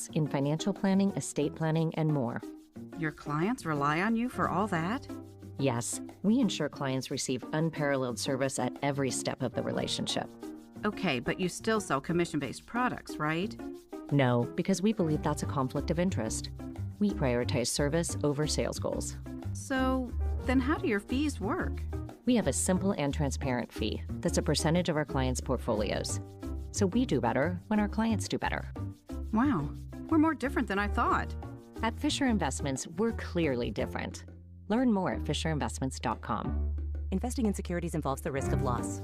experts in financial planning, estate planning, and more. Your clients rely on you for all that? Yes, we ensure clients receive unparalleled service at every step of the relationship. Okay, but you still sell commission-based products, right? No, because we believe that's a conflict of interest. We prioritize service over sales goals. So, then how do your fees work? We have a simple and transparent fee that's a percentage of our clients' portfolios. So we do better when our clients do better. Wow, we're more different than I thought. At Fisher Investments, we're clearly different. Learn more at FisherInvestments.com. Investing in securities involves the risk of loss.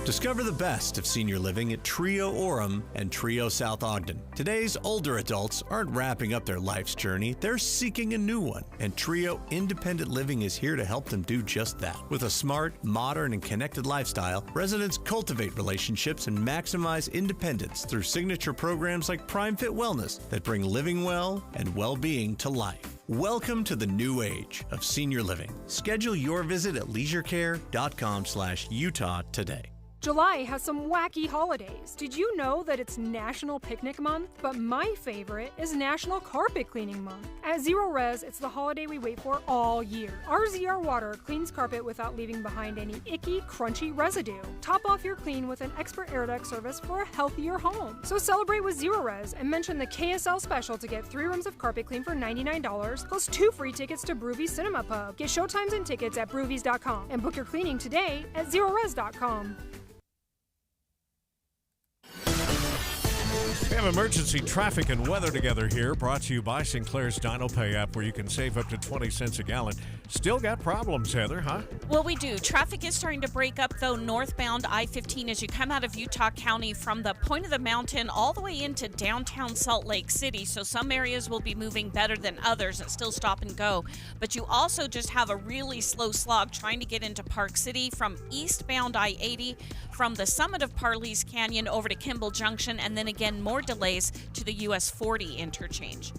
Discover the best of senior living at Trio Orem and Trio South Ogden. Today's older adults aren't wrapping up their life's journey, they're seeking a new one. And Trio Independent Living is here to help them do just that. With a smart, modern, and connected lifestyle, residents cultivate relationships and maximize independence through signature programs like Prime Fit Wellness that bring living well and well-being to life. Welcome to the new age of senior living. Schedule your visit at leisurecare.com/Utah today. July has some wacky holidays. Did you know that it's National Picnic Month? But my favorite is National Carpet Cleaning Month. At Zero Res, it's the holiday we wait for all year. Our ZR water cleans carpet without leaving behind any icky, crunchy residue. Top off your clean with an expert air duct service for a healthier home. So celebrate with Zero Res and mention the KSL special to get 3 rooms of carpet clean for $99 plus 2 free tickets to Broovies Cinema Pub. Get showtimes and tickets at broovies.com and book your cleaning today at ZeroRes.com. We have emergency traffic and weather together here, brought to you by Sinclair's Dino Pay app, where you can save up to 20 cents a gallon. Still got problems, Heather, huh? Well, we do. Traffic is starting to break up, though, northbound I-15 as you come out of Utah County from the point of the mountain all the way into downtown Salt Lake City. So some areas will be moving better than others and still stop and go. But you also just have a really slow slog trying to get into Park City from eastbound I-80 from the summit of Parley's Canyon over to Kimball Junction, and then again more delays to the US 40 interchange.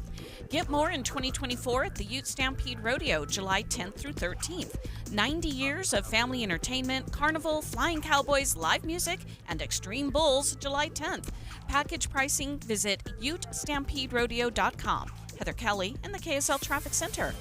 Get more in 2024 at the Ute Stampede Rodeo, July 10th through 13th. 90 years of family entertainment, carnival, flying cowboys, live music, and extreme bulls, July 10th. Package pricing, visit UteStampedeRodeo.com. Heather Kelly in the KSL Traffic Center.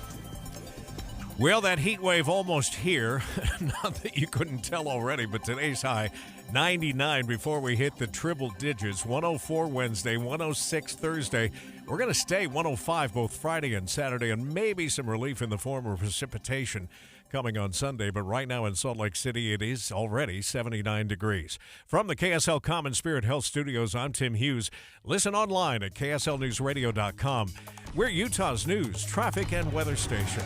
Well, that heat wave almost here. Not that you couldn't tell already, but today's high, 99 before we hit the triple digits. 104 Wednesday, 106 Thursday. We're going to stay 105 both Friday and Saturday, and maybe some relief in the form of precipitation coming on Sunday. But right now in Salt Lake City, it is already 79 degrees. From the KSL Common Spirit Health Studios, I'm Tim Hughes. Listen online at KSLNewsRadio.com. We're Utah's news, traffic, and weather station.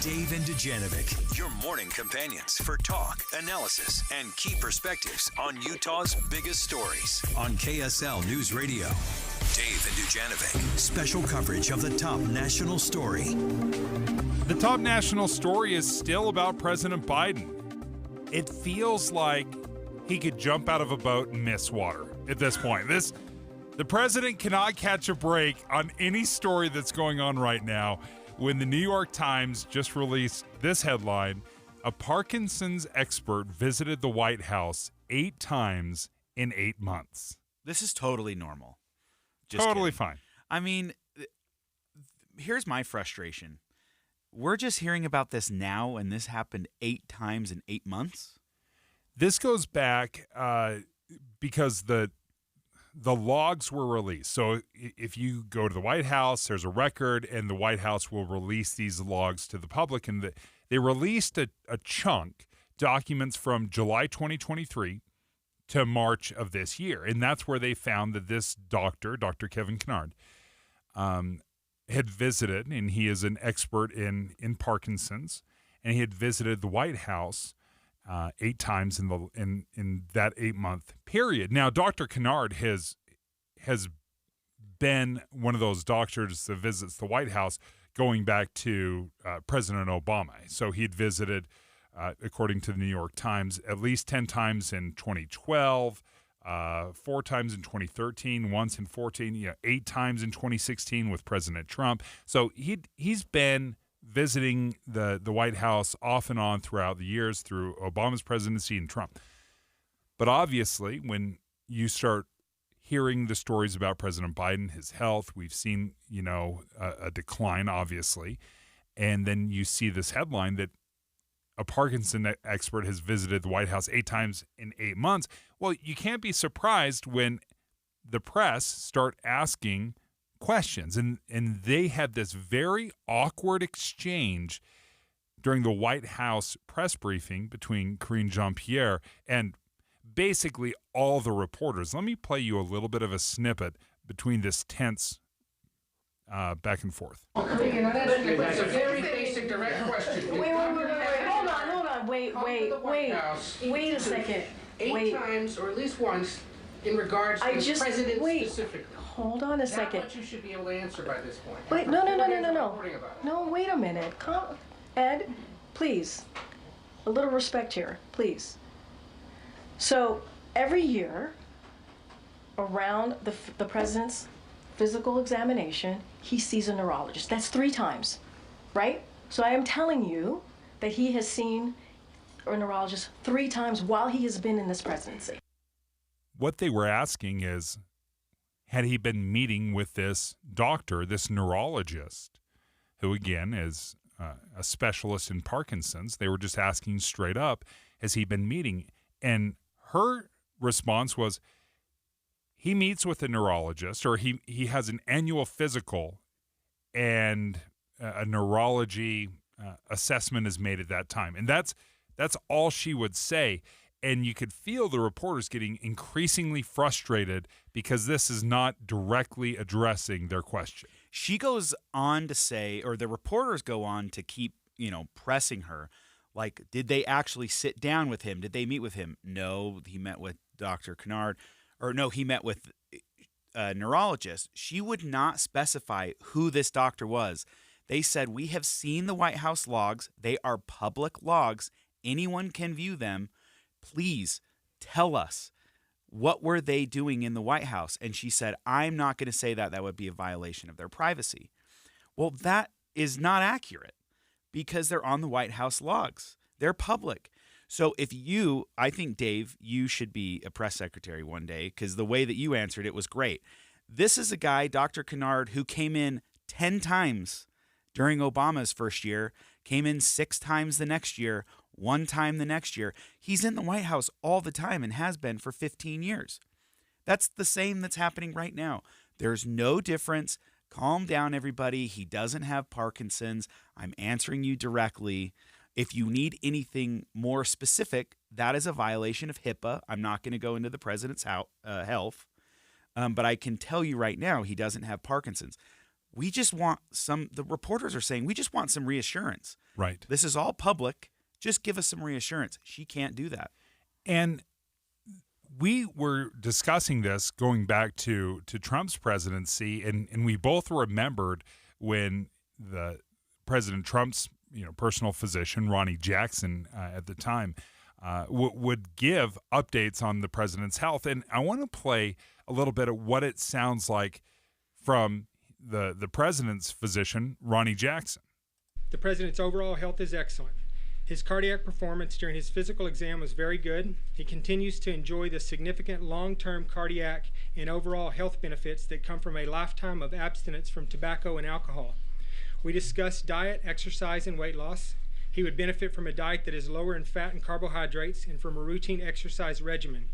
Dave and Dujanovic, your morning companions for talk, analysis, and key perspectives on Utah's biggest stories on KSL News Radio. Dave and Dujanovic, special coverage of the top national story. The top national story is still about President Biden. It feels like he could jump out of a boat and miss water at this point. The president cannot catch a break on any story that's going on right now. When the New York Times just released this headline, a Parkinson's expert visited the White House 8 times in 8 months. This is totally normal. Totally fine. I mean, here's my frustration. We're just hearing about this now, and this happened 8 times in 8 months? This goes back because the logs were released. So if you go to the White House, there's a record, and the White House will release these logs to the public. And they released a chunk, documents from July 2023 to March of this year. And that's where they found that this doctor, Dr. Kevin Kennard, had visited, and he is an expert in Parkinson's, and he had visited the White House 8 times in that 8-month period. Now, Dr. Kennard has been one of those doctors that visits the White House going back to President Obama. So he'd visited, according to the New York Times, at least 10 times in 2012, 4 times in 2013, once in 2014, 8 times in 2016 with President Trump. So he's been visiting the White House off and on throughout the years through Obama's presidency and Trump. But obviously, when you start hearing the stories about President Biden, his health, we've seen, a decline, obviously. And then you see this headline that a Parkinson expert has visited the White House 8 times in 8 months. Well, you can't be surprised when the press start asking questions. And they had this very awkward exchange during the White House press briefing between Karine Jean-Pierre and basically all the reporters. Let me play you a little bit of a snippet between this tense back and forth. It's a very basic, direct question. Wait. Hold on. Wait a second. Eight times, or at least once, in regards to the president specifically. Hold on a second. Not what you should be able to answer by this point. Wait, no. No, wait a minute. Ed, please. A little respect here, please. So, every year, around the president's physical examination, he sees a neurologist. That's 3 times, right? So I am telling you that he has seen a neurologist 3 times while he has been in this presidency. What they were asking is, had he been meeting with this doctor, this neurologist, who again is a specialist in Parkinson's? They were just asking straight up, has he been meeting? And her response was, he meets with a neurologist, or he has an annual physical, and a neurology assessment is made at that time. And that's all she would say. And you could feel the reporters getting increasingly frustrated because this is not directly addressing their question. She goes on to say, or the reporters go on to keep, pressing her. Like, did they actually sit down with him? Did they meet with him? No, he met with Dr. Kennard. Or no, he met with a neurologist. She would not specify who this doctor was. They said, we have seen the White House logs. They are public logs. Anyone can view them. Please tell us, what were they doing in the White House? And she said, I'm not going to say that. That would be a violation of their privacy. Well, that is not accurate because they're on the White House logs. They're public. So I think, Dave, you should be a press secretary one day because the way that you answered it was great. This is a guy, Dr. Kennard, who came in 10 times during Obama's first year, came in 6 times the next year, 1 time the next year. He's in the White House all the time and has been for 15 years. That's the same that's happening right now. There's no difference. Calm down, everybody. He doesn't have Parkinson's. I'm answering you directly. If you need anything more specific, that is a violation of HIPAA. I'm not going to go into the president's health, but I can tell you right now he doesn't have Parkinson's. We just want the reporters are saying, we just want some reassurance. Right. This is all public. Just give us some reassurance. She can't do that. And we were discussing this going back to Trump's presidency, and we both remembered when the President Trump's personal physician, Ronnie Jackson, at the time, would give updates on the president's health. And I want to play a little bit of what it sounds like from the president's physician, Ronnie Jackson. The president's overall health is excellent. His cardiac performance during his physical exam was very good. He continues to enjoy the significant long-term cardiac and overall health benefits that come from a lifetime of abstinence from tobacco and alcohol. We discussed diet, exercise, and weight loss. He would benefit from a diet that is lower in fat and carbohydrates and from a routine exercise regimen.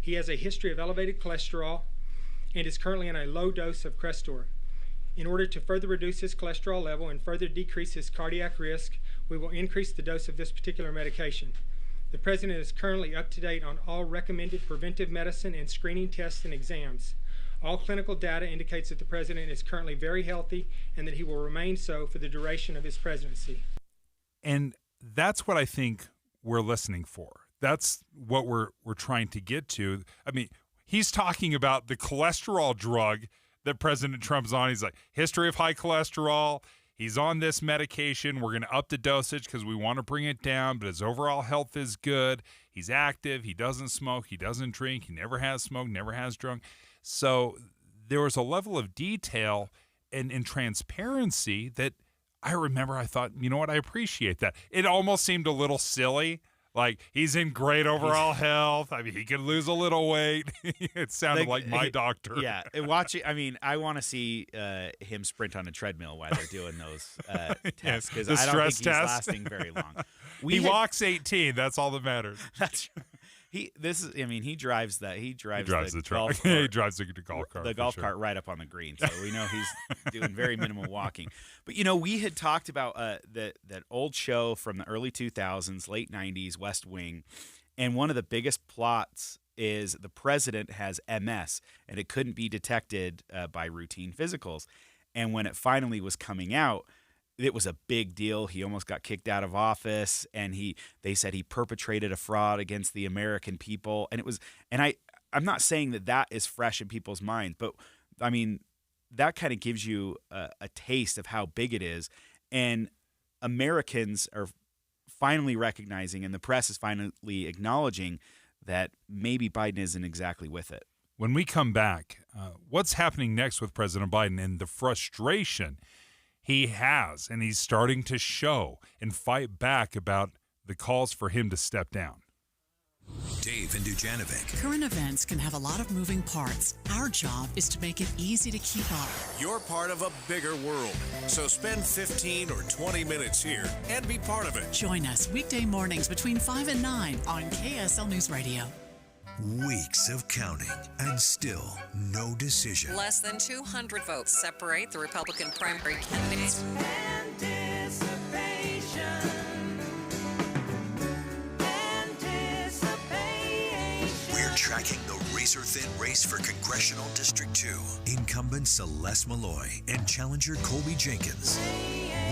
He has a history of elevated cholesterol and is currently on a low dose of Crestor. In order to further reduce his cholesterol level and further decrease his cardiac risk, we will increase the dose of this particular medication. The president is currently up to date on all recommended preventive medicine and screening tests and exams. All clinical data indicates that the president is currently very healthy and that he will remain so for the duration of his presidency. And that's what I think we're listening for. That's what we're trying to get to. I mean, he's talking about the cholesterol drug that President Trump's on. He's like, history of high cholesterol. He's on this medication. We're going to up the dosage because we want to bring it down, but his overall health is good. He's active. He doesn't smoke. He doesn't drink. He never has smoked, never has drunk. So there was a level of detail and transparency that I remember. I thought, you know what? I appreciate that. It almost seemed a little silly Like, he's in great overall health. I mean, he could lose a little weight. It sounded like my doctor. Yeah, I want to see him sprint on a treadmill while they're doing those tests, because I don't think he's lasting very long. He walks 18. That's all that matters. That's he drives the truck. Golf cart, he drives the golf cart. The golf cart right up on the green, so we know he's doing very minimal walking. But we had talked about that old show from the early 2000s, late 90s, West Wing, and one of the biggest plots is the president has MS, and it couldn't be detected by routine physicals. And when it finally was coming out, it was a big deal. He almost got kicked out of office, and they said he perpetrated a fraud against the American people. And I'm not saying that is fresh in people's minds, but I mean, that kind of gives you a taste of how big it is. And Americans are finally recognizing, and the press is finally acknowledging, that maybe Biden isn't exactly with it. When we come back, what's happening next with President Biden and the frustration he has, and he's starting to show and fight back about the calls for him to step down. Dave and Dujanovic. Current events can have a lot of moving parts. Our job is to make it easy to keep up. You're part of a bigger world, so spend 15 or 20 minutes here and be part of it. Join us weekday mornings between 5 and 9 on KSL News Radio. Weeks of counting and still no decision. Less than 200 votes separate the Republican primary candidates. We're tracking the razor-thin race for Congressional District 2. Incumbent Celeste Malloy and challenger Colby Jenkins.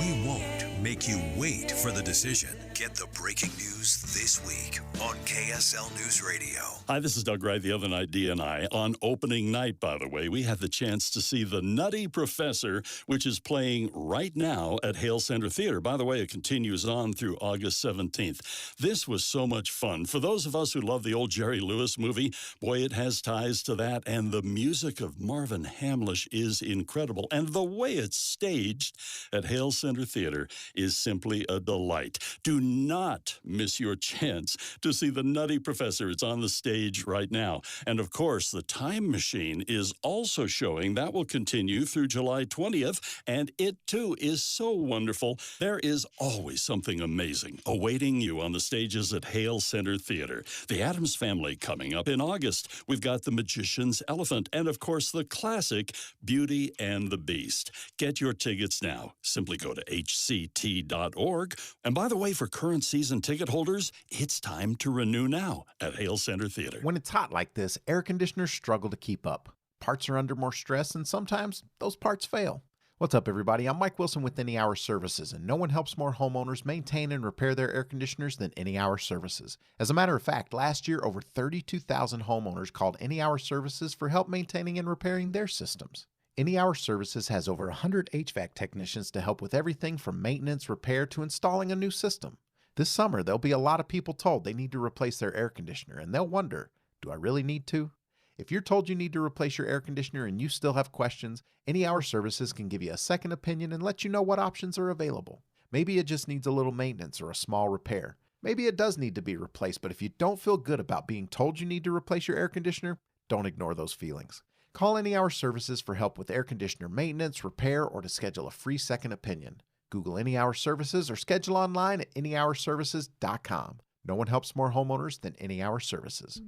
We won't make you wait for the decision. Get the breaking news this week on KSL News Radio. Hi, this is Doug Wright, the other night D&I. On opening night, by the way, we had the chance to see The Nutty Professor, which is playing right now at Hale Center Theater. By the way, it continues on through August 17th. This was so much fun. For those of us who love the old Jerry Lewis movie, boy, it has ties to that. And the music of Marvin Hamlish is incredible. And the way it's staged at Hale Center Theater is simply a delight. Do not miss your chance to see The Nutty Professor. It's on the stage right now. And of course, The Time Machine is also showing. That will continue through July 20th. And it too is so wonderful. There is always something amazing awaiting you on the stages at Hale Center Theater. The Addams Family coming up in August. We've got The Magician's Elephant. And of course, the classic Beauty and the Beast. Get your tickets now. Simply go to hct.org. And by the way, for current season ticket holders, it's time to renew now at Hale Center Theater. When it's hot like this, air conditioners struggle to keep up. Parts are under more stress, and sometimes those parts fail. What's up, everybody? I'm Mike Wilson with Any Hour Services, and no one helps more homeowners maintain and repair their air conditioners than Any Hour Services. As a matter of fact, last year, over 32,000 homeowners called Any Hour Services for help maintaining and repairing their systems. Any Hour Services has over 100 HVAC technicians to help with everything from maintenance, repair, to installing a new system. This summer, there'll be a lot of people told they need to replace their air conditioner, and they'll wonder, do I really need to? If you're told you need to replace your air conditioner and you still have questions, Any Hour Services can give you a second opinion and let you know what options are available. Maybe it just needs a little maintenance or a small repair. Maybe it does need to be replaced, but if you don't feel good about being told you need to replace your air conditioner, don't ignore those feelings. Call Any Hour Services for help with air conditioner maintenance, repair, or to schedule a free second opinion. Google Any Hour Services or schedule online at anyhourservices.com. No one helps more homeowners than Any Hour Services.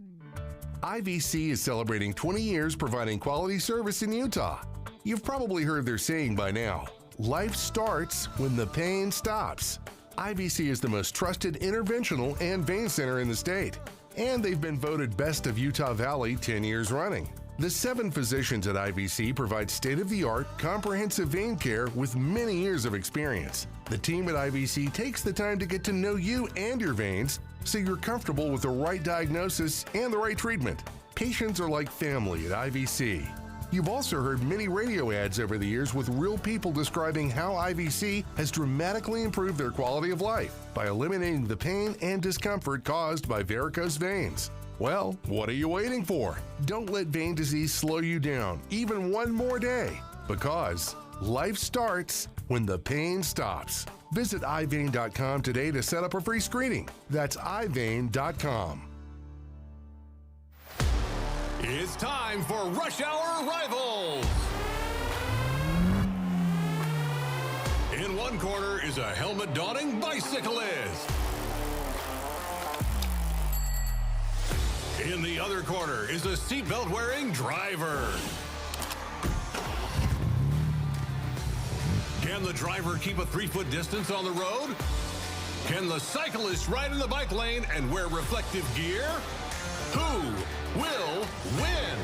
IVC is celebrating 20 years providing quality service in Utah. You've probably heard their saying by now, life starts when the pain stops. IVC is the most trusted interventional and vein center in the state, and they've been voted Best of Utah Valley 10 years running. The 7 physicians at IVC provide state-of-the-art, comprehensive vein care with many years of experience. The team at IVC takes the time to get to know you and your veins so you're comfortable with the right diagnosis and the right treatment. Patients are like family at IVC. You've also heard many radio ads over the years with real people describing how IVC has dramatically improved their quality of life by eliminating the pain and discomfort caused by varicose veins. Well, what are you waiting for? Don't let vein disease slow you down even one more day, because life starts when the pain stops. Visit iVein.com today to set up a free screening. That's iVein.com. It's time for Rush Hour Rivals. In one corner is a helmet-donning bicyclist. In the other corner is a seatbelt-wearing driver. Can the driver keep a 3-foot distance on the road? Can the cyclist ride in the bike lane and wear reflective gear? Who will win?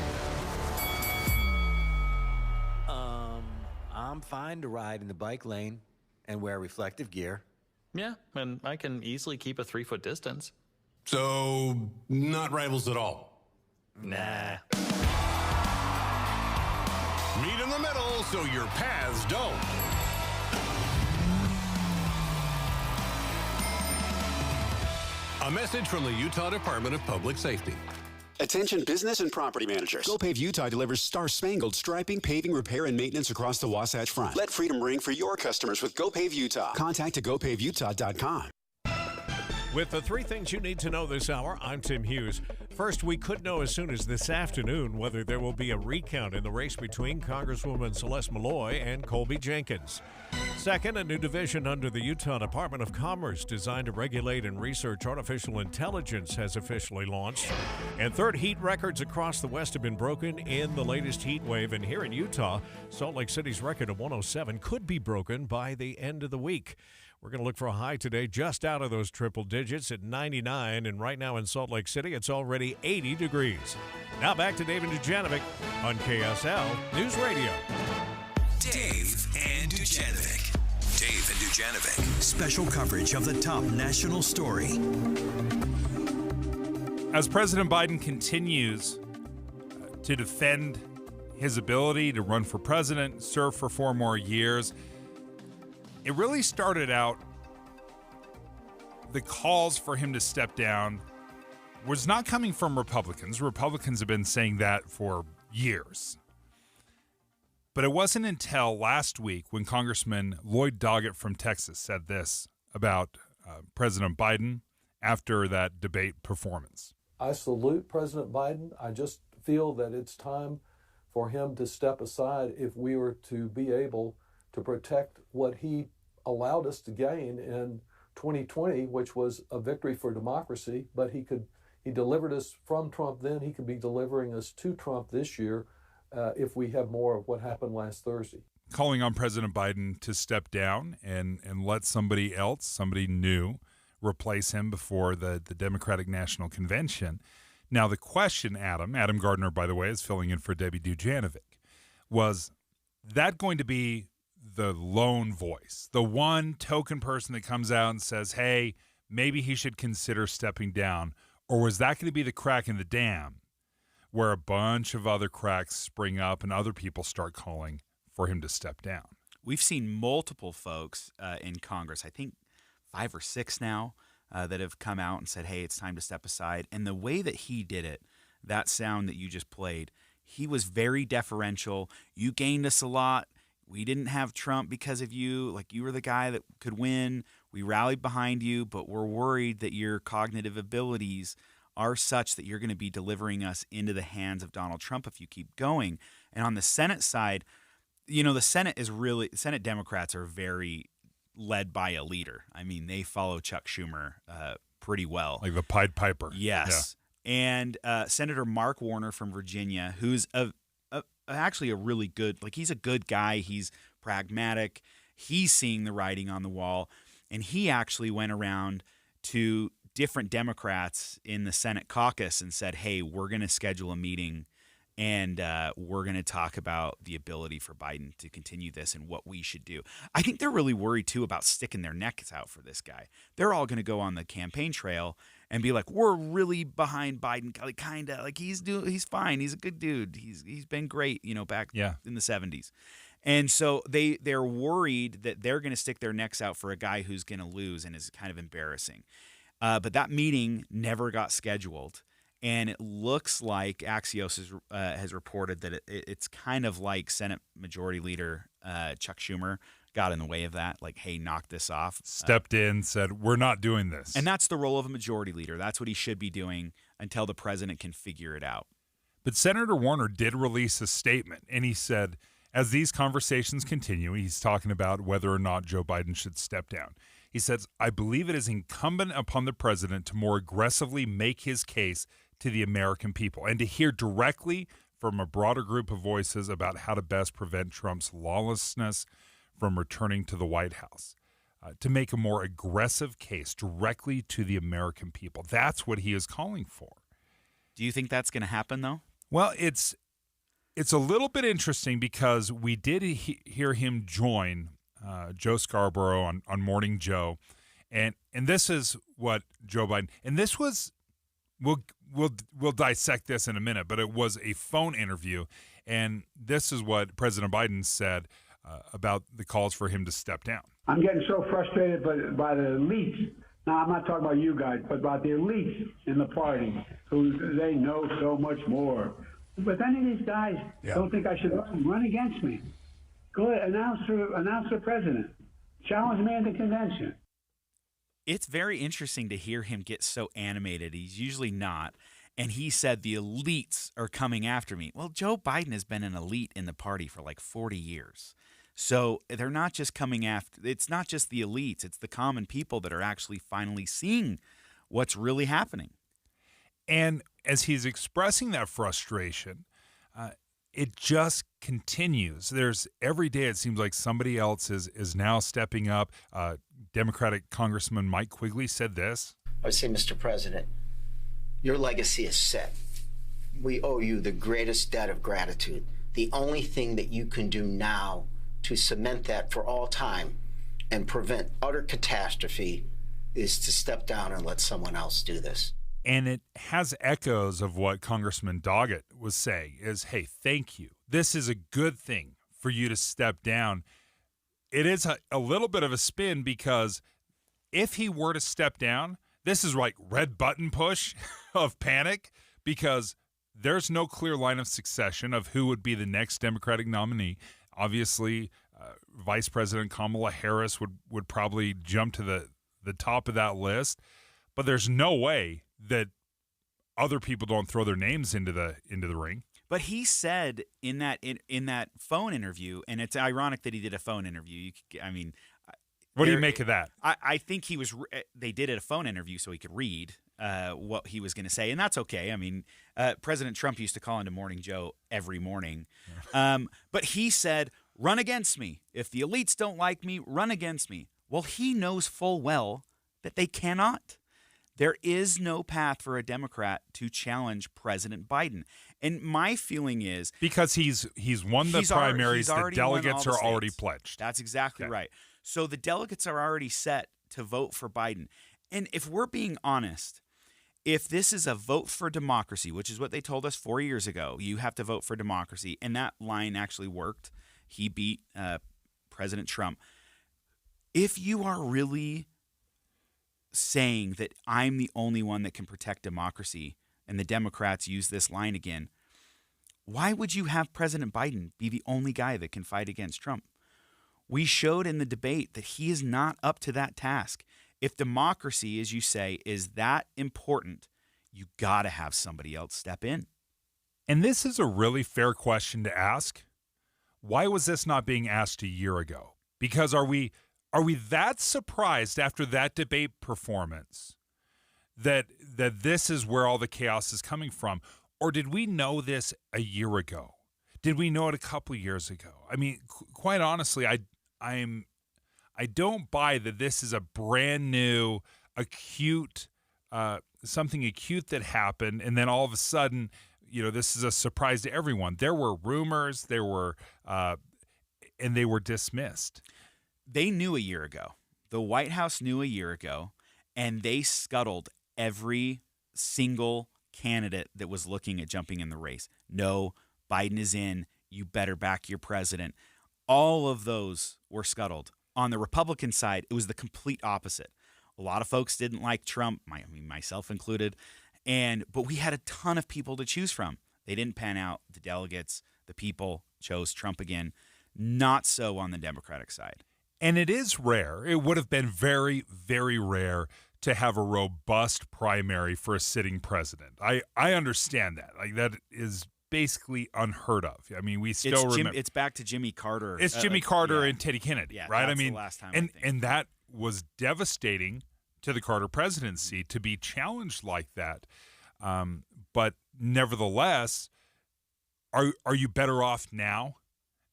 I'm fine to ride in the bike lane and wear reflective gear. Yeah, and I can easily keep a 3-foot distance. So, not rivals at all? Nah. Meet in the middle so your paths don't. A message from the Utah Department of Public Safety. Attention business and property managers. GoPave Utah delivers star-spangled striping, paving, repair, and maintenance across the Wasatch Front. Let freedom ring for your customers with GoPave Utah. Contact at gopavutah.com. With the 3 things you need to know this hour, I'm Tim Hughes. First, we could know as soon as this afternoon whether there will be a recount in the race between Congresswoman Celeste Malloy and Colby Jenkins. Second, a new division under the Utah Department of Commerce designed to regulate and research artificial intelligence has officially launched. And third, heat records across the West have been broken in the latest heat wave. And here in Utah, Salt Lake City's record of 107 could be broken by the end of the week. We're going to look for a high today just out of those triple digits at 99, and right now in Salt Lake City, it's already 80 degrees. Now back to Dave and Dujanovic on KSL News Radio. Dave and Dujanovic. Dave and Dujanovic. Special coverage of the top national story. As President Biden continues to defend his ability to run for president, serve for 4 more years, it really started out, the calls for him to step down was not coming from Republicans. Republicans have been saying that for years. But it wasn't until last week when Congressman Lloyd Doggett from Texas said this about President Biden after that debate performance. I salute President Biden. I just feel that it's time for him to step aside if we were to be able to protect what he allowed us to gain in 2020, which was a victory for democracy. But he delivered us from Trump then. He could be delivering us to Trump this year if we have more of what happened last Thursday. Calling on President Biden to step down and let somebody else, somebody new, replace him before the Democratic National Convention. Now, the question, Adam Gardner, by the way, is filling in for Debbie Dujanovic, was that going to be the lone voice, the one token person that comes out and says, hey, maybe he should consider stepping down? Or was that going to be the crack in the dam where a bunch of other cracks spring up and other people start calling for him to step down? We've seen multiple folks in Congress, I think 5 or 6 now, that have come out and said, hey, it's time to step aside. And the way that he did it, that sound that you just played, he was very deferential. You gained us a lot. We didn't have Trump because of you. Like, you were the guy that could win. We rallied behind you, but we're worried that your cognitive abilities are such that you're going to be delivering us into the hands of Donald Trump if you keep going. And on the Senate side, you know, the Senate Democrats are very led by a leader. I mean, they follow Chuck Schumer pretty well. Like the Pied Piper. Yes. Yeah. And Senator Mark Warner from Virginia, who's actually a really good, like, he's a good guy. He's pragmatic. He's seeing the writing on the wall. And he actually went around to different Democrats in the Senate caucus and said, hey, we're going to schedule a meeting and we're going to talk about the ability for Biden to continue this and what we should do. I think they're really worried, too, about sticking their necks out for this guy. They're all going to go on the campaign trail and be like, we're really behind Biden, like, kind of like he's fine. He's a good dude. He's been great, you know, back in the 70s. And so they're worried that they're going to stick their necks out for a guy who's going to lose and is kind of embarrassing. But that meeting never got scheduled. And it looks like Axios has reported that it's kind of like Senate Majority Leader Chuck Schumer got in the way of that, like, hey, knock this off. Stepped in, said, we're not doing this. And that's the role of a majority leader. That's what he should be doing until the president can figure it out. But Senator Warner did release a statement, and he said, as these conversations continue, he's talking about whether or not Joe Biden should step down. He says, I believe it is incumbent upon the president to more aggressively make his case to the American people and to hear directly from a broader group of voices about how to best prevent Trump's lawlessness from returning to the White House, to make a more aggressive case directly to the American people. That's what he is calling for. Do you think that's going to happen, though? Well, it's a little bit interesting because we did hear him join Joe Scarborough on Morning Joe, and this is what Joe Biden, and this was, we'll dissect this in a minute, but it was a phone interview, and this is what President Biden said about the calls for him to step down. I'm getting so frustrated by the elites. Now, I'm not talking about you guys, but about the elites in the party who they know so much more. But any of these guys don't think I should run against me. Go ahead, announce the president. Challenge me in the convention. It's very interesting to hear him get so animated. He's usually not. And he said the elites are coming after me. Well, Joe Biden has been an elite in the party for like 40 years. So they're not just coming after, it's not just the elites, it's the common people that are actually finally seeing what's really happening. And as he's expressing that frustration, it just continues. There's every day it seems like somebody else is now stepping up. Democratic Congressman Mike Quigley said this. I would say, Mr. President, your legacy is set. We owe you the greatest debt of gratitude. The only thing that you can do now to cement that for all time and prevent utter catastrophe is to step down and let someone else do this. And it has echoes of what Congressman Doggett was saying is, hey, thank you. This is a good thing for you to step down. It is a little bit of a spin because if he were to step down, this is like red button push of panic because there's no clear line of succession of who would be the next Democratic nominee. Obviously, Vice President Kamala Harris would probably jump to the top of that list, but there's no way that other people don't throw their names into the ring. But he said in that phone interview, and it's ironic that he did a phone interview. What do you make of that? I think they did a phone interview so he could read what he was going to say, and that's okay. I mean, President Trump used to call into Morning Joe every morning. But he said, run against me. If the elites don't like me, run against me. Well, he knows full well that they cannot. There is no path for a Democrat to challenge President Biden. And my feeling is because he's won the primaries, the delegates are already pledged. That's exactly right. So the delegates are already set to vote for Biden. And if we're being honest, if this is a vote for democracy, which is what they told us 4 years ago, you have to vote for democracy, and that line actually worked. He beat President Trump. If you are really saying that I'm the only one that can protect democracy and the Democrats use this line again, why would you have President Biden be the only guy that can fight against Trump? We showed in the debate that he is not up to that task. If democracy, as you say, is that important, you got to have somebody else step in. And this is a really fair question to ask. Why was this not being asked a year ago? Because are we that surprised after that debate performance that this is where all the chaos is coming from? Or did we know this a year ago? Did we know it a couple of years ago? I mean, quite honestly, I don't buy that this is a brand new, acute, something acute that happened, and then all of a sudden, this is a surprise to everyone. There were rumors, and they were dismissed. They knew a year ago. The White House knew a year ago, and they scuttled every single candidate that was looking at jumping in the race. No, Biden is in. You better back your president. All of those were scuttled. On the Republican side, it was the complete opposite. A lot of folks didn't like Trump, myself included, but we had a ton of people to choose from. They didn't pan out. The delegates, the people chose Trump again. Not so on the Democratic side. And it is rare. It would have been very, very rare to have a robust primary for a sitting president. I understand that. Like, that is basically unheard of. I mean, we still remember. It's back to Jimmy Carter. It's Jimmy Carter and Teddy Kennedy, right? That's I mean, the last time. And that was devastating to the Carter presidency to be challenged like that. But nevertheless, are you better off now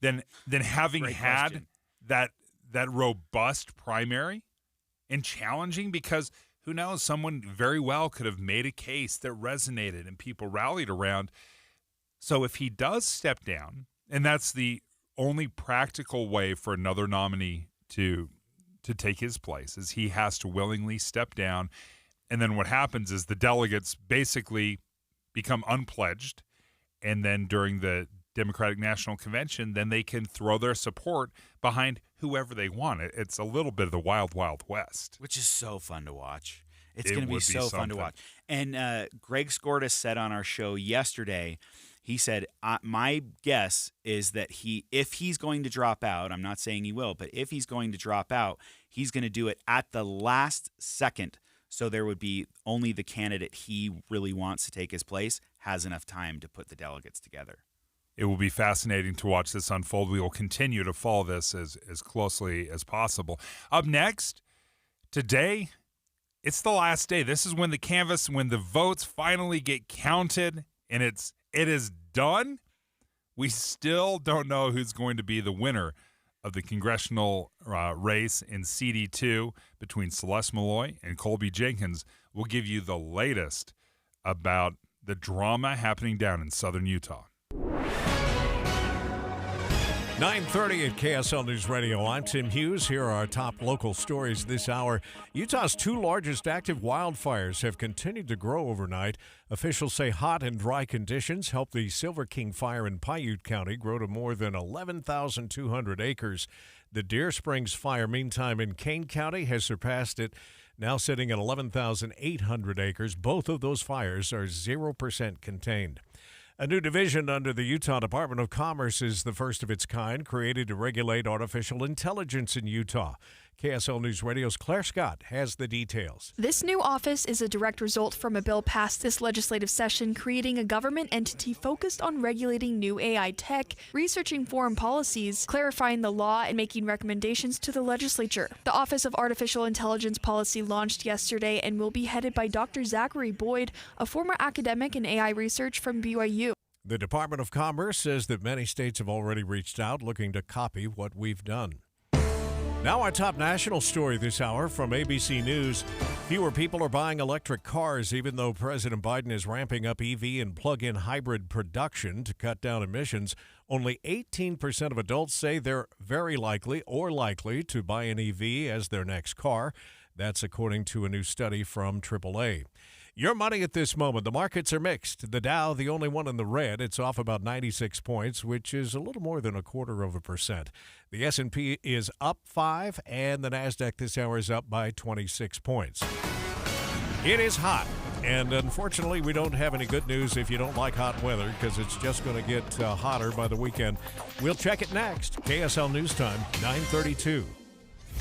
than having had that robust primary and challenging? Because who knows, someone very well could have made a case that resonated and people rallied around. So if he does step down, and that's the only practical way for another nominee to take his place, is he has to willingly step down. And then what happens is the delegates basically become unpledged, and then during the Democratic National Convention, then they can throw their support behind whoever they want. It's a little bit of the Wild Wild West. Which is so fun to watch. It's going to be so fun to watch. And Greg Skordas said on our show yesterday, he said, my guess is that if he's going to drop out, I'm not saying he will, but if he's going to drop out, he's going to do it at the last second. So there would be only the candidate he really wants to take his place has enough time to put the delegates together. It will be fascinating to watch this unfold. We will continue to follow this as closely as possible. Up next, today, it's the last day. This is when the votes finally get counted, and it is done. We still don't know who's going to be the winner of the congressional race in CD2 between Celeste Malloy and Colby Jenkins. We'll give you the latest about the drama happening down in southern Utah. 9:30 at KSL News Radio. I'm Tim Hughes. Here are our top local stories this hour. Utah's two largest active wildfires have continued to grow overnight. Officials say hot and dry conditions helped the Silver King fire in Paiute County grow to more than 11,200 acres. The Deer Springs fire, meantime, in Kane County has surpassed it, now sitting at 11,800 acres. Both of those fires are 0% contained. A new division under the Utah Department of Commerce is the first of its kind, created to regulate artificial intelligence in Utah. KSL News Radio's Claire Scott has the details. This new office is a direct result from a bill passed this legislative session, creating a government entity focused on regulating new AI tech, researching foreign policies, clarifying the law, and making recommendations to the legislature. The Office of Artificial Intelligence Policy launched yesterday and will be headed by Dr. Zachary Boyd, a former academic in AI research from BYU. The Department of Commerce says that many states have already reached out looking to copy what we've done. Now our top national story this hour from ABC News. Fewer people are buying electric cars, even though President Biden is ramping up EV and plug-in hybrid production to cut down emissions. Only 18% of adults say they're very likely to buy an EV as their next car. That's according to a new study from AAA. Your money at this moment. The markets are mixed. The Dow, the only one in the red. It's off about 96 points, which is a little more than 0.25%. The S&P is up 5, and the NASDAQ this hour is up by 26 points. It is hot, and unfortunately, we don't have any good news if you don't like hot weather, because it's just going to get hotter by the weekend. We'll check it next. KSL News Time, 9:32.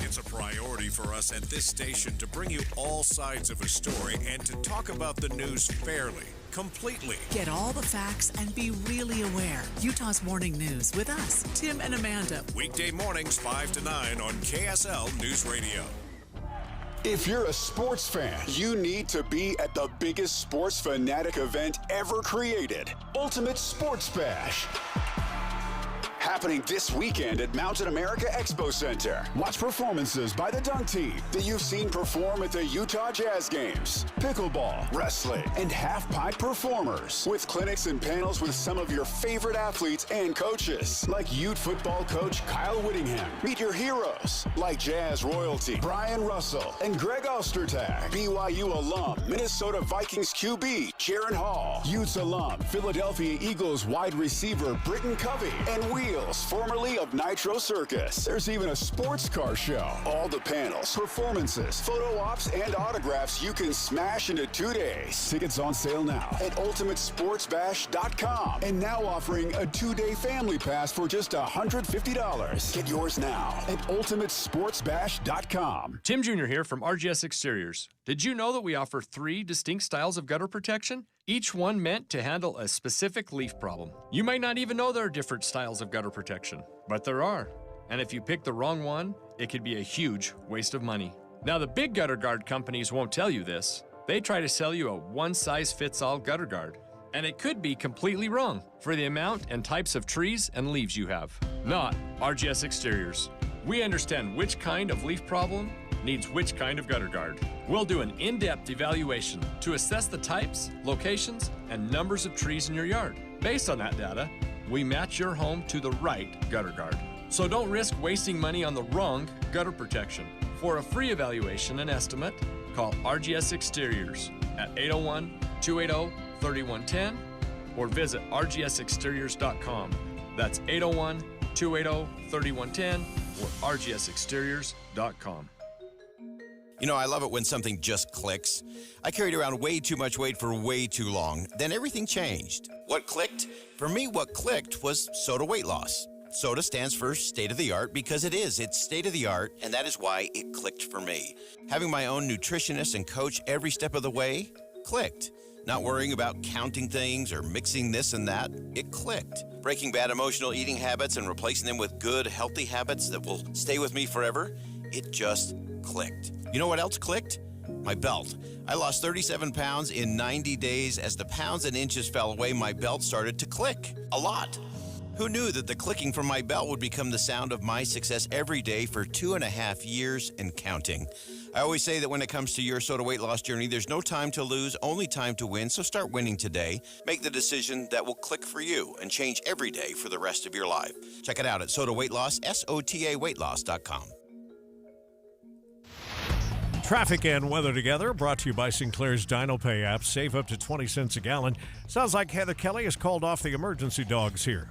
It's a priority for us at this station to bring you all sides of a story and to talk about the news fairly, completely. Get all the facts and be really aware. Utah's Morning News with us, Tim and Amanda. Weekday mornings 5 to 9 on KSL News Radio. If you're a sports fan, you need to be at the biggest sports fanatic event ever created, Ultimate Sports Bash. Happening this weekend at Mountain America Expo Center. Watch performances by the Dunk Team that you've seen perform at the Utah Jazz Games, pickleball, wrestling, and half-pipe performers, with clinics and panels with some of your favorite athletes and coaches, like Ute football coach Kyle Whittingham. Meet your heroes, like Jazz royalty Brian Russell and Greg Ostertag, BYU alum Minnesota Vikings QB Jaron Hall, Utes alum Philadelphia Eagles wide receiver Britton Covey, and Wheels panels, formerly of Nitro Circus. There's even a sports car show. All the panels, performances, photo ops, and autographs you can smash into 2 days. Tickets on sale now at ultimatesportsbash.com. And now offering a 2-day family pass for just $150. Get yours now at ultimatesportsbash.com. Tim Jr. here from RGS Exteriors. Did you know that we offer 3 distinct styles of gutter protection? Each one meant to handle a specific leaf problem. You might not even know there are different styles of gutter protection, but there are. And if you pick the wrong one, it could be a huge waste of money. Now, the big gutter guard companies won't tell you this. They try to sell you a one-size-fits-all gutter guard. And it could be completely wrong for the amount and types of trees and leaves you have. Not RGS Exteriors. We understand which kind of leaf problem needs which kind of gutter guard. We'll do an in-depth evaluation to assess the types, locations, and numbers of trees in your yard. Based on that data, we match your home to the right gutter guard. So don't risk wasting money on the wrong gutter protection. For a free evaluation and estimate, call RGS Exteriors at 801-280-3110 or visit rgsexteriors.com. That's 801-280-3110 or rgsexteriors.com. You know, I love it when something just clicks. I carried around way too much weight for way too long. Then everything changed. What clicked? For me, what clicked was Soda Weight Loss. Soda stands for state-of-the-art because it is. It's state-of-the-art, and that is why it clicked for me. Having my own nutritionist and coach every step of the way clicked. Not worrying about counting things or mixing this and that, it clicked. Breaking bad emotional eating habits and replacing them with good, healthy habits that will stay with me forever, it just clicked. You know what else clicked? My belt. I lost 37 pounds in 90 days. As the pounds and inches fell away, my belt started to click. A lot. Who knew that the clicking from my belt would become the sound of my success every day for 2.5 years and counting? I always say that when it comes to your Soda weight loss journey, there's no time to lose, only time to win. So start winning today. Make the decision that will click for you and change every day for the rest of your life. Check it out at Soda Weight Loss, SOTAweightloss.com. Traffic and weather together, brought to you by Sinclair's DinoPay app. Save up to 20 cents a gallon. Sounds like Heather Kelly has called off the emergency dogs here.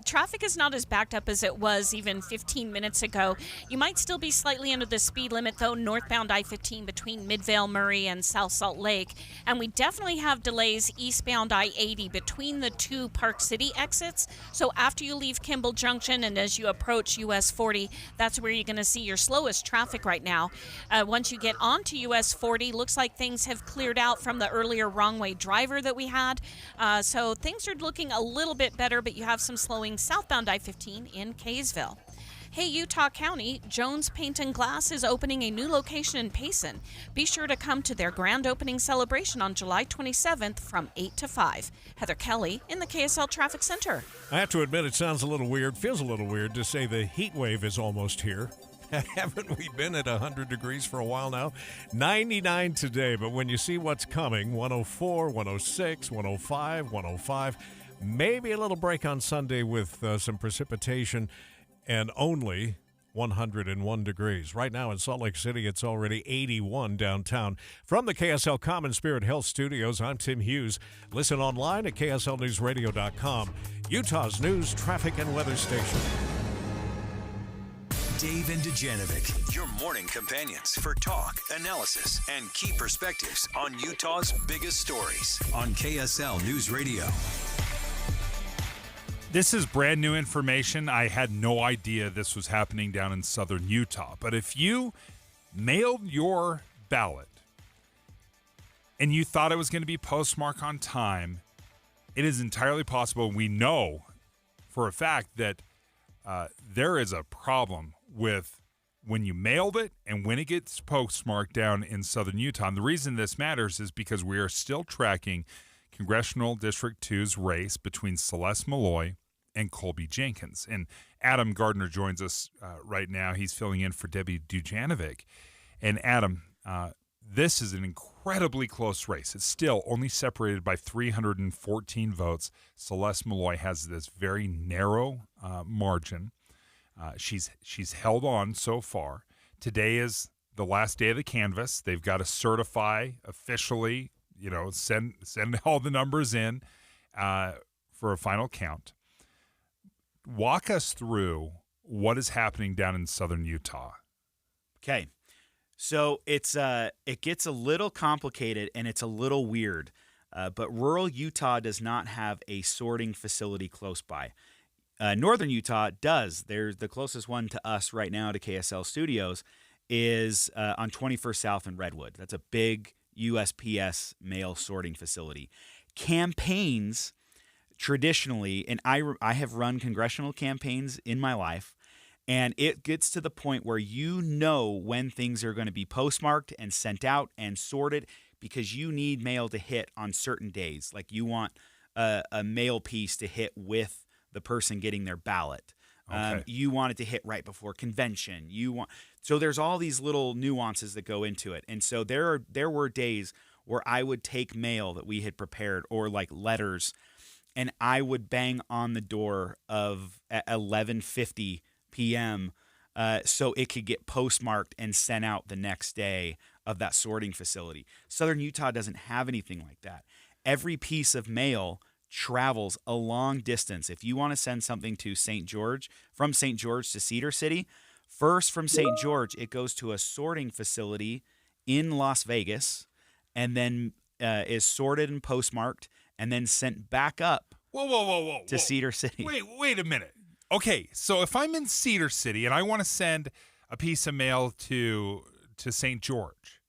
Traffic is not as backed up as it was even 15 minutes ago. You might still be slightly under the speed limit, though, northbound I-15 between Midvale, Murray, and South Salt Lake. And we definitely have delays eastbound I-80 between the two Park City exits. So after you leave Kimball Junction and as you approach US 40, that's where you're going to see your slowest traffic right now. Once you get onto US 40, looks like things have cleared out from the earlier wrong-way driver that we had. So things are looking a little bit better, but you have some slowing southbound I-15 in Kaysville. Hey, Utah County, Jones Paint and Glass is opening a new location in Payson. Be sure to come to their grand opening celebration on July 27th from 8 to 5. Heather Kelly in the KSL Traffic Center. I have to admit, it sounds a little weird, feels a little weird to say the heat wave is almost here. Haven't we been at 100 degrees for a while now? 99 today, but when you see what's coming, 104, 106, 105, 105, maybe a little break on Sunday with some precipitation and only 101 degrees. Right now in Salt Lake City, it's already 81 downtown. From the KSL Common Spirit Health Studios, I'm Tim Hughes. Listen online at kslnewsradio.com, Utah's news, traffic, and weather station. Dave and Dujanovic, your morning companions for talk, analysis, and key perspectives on Utah's biggest stories on KSL News Radio. This is brand new information. I had no idea this was happening down in southern Utah. But if you mailed your ballot and you thought it was going to be postmarked on time, it is entirely possible. We know for a fact that there is a problem with when you mailed it and when it gets postmarked down in southern Utah. And the reason this matters is because we are still tracking Congressional District 2's race between Celeste Malloy and Colby Jenkins. And Adam Gardner joins us right now. He's filling in for Debbie Dujanovic. And Adam, this is an incredibly close race. It's still only separated by 314 votes. Celeste Malloy has this very narrow margin. She's held on so far. Today is the last day of the canvass. They've got to certify officially, send all the numbers in for a final count. walk us through what is happening down in southern Utah. Okay. So it gets a little complicated and it's a little weird, but rural Utah does not have a sorting facility close by. Northern Utah does. There's the closest one to us right now to KSL Studios is on 21st South in Redwood. That's a big USPS mail sorting facility. Campaigns traditionally, and I have run congressional campaigns in my life, and it gets to the point where you know when things are going to be postmarked and sent out and sorted because you need mail to hit on certain days. Like you want a mail piece to hit with the person getting their ballot. Okay. You want it to hit right before convention. So there's all these little nuances that go into it. And so there were days where I would take mail that we had prepared or like letters, and I would bang on the door of at 11:50 p.m. So it could get postmarked and sent out the next day of that sorting facility. Southern Utah doesn't have anything like that. Every piece of mail travels a long distance. If you want to send something to St. George, from St. George to Cedar City, first from St. George, it goes to a sorting facility in Las Vegas and then is sorted and postmarked and then sent back up to Cedar City. Wait a minute. Okay, so if I'm in Cedar City and I want to send a piece of mail to St. George,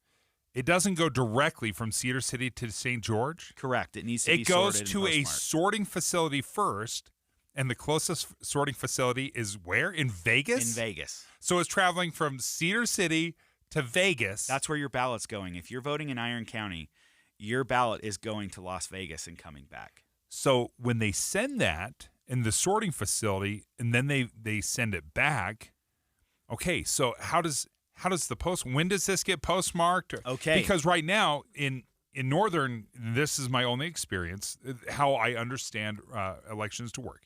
it doesn't go directly from Cedar City to St. George? Correct. It needs to be sorted. It goes sorted to and a postmarked. sorting facility first, and the closest sorting facility is where? In Vegas? In Vegas. So it's traveling from Cedar City to Vegas. That's where your ballot's going. If you're voting in Iron County, your ballot is going to Las Vegas and coming back. So when they send that in the sorting facility and then they send it back, okay, so how does when does this get postmarked? Okay. Because right now in Northern, this is my only experience, how I understand elections to work.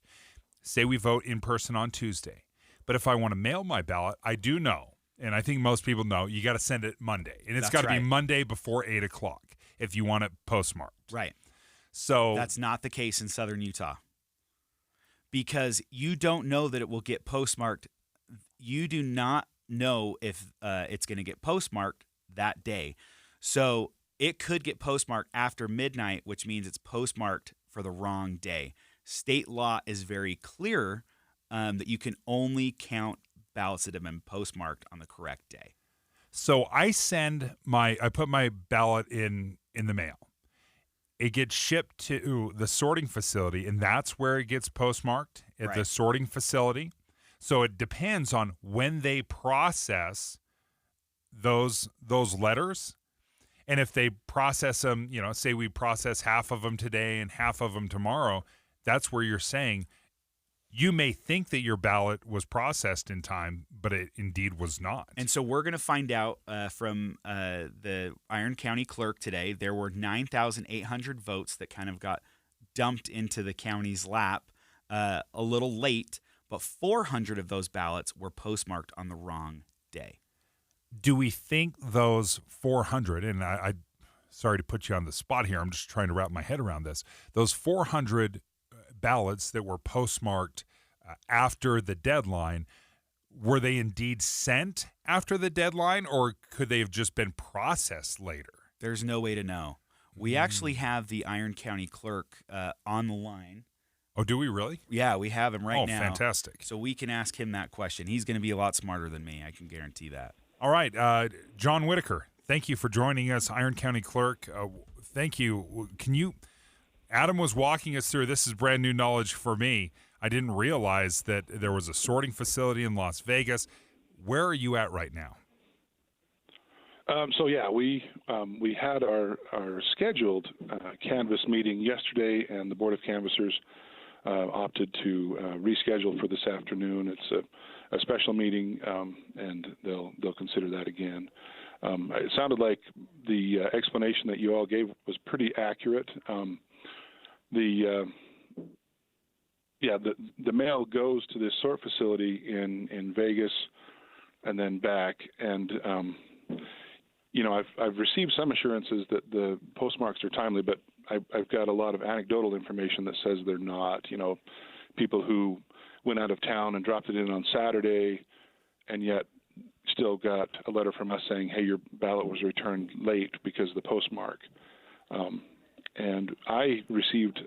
Say we vote in person on Tuesday, but if I want to mail my ballot, I do know, and I think most people know, you got to send it Monday, and it's got to be Monday before 8 o'clock if you want it postmarked. Right. So that's not the case in Southern Utah because you don't know that it will get postmarked. You do not know if it's going to get postmarked that day. So it could get postmarked after midnight, which means it's postmarked for the wrong day. State law is very clear that you can only count ballots that have been postmarked on the correct day. So I put my ballot in the mail. It gets shipped to the sorting facility, and that's where it gets postmarked at the sorting facility. So it depends on when they process those letters. And if they process them, say we process half of them today and half of them tomorrow, that's where you're saying you may think that your ballot was processed in time, but it indeed was not. And so we're going to find out from the Iron County clerk today, there were 9,800 votes that kind of got dumped into the county's lap a little late, but 400 of those ballots were postmarked on the wrong day. Do we think those 400, and I sorry to put you on the spot here, I'm just trying to wrap my head around this, those 400 ballots that were postmarked after the deadline, were they indeed sent after the deadline, or could they have just been processed later? There's no way to know. We actually have the Iron County clerk on the line. Oh, do we really? Yeah, we have him right now. Oh, fantastic. So we can ask him that question. He's going to be a lot smarter than me. I can guarantee that. All right. John Whitaker, thank you for joining us, Iron County clerk. Thank you. Adam was walking us through, this is brand new knowledge for me. I didn't realize that there was a sorting facility in Las Vegas. Where are you at right now? We had our scheduled canvass meeting yesterday, and the Board of Canvassers opted to reschedule for this afternoon. It's a special meeting, and they'll consider that again. It sounded like the explanation that you all gave was pretty accurate. The mail goes to this sort facility in Vegas and then back, and I've received some assurances that the postmarks are timely, but I've got a lot of anecdotal information that says they're not. People who went out of town and dropped it in on Saturday, and yet still got a letter from us saying, hey, your ballot was returned late because of the postmark. And I received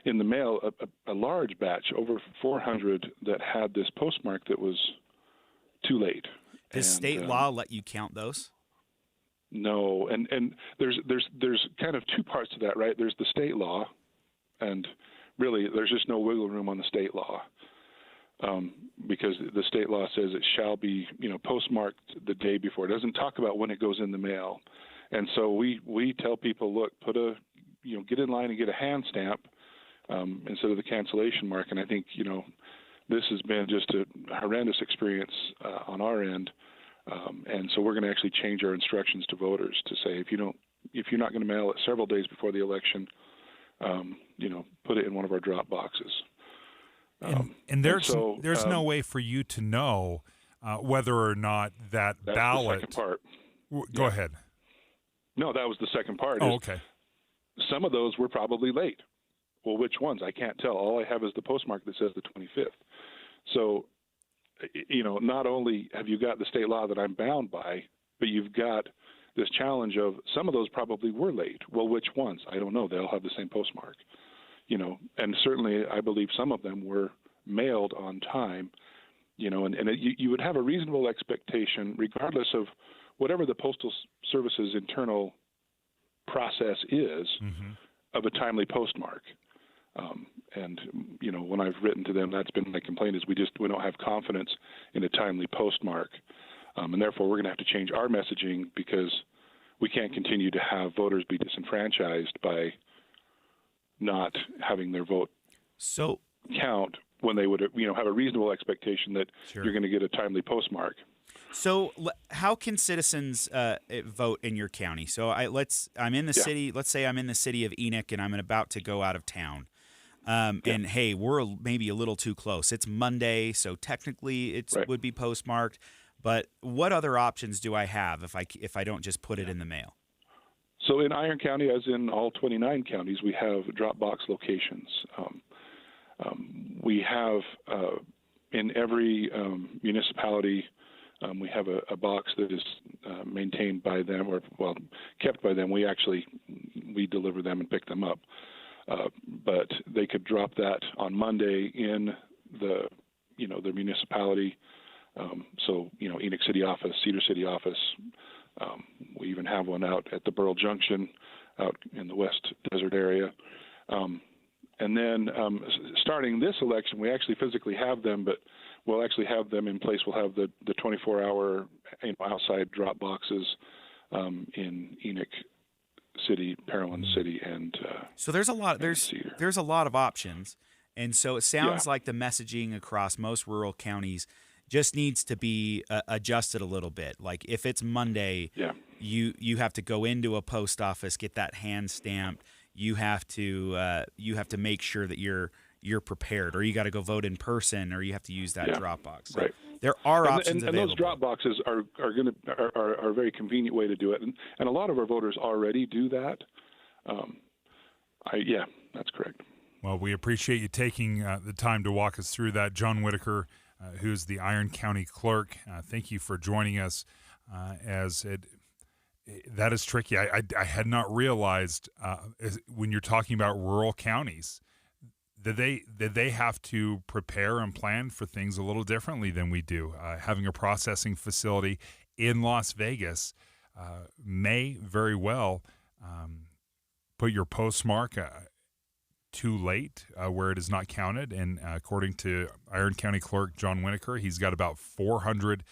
in the mail a large batch, over 400, that had this postmark that was too late. Does state law let you count those? No, and there's kind of two parts to that, right? There's the state law, and really there's just no wiggle room on the state law, because the state law says it shall be, postmarked the day before. It doesn't talk about when it goes in the mail, and so we tell people, look, get in line and get a hand stamp instead of the cancellation mark. And I think this has been just a horrendous experience on our end. And so we're going to actually change our instructions to voters to say, if you're not going to mail it several days before the election, put it in one of our drop boxes. And there's no way for you to know whether or not that's The ballot. second part. Go ahead. No, that was the second part. Oh, okay. Some of those were probably late. Well, which ones? I can't tell. All I have is the postmark that says the 25th. So, not only have you got the state law that I'm bound by, but you've got this challenge of some of those probably were late. Well, which ones? I don't know. They all have the same postmark, and certainly I believe some of them were mailed on time, and you would have a reasonable expectation, regardless of whatever the Postal Service's internal process is, of a timely postmark. And when I've written to them, that's been my complaint, is we don't have confidence in a timely postmark. And therefore we're going to have to change our messaging, because we can't continue to have voters be disenfranchised by not having their vote count when they would have a reasonable expectation that you're going to get a timely postmark. So how can citizens vote in your county? So I'm in the city. Let's say I'm in the city of Enoch and I'm about to go out of town. And hey, we're maybe a little too close. It's Monday, so technically it would be postmarked. But what other options do I have if I don't just put it in the mail? So in Iron County, as in all 29 counties, we have drop box locations. We have in every municipality. We have a box that is maintained by them, or kept by them. We deliver them and pick them up, but they could drop that on Monday in the municipality. So Enoch City office, Cedar City office. We even have one out at the Burl Junction, out in the West Desert area. And then starting this election, we actually physically have them, but we'll actually have them in place. We'll have the 24-hour outside drop boxes in Enoch City, Parowan City, and so there's a lot. There's a lot of options, and so it sounds like the messaging across most rural counties just needs to be adjusted a little bit. Like if it's Monday, you have to go into a post office, get that hand stamped. You have to make sure that you're prepared, or you got to go vote in person, or you have to use that drop box. Right. There are options and available. those drop boxes are a very convenient way to do it, and a lot of our voters already do that. That's correct. Well, we appreciate you taking the time to walk us through that. John Whitaker, who's the Iron County Clerk, thank you for joining us. That is tricky. I had not realized when you're talking about rural counties that they have to prepare and plan for things a little differently than we do. Having a processing facility in Las Vegas may very well put your postmark too late where it is not counted. And according to Iron County Clerk John Whitaker, he's got about 400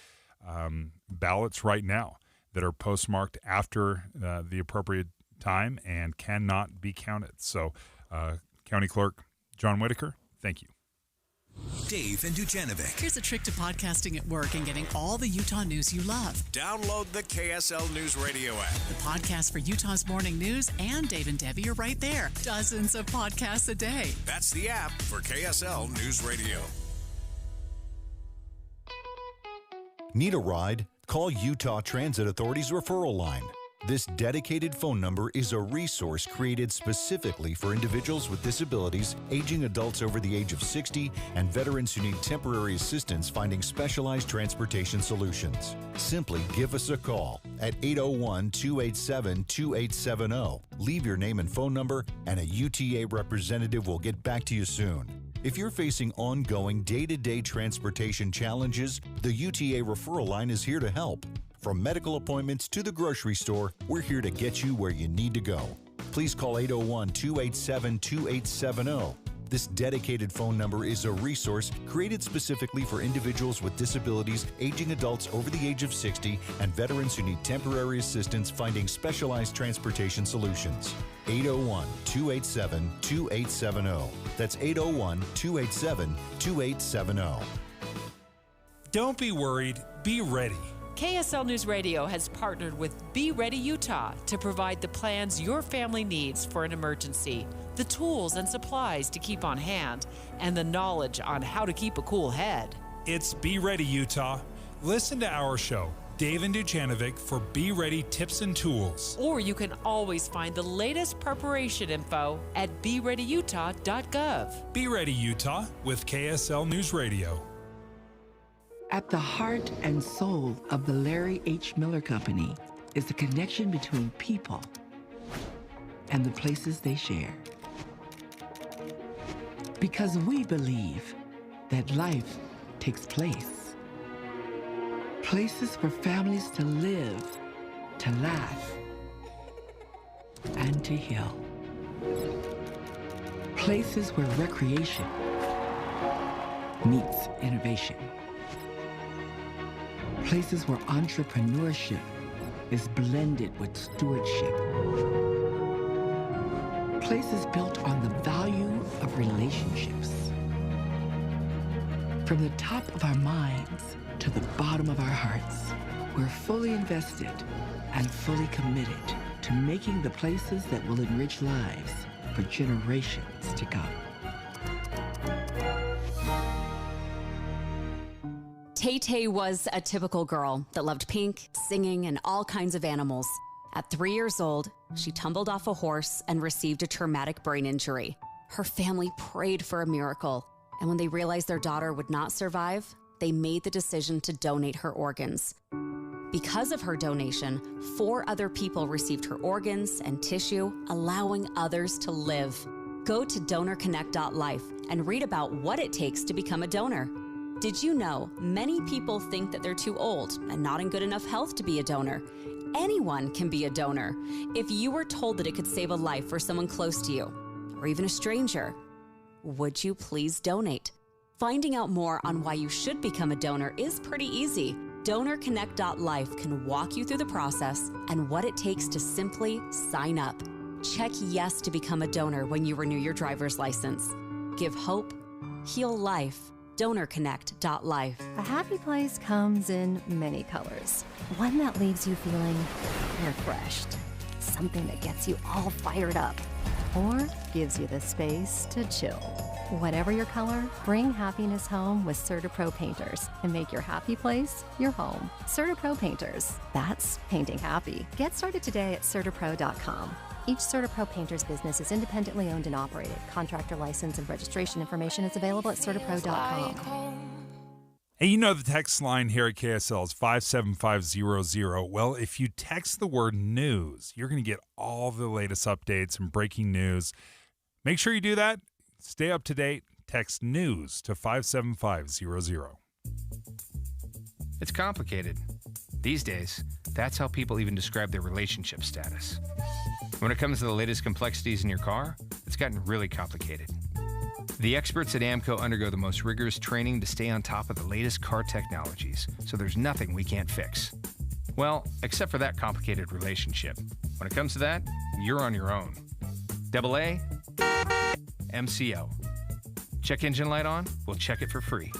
ballots right now that are postmarked after the appropriate time and cannot be counted. So, County Clerk John Whitaker, thank you. Dave and Dujanovic. Here's a trick to podcasting at work and getting all the Utah news you love. Download the KSL News Radio app. The podcast for Utah's morning news and Dave and Debbie are right there. Dozens of podcasts a day. That's the app for KSL News Radio. Need a ride? Call Utah Transit Authority's referral line. This dedicated phone number is a resource created specifically for individuals with disabilities, aging adults over the age of 60, and veterans who need temporary assistance finding specialized transportation solutions. Simply give us a call at 801-287-2870. Leave your name and phone number, and a UTA representative will get back to you soon. If you're facing ongoing day-to-day transportation challenges, the UTA referral line is here to help. From medical appointments to the grocery store, we're here to get you where you need to go. Please call 801-287-2870. This dedicated phone number is a resource created specifically for individuals with disabilities, aging adults over the age of 60, and veterans who need temporary assistance finding specialized transportation solutions. 801-287-2870. That's 801-287-2870. Don't be worried, be ready. KSL News Radio has partnered with Be Ready Utah to provide the plans your family needs for an emergency, the tools and supplies to keep on hand, and the knowledge on how to keep a cool head. It's Be Ready Utah. Listen to our show, Dave and Dujanovic, for Be Ready tips and tools. Or you can always find the latest preparation info at BeReadyUtah.gov. Be Ready Utah with KSL News Radio. At the heart and soul of the Larry H. Miller Company is the connection between people and the places they share. Because we believe that life takes place. Places for families to live, to laugh, and to heal. Places where recreation meets innovation. Places where entrepreneurship is blended with stewardship. Places built on the value of relationships. From the top of our minds to the bottom of our hearts, we're fully invested and fully committed to making the places that will enrich lives for generations to come. Tay-Tay was a typical girl that loved pink, singing, and all kinds of animals. At 3 years old, she tumbled off a horse and received a traumatic brain injury. Her family prayed for a miracle, and when they realized their daughter would not survive, they made the decision to donate her organs. Because of her donation, 4 other people received her organs and tissue, allowing others to live. Go to DonorConnect.life and read about what it takes to become a donor. Did you know many people think that they're too old and not in good enough health to be a donor? Anyone can be a donor. If you were told that it could save a life for someone close to you, or even a stranger, would you please donate? Finding out more on why you should become a donor is pretty easy. DonorConnect.life can walk you through the process and what it takes to simply sign up. Check yes to become a donor when you renew your driver's license. Give hope, heal life. DonorConnect.life. A happy place comes in many colors. One that leaves you feeling refreshed. Something that gets you all fired up. Or gives you the space to chill. Whatever your color, bring happiness home with CertaPro Painters and make your happy place your home. CertaPro Painters. That's painting happy. Get started today at CertaPro.com. Each CertaPro Painters business is independently owned and operated. Contractor license and registration information is available at CertaPro.com. Hey, you know the text line here at KSL is 57500. Well, if you text the word news, you're going to get all the latest updates and breaking news. Make sure you do that. Stay up to date. Text news to 57500. It's complicated. These days, that's how people even describe their relationship status. When it comes to the latest complexities in your car, it's gotten really complicated. The experts at AAMCO undergo the most rigorous training to stay on top of the latest car technologies, so there's nothing we can't fix. Well, except for that complicated relationship. When it comes to that, you're on your own. AA, MCO. Check engine light on? We'll check it for free.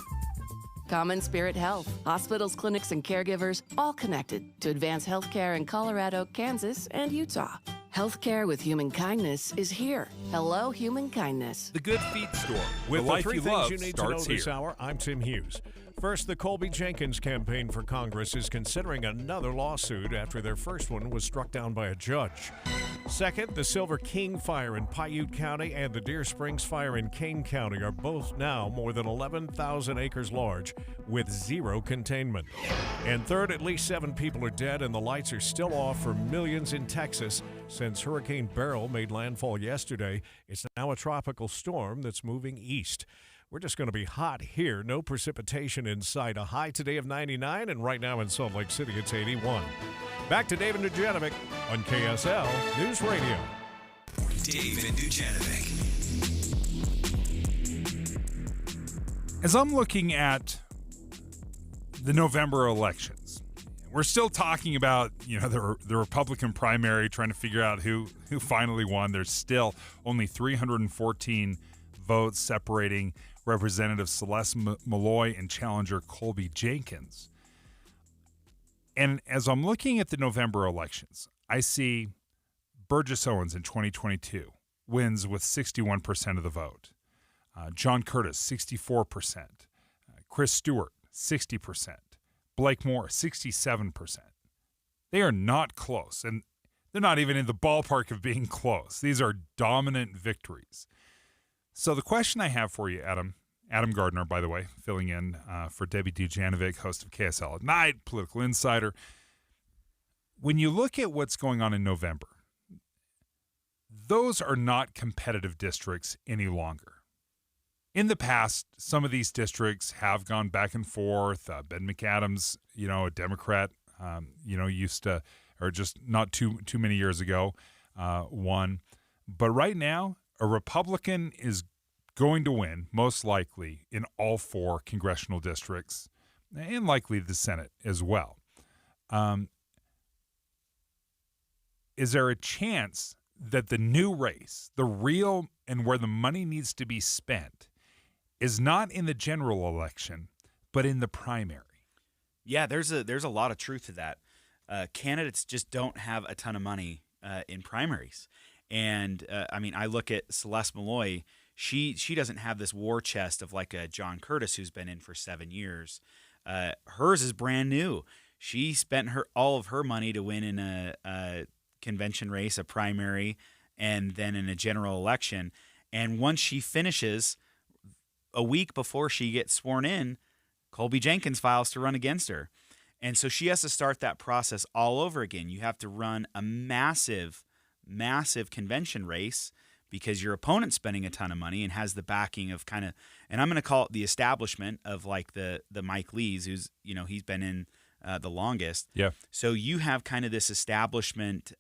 Common Spirit Health. Hospitals, clinics, and caregivers all connected to advance healthcare in Colorado, Kansas, and Utah. Healthcare with human kindness is here. Hello, human kindness. The Good Feet Store. With the the life three you things love you need to starts know this here. hour, I'm Tim Hughes. First, the Colby Jenkins campaign for Congress is considering another lawsuit after their first one was struck down by a judge. Second, the Silver King fire in Piute County and the Deer Springs fire in Kane County are both now more than 11,000 acres large with zero containment. And third, at least 7 people are dead and the lights are still off for millions in Texas since Hurricane Beryl made landfall yesterday. It's now a tropical storm that's moving east. We're just going to be hot here. No precipitation in sight. A high today of 99, and right now in Salt Lake City, it's 81. Back to David Dujanovic on KSL News Radio. David Dujanovic. As I'm looking at the November elections, we're still talking about, the Republican primary, trying to figure out who finally won. There's still only 314 votes separating Representative Celeste Malloy and challenger Colby Jenkins. And as I'm looking at the November elections, I see Burgess Owens in 2022 wins with 61% of the vote. John Curtis, 64%. Chris Stewart, 60%. Blake Moore, 67%. They are not close, and they're not even in the ballpark of being close. These are dominant victories. So the question I have for you, Adam Gardner, by the way, filling in for Debbie Dujanovic, host of KSL at Night, political insider. When you look at what's going on in November, those are not competitive districts any longer. In the past, some of these districts have gone back and forth. Ben McAdams, a Democrat, used to, or just not too many years ago, won. But right now, a Republican is going to win, most likely, in all 4 congressional districts, and likely the Senate as well. Is there a chance that the new race, the real and where the money needs to be spent, is not in the general election, but in the primary? Yeah, there's a lot of truth to that. Candidates just don't have a ton of money in primaries. And, I look at Celeste Malloy. She doesn't have this war chest of like a John Curtis who's been in for 7 years. Hers is brand new. She spent all of her money to win in a convention race, a primary, and then in a general election. And once she finishes, a week before she gets sworn in, Colby Jenkins files to run against her. And so she has to start that process all over again. You have to run a massive convention race because your opponent's spending a ton of money and has the backing of and I'm going to call it the establishment of like the Mike Lees, who's, he's been in the longest. Yeah. So you have kind of this establishment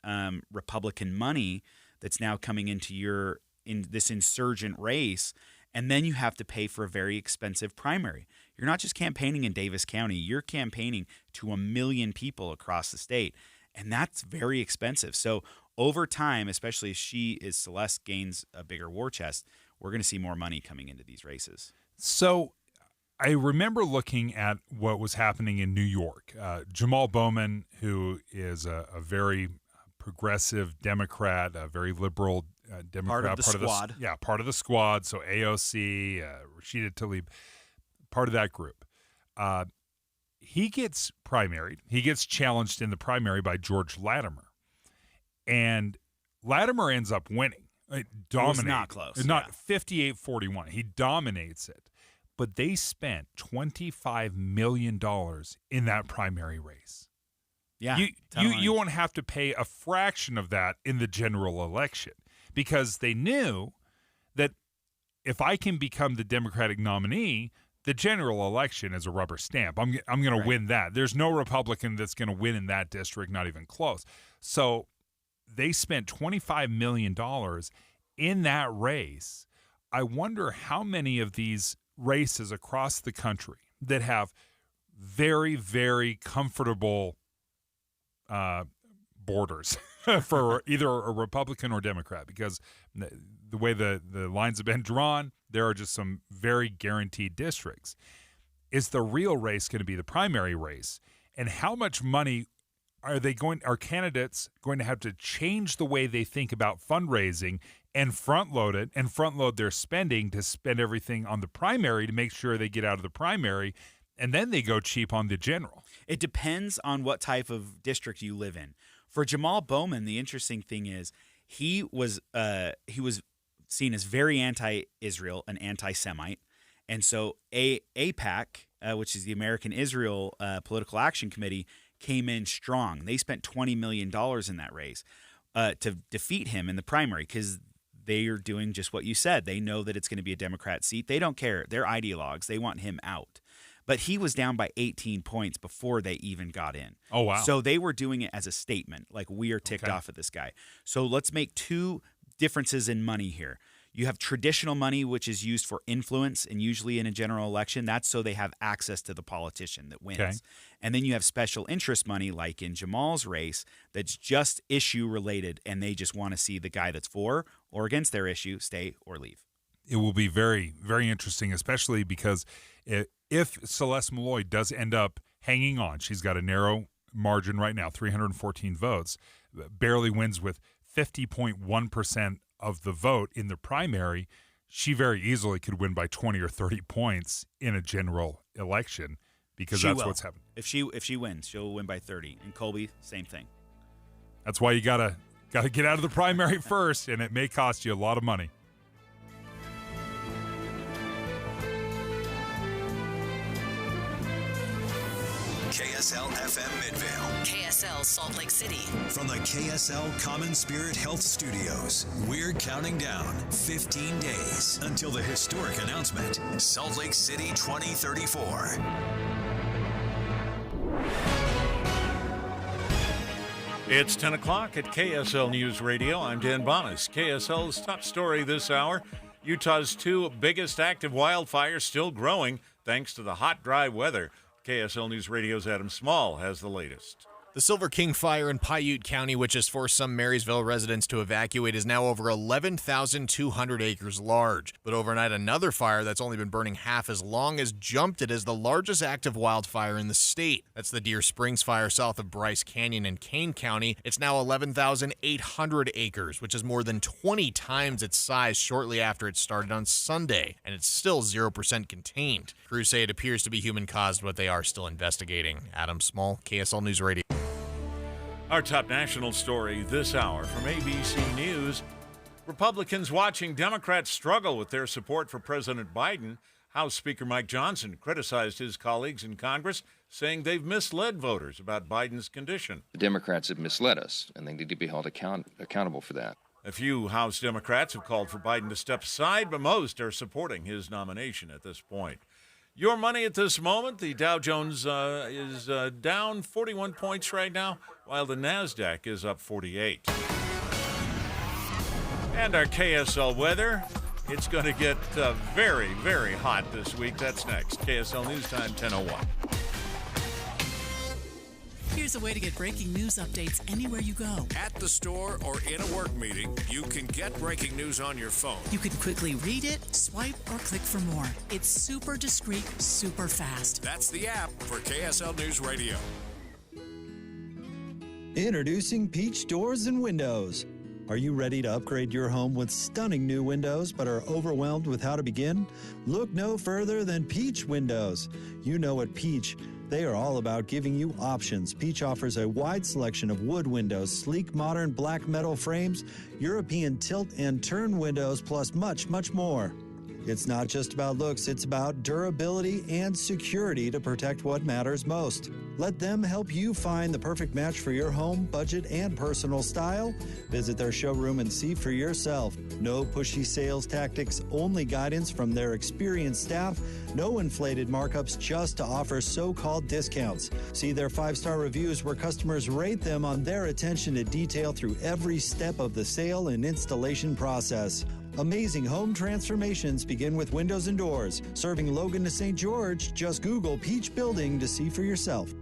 Republican money that's now coming into in this insurgent race. And then you have to pay for a very expensive primary. You're not just campaigning in Davis County. You're campaigning to 1 million people across the state. And that's very expensive. So over time, especially if Celeste gains a bigger war chest, we're going to see more money coming into these races. So I remember looking at what was happening in New York. Jamal Bowman, who is a very progressive Democrat, a very liberal Democrat. Part of the squad. Part of the squad. So AOC, Rashida Tlaib, part of that group. He gets primaried. He gets challenged in the primary by George Latimer. And Latimer ends up winning. Dominating. It was not close. Not 58-41. He dominates it. But they spent $25 million in that primary race. Yeah. You won't have to pay a fraction of that in the general election because they knew that if I can become the Democratic nominee, the general election is a rubber stamp. I'm going to win that. There's no Republican that's going to win in that district, not even close. So they spent $25 million in that race. I wonder how many of these races across the country that have very, very comfortable borders for either a Republican or Democrat, because the way the lines have been drawn, there are just some very guaranteed districts. Is the real race going to be the primary race? And how much money are candidates going to have to change the way they think about fundraising and front load their spending to spend everything on the primary to make sure they get out of the primary, and then they go cheap on the general? It depends on what type of district you live in. For Jamal Bowman, the interesting thing is he was seen as very anti-Israel, an anti-Semite, and so AIPAC, which is the American Israel Political Action Committee, came in strong. They spent $20 million in that race to defeat him in the primary because they are doing just what you said. They know that it's going to be a Democrat seat. They don't care. They're ideologues. They want him out. But he was down by 18 points before they even got in. Oh, wow. So they were doing it as a statement, like, we are ticked off at this guy. So let's make two differences in money here. You have traditional money, which is used for influence, and usually in a general election, that's so they have access to the politician that wins. Okay. And then you have special interest money, like in Jamal's race, that's just issue related, and they just want to see the guy that's for or against their issue stay or leave. It will be very, very interesting, especially because if Celeste Malloy does end up hanging on, she's got a narrow margin right now, 314 votes, barely wins with 50.1% of the vote in the primary. She very easily could win by 20 or 30 points in a general election because that's what's happening. If she wins, she'll win by 30. And Colby, same thing. That's why you gotta get out of the primary first, and it may cost you a lot of money. KSL FM Midvale. KSL Salt Lake City. From the KSL Common Spirit Health Studios, we're counting down 15 days until the historic announcement, Salt Lake City 2034. It's 10 o'clock at KSL News Radio. I'm Dan Bonas. KSL's top story this hour, Utah's two biggest active wildfires still growing thanks to the hot, dry weather. KSL News Radio's Adam Small has the latest. The Silver King fire in Paiute County, which has forced some Marysville residents to evacuate, is now over 11,200 acres large. But overnight, another fire that's only been burning half as long has jumped it as the largest active wildfire in the state. That's the Deer Springs fire south of Bryce Canyon in Kane County. It's now 11,800 acres, which is more than 20 times its size shortly after it started on Sunday. And it's still 0% contained. Crews say it appears to be human-caused, but they are still investigating. Adam Small, KSL News Radio. Our top national story this hour from ABC News. Republicans watching Democrats struggle with their support for President Biden. House Speaker Mike Johnson criticized his colleagues in Congress, saying they've misled voters about Biden's condition. The Democrats have misled us, and they need to be held accountable for that. A few House Democrats have called for Biden to step aside, but most are supporting his nomination at this point. Your money at this moment, the Dow Jones is down 41 points right now, while the NASDAQ is up 48. And our KSL weather, it's going to get very, very hot this week. That's next. KSL News Time, 10:01. Here's a way to get breaking news updates anywhere you go. At the store or in a work meeting, you can get breaking news on your phone. You can quickly read it, swipe, or click for more. It's super discreet, super fast. That's the app for KSL News Radio. Introducing Peach Doors and Windows. Are you ready to upgrade your home with stunning new windows but are overwhelmed with how to begin? Look no further than Peach Windows. You know at Peach, they are all about giving you options. Peach offers a wide selection of wood windows, sleek modern black metal frames, European tilt and turn windows, plus much, much more. It's not just about looks, it's about durability and security to protect what matters most. Let them help you find the perfect match for your home, budget, and personal style. Visit their showroom and see for yourself. No pushy sales tactics, only guidance from their experienced staff. No inflated markups just to offer so-called discounts. See their 5-star reviews where customers rate them on their attention to detail through every step of the sale and installation process. Amazing home transformations begin with windows and doors. Serving Logan to St. George, just Google Peach Building to see for yourself.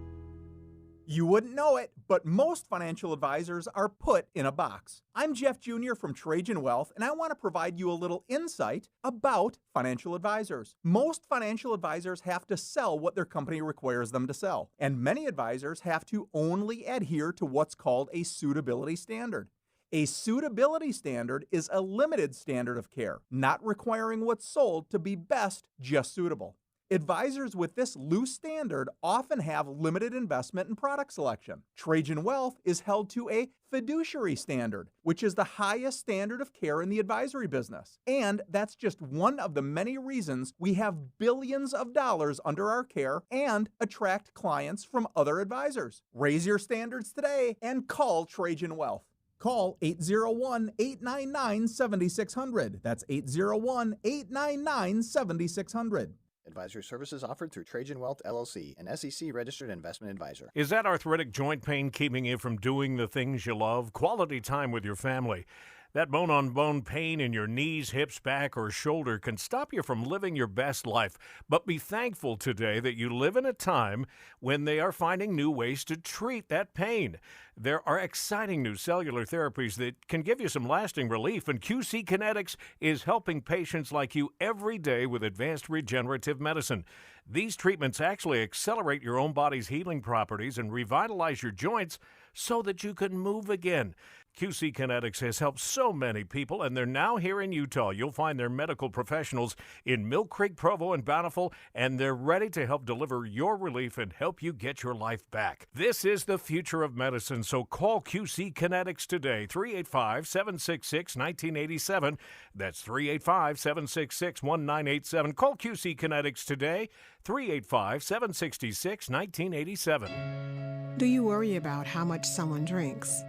You wouldn't know it, but most financial advisors are put in a box. I'm Jeff Jr. from Trajan Wealth, and I want to provide you a little insight about financial advisors. Most financial advisors have to sell what their company requires them to sell, and many advisors have to only adhere to what's called a suitability standard. A suitability standard is a limited standard of care, not requiring what's sold to be best, just suitable. Advisors with this loose standard often have limited investment and product selection. Trajan Wealth is held to a fiduciary standard, which is the highest standard of care in the advisory business. And that's just one of the many reasons we have billions of dollars under our care and attract clients from other advisors. Raise your standards today and call Trajan Wealth. Call 801-899-7600. That's 801-899-7600. Advisory services offered through Trajan Wealth, LLC, an SEC-registered investment advisor. Is that arthritic joint pain keeping you from doing the things you love? Quality time with your family. That bone-on-bone pain in your knees, hips, back, or shoulder can stop you from living your best life. But be thankful today that you live in a time when they are finding new ways to treat that pain. There are exciting new cellular therapies that can give you some lasting relief, and QC Kinetics is helping patients like you every day with advanced regenerative medicine. These treatments actually accelerate your own body's healing properties and revitalize your joints so that you can move again. QC Kinetics has helped so many people, and they're now here in Utah. You'll find their medical professionals in Mill Creek, Provo, and Bountiful, and they're ready to help deliver your relief and help you get your life back. This is the future of medicine, so call QC Kinetics today, 385-766-1987. That's 385-766-1987. Call QC Kinetics today, 385-766-1987. Do you worry about how much someone drinks?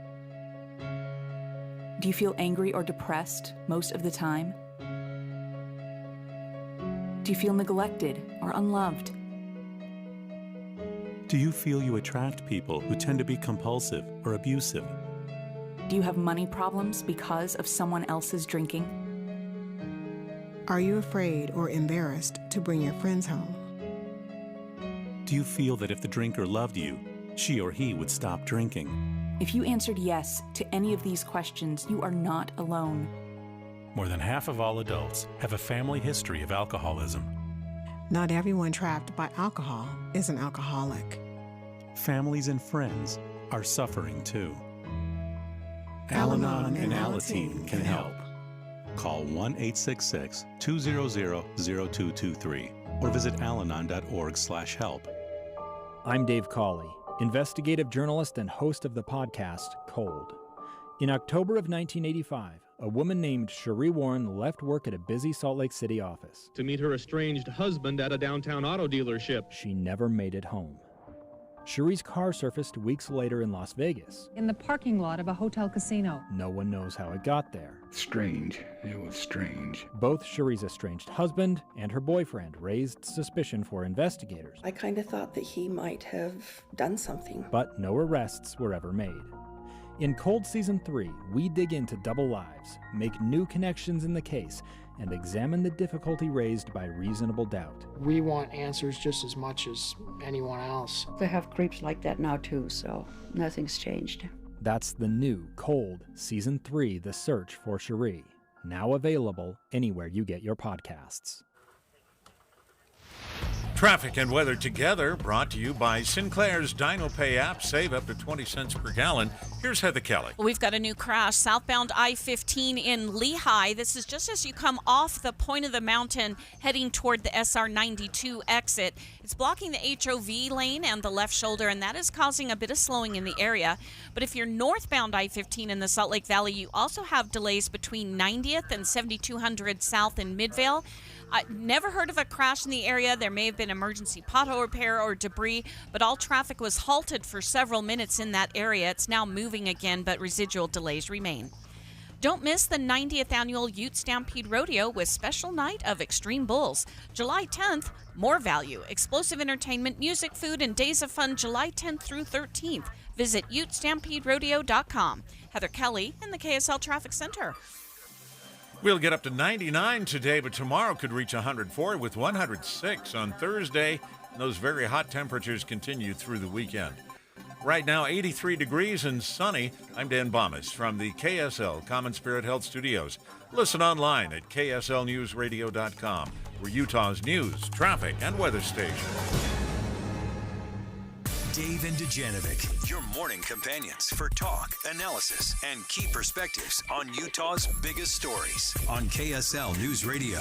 Do you feel angry or depressed most of the time? Do you feel neglected or unloved? Do you feel you attract people who tend to be compulsive or abusive? Do you have money problems because of someone else's drinking? Are you afraid or embarrassed to bring your friends home? Do you feel that if the drinker loved you, she or he would stop drinking? If you answered yes to any of these questions, you are not alone. More than half of all adults have a family history of alcoholism. Not everyone trapped by alcohol is an alcoholic. Families and friends are suffering too. Al-Anon and Alateen can help. Call 1-866-200-0223 or visit alanon.org/help. I'm Dave Cawley, investigative journalist and host of the podcast Cold. In October of 1985, a woman named Cherie Warren left work at a busy Salt Lake City office to meet her estranged husband at a downtown auto dealership. She never made it home. Cherie's car surfaced weeks later in Las Vegas. In the parking lot of a hotel casino. No one knows how it got there. Strange. It was strange. Both Cherie's estranged husband and her boyfriend raised suspicion for investigators. I kind of thought that he might have done something. But no arrests were ever made. In Cold Season 3, we dig into double lives, make new connections in the case, and examine the difficulty raised by reasonable doubt. We want answers just as much as anyone else. They have creeps like that now too, so nothing's changed. That's the new Cold Season 3, The Search for Cherie, now available anywhere you get your podcasts. Traffic and weather together, brought to you by Sinclair's DinoPay app. Save up to 20 cents per gallon. Here's Heather Kelly. We've got a new crash southbound I-15 in Lehigh. This is just as you come off the point of the mountain heading toward the SR-92 exit. It's blocking the HOV lane and the left shoulder, and that is causing a bit of slowing in the area. But if you're northbound I-15 in the Salt Lake Valley, you also have delays between 90th and 7200 South in Midvale. I never heard of a crash in the area. There may have been emergency pothole repair or debris, but all traffic was halted for several minutes in that area. It's now moving again, but residual delays remain. Don't miss the 90th annual Ute Stampede Rodeo with special night of Extreme Bulls. July 10th, more value, explosive entertainment, music, food, and days of fun July 10th through 13th. Visit UteStampedeRodeo.com. Heather Kelly in the KSL Traffic Center. We'll get up to 99 today, but tomorrow could reach 104 with 106 on Thursday. Those very hot temperatures continue through the weekend. Right now, 83 degrees and sunny. I'm Dan Bomas from the KSL Common Spirit Health Studios. Listen online at kslnewsradio.com. We're Utah's news, traffic, and weather station. Dave and Dujanovic, your morning companions for talk, analysis, and key perspectives on Utah's biggest stories on KSL News Radio.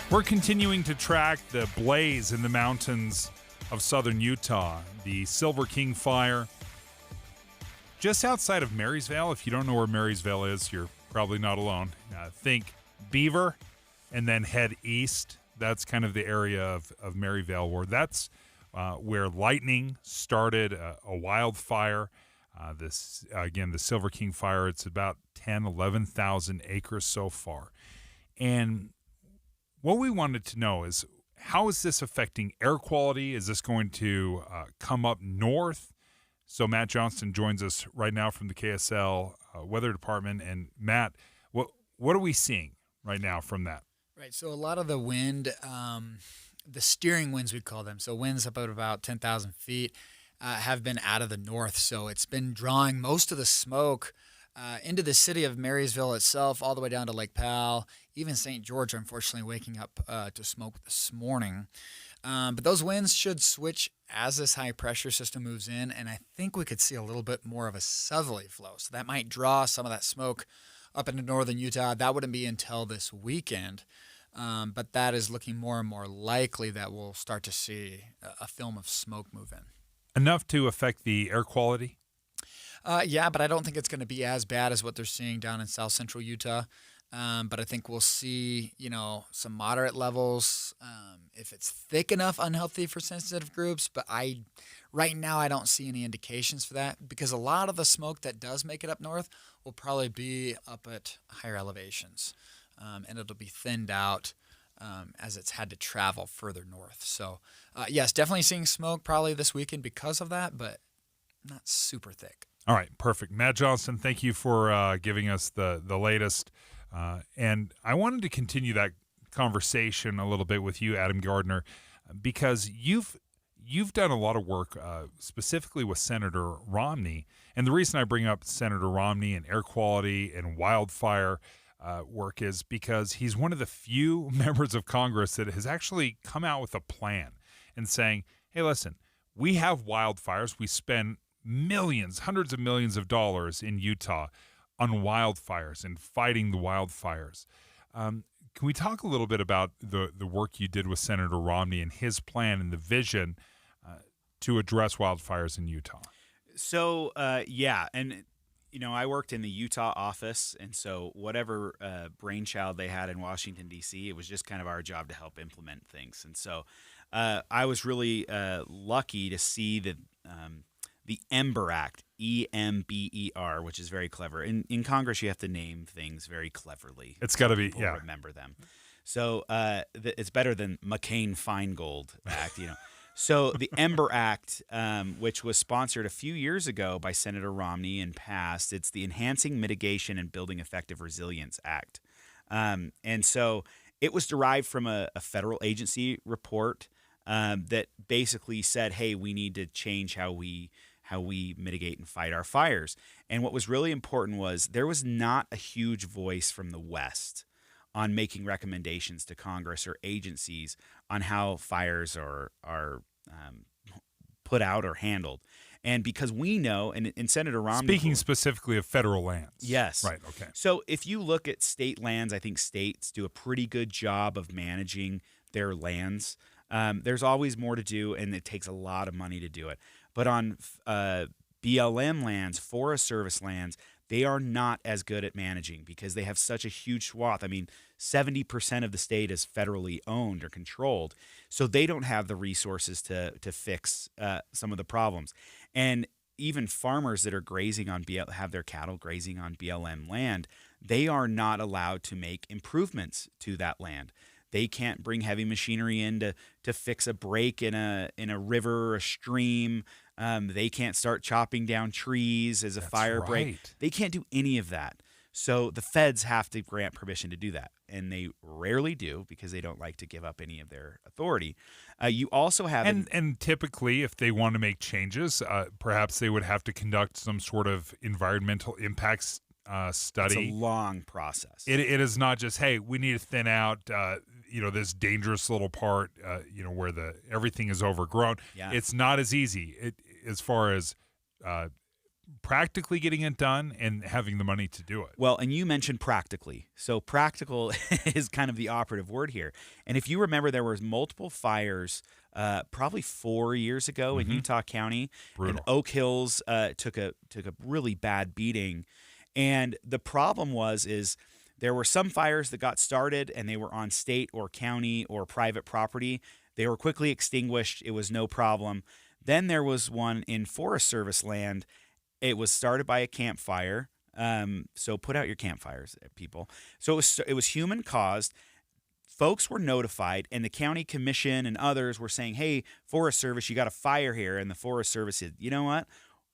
We're continuing to track the blaze in the mountains of southern Utah, the Silver King fire. Just outside of Marysvale, if you don't know where Marysvale is, you're probably not alone. Think Beaver and then head east. That's kind of the area of Maryvale where lightning started a wildfire. The Silver King fire, it's about 11,000 acres so far. And what we wanted to know is, how is this affecting air quality? Is this going to come up north? So Matt Johnston joins us right now from the KSL Weather Department. And Matt, what are we seeing right now from that? Right, so a lot of the wind, the steering winds we call them, so winds up at about 10,000 feet, have been out of the north. So it's been drawing most of the smoke into the city of Marysville itself, all the way down to Lake Powell. Even St. George, unfortunately, waking up to smoke this morning. But those winds should switch as this high pressure system moves in, and I think we could see a little bit more of a southerly flow. So that might draw some of that smoke up into northern Utah. That wouldn't be until this weekend, but that is looking more and more likely that we'll start to see a film of smoke move in. Enough to affect the air quality? Yeah, but I don't think it's going to be as bad as what they're seeing down in south central Utah. But I think we'll see, some moderate levels. If it's thick enough, unhealthy for sensitive groups. But right now, I don't see any indications for that, because a lot of the smoke that does make it up north will probably be up at higher elevations, and it'll be thinned out as it's had to travel further north. So, yes, definitely seeing smoke probably this weekend because of that, but not super thick. All right, perfect. Matt Johnston, thank you for giving us the latest. And I wanted to continue that conversation a little bit with you, Adam Gardner, because you've done a lot of work specifically with Senator Romney. And the reason I bring up Senator Romney and air quality and wildfire work is because he's one of the few members of Congress that has actually come out with a plan and saying, hey, listen, we have wildfires. We spend millions, hundreds of millions of dollars in Utah on wildfires and fighting the wildfires. Can we talk a little bit about the work you did with Senator Romney and his plan and the vision to address wildfires in Utah? So, and I worked in the Utah office, and so whatever brainchild they had in Washington, D.C., it was just kind of our job to help implement things. And so I was really lucky to see that the EMBER Act, EMBER, which is very clever. In Congress, you have to name things very cleverly. It's got to be, yeah. Remember them. So it's better than McCain-Feingold Act, So the EMBER Act, which was sponsored a few years ago by Senator Romney and passed, it's the Enhancing Mitigation and Building Effective Resilience Act. And so it was derived from a federal agency report that basically said, hey, we need to change how we mitigate and fight our fires. And what was really important was there was not a huge voice from the West on making recommendations to Congress or agencies on how fires are put out or handled. And because we know, and Senator Romney... Speaking specifically of federal lands. Yes. Right, okay. So if you look at state lands, I think states do a pretty good job of managing their lands. There's always more to do, and it takes a lot of money to do it. But on BLM lands, Forest Service lands, they are not as good at managing because they have such a huge swath. I mean, 70% of the state is federally owned or controlled, so they don't have the resources to fix some of the problems. And even farmers that are grazing on have their cattle grazing on BLM land, they are not allowed to make improvements to that land. They can't bring heavy machinery in to fix a break in a river or a stream. They can't start chopping down trees as a fire break. They can't do any of that. So the feds have to grant permission to do that, and they rarely do because they don't like to give up any of their authority. You also have and typically, if they want to make changes, perhaps they would have to conduct some sort of environmental impacts study. It's a long process. It is not just, hey, we need to thin out this dangerous little part where everything is overgrown. Yeah. It's not as easy as far as practically getting it done and having the money to do it. Well, and you mentioned practically. So practical is kind of the operative word here. And if you remember, there was multiple fires probably 4 years ago in Utah County. Brutal. And Oak Hills took a really bad beating. And the problem is there were some fires that got started and they were on state or county or private property. They were quickly extinguished. It was no problem. Then there was one in Forest Service land. It was started by a campfire. So put out your campfires, people. So it was human caused. Folks were notified, and the county commission and others were saying, hey, Forest Service, you got a fire here. And the Forest Service said, you know what?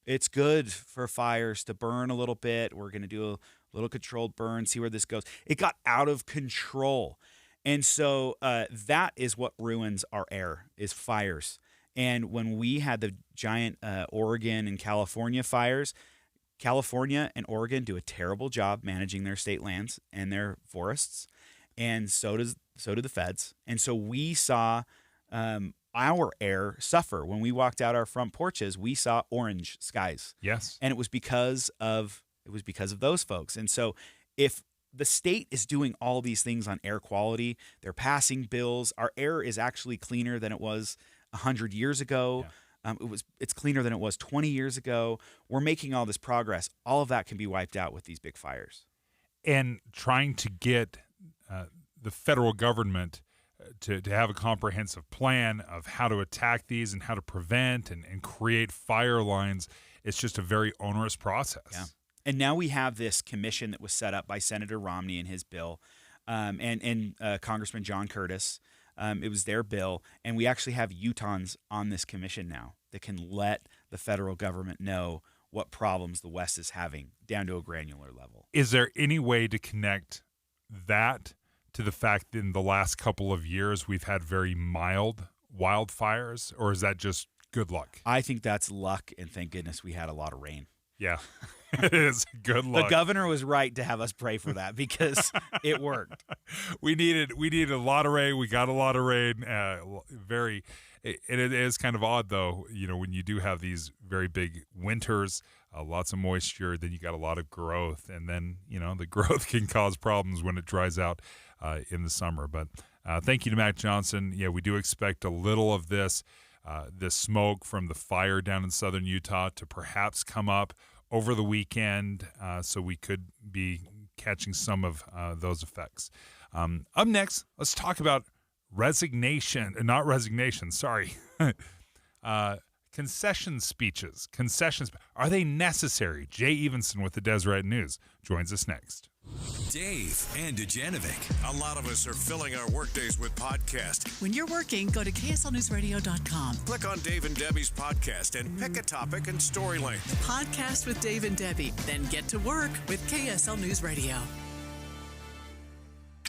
It's good for fires to burn a little bit. We're going to do a little controlled burn, see where this goes. It got out of control. And so that is what ruins our air, is fires. And when we had the giant Oregon and California fires, California and Oregon do a terrible job managing their state lands and their forests, and so do the feds. And so we saw our air suffer. When we walked out our front porches, we saw orange skies. Yes. And it was because of those folks. And so if the state is doing all these things on air quality, they're passing bills, our air is actually cleaner than it was 100 years ago. Yeah. It's cleaner than it was 20 years ago. We're making all this progress. All of that can be wiped out with these big fires. And trying to get the federal government to have a comprehensive plan of how to attack these and how to prevent and create fire lines, it's just a very onerous process. Yeah. And now we have this commission that was set up by Senator Romney and his bill, and Congressman John Curtis. It was their bill, and we actually have Utahns on this commission now that can let the federal government know what problems the West is having down to a granular level. Is there any way to connect that to the fact that in the last couple of years we've had very mild wildfires, or is that just good luck? I think that's luck, and thank goodness we had a lot of rain. Yeah, it is good luck. The governor was right to have us pray for that because it worked. We needed a lot of rain. We got a lot of rain. It is kind of odd though. When you do have these very big winters, lots of moisture, then you got a lot of growth, and then the growth can cause problems when it dries out in the summer. But thank you to Matt Johnson. Yeah, we do expect a little of this smoke from the fire down in southern Utah to perhaps come up over the weekend, so we could be catching some of those effects. Up next, let's talk about concession speeches. Are they necessary? Jay Evenson with the Deseret News joins us next. Dave and Dujanovic. A lot of us are filling our workdays with podcasts. When you're working, go to KSLNewsRadio.com. Click on Dave and Debbie's podcast and pick a topic and story length. Podcast with Dave and Debbie. Then get to work with KSL News Radio.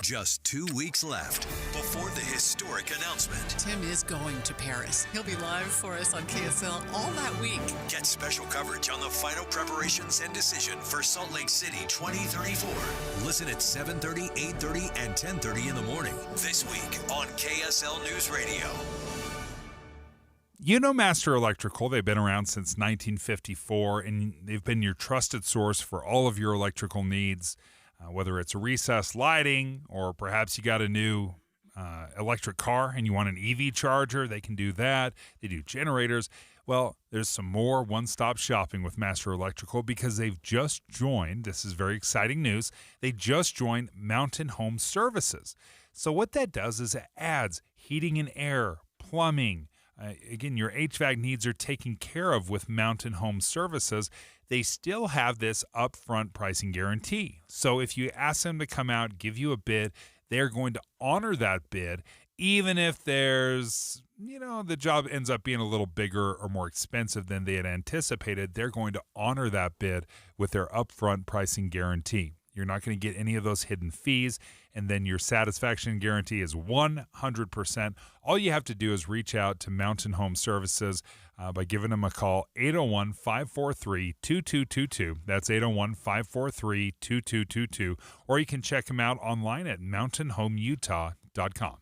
Just 2 weeks left before the historic announcement. Tim is going to Paris. He'll be live for us on KSL all that week. Get special coverage on the final preparations and decision for Salt Lake City 2034. Listen at 7:30, 8:30, and 10:30 in the morning this week on KSL News Radio. Master Electrical, they've been around since 1954, and they've been your trusted source for all of your electrical needs. Whether it's a recessed lighting or perhaps you got a new electric car and you want an EV charger, they can do that. They do generators. Well, there's some more one-stop shopping with Master Electrical because they've just joined, this is very exciting news, they just joined Mountain Home Services. So what that does is it adds heating and air, plumbing. Again, your HVAC needs are taken care of with Mountain Home Services. They still have this upfront pricing guarantee. So if you ask them to come out, give you a bid, they're going to honor that bid, even if there's, the job ends up being a little bigger or more expensive than they had anticipated. They're going to honor that bid with their upfront pricing guarantee. You're not going to get any of those hidden fees. And then your satisfaction guarantee is 100%. All you have to do is reach out to Mountain Home Services by giving them a call, 801-543-2222. That's 801-543-2222. Or you can check them out online at mountainhomeutah.com.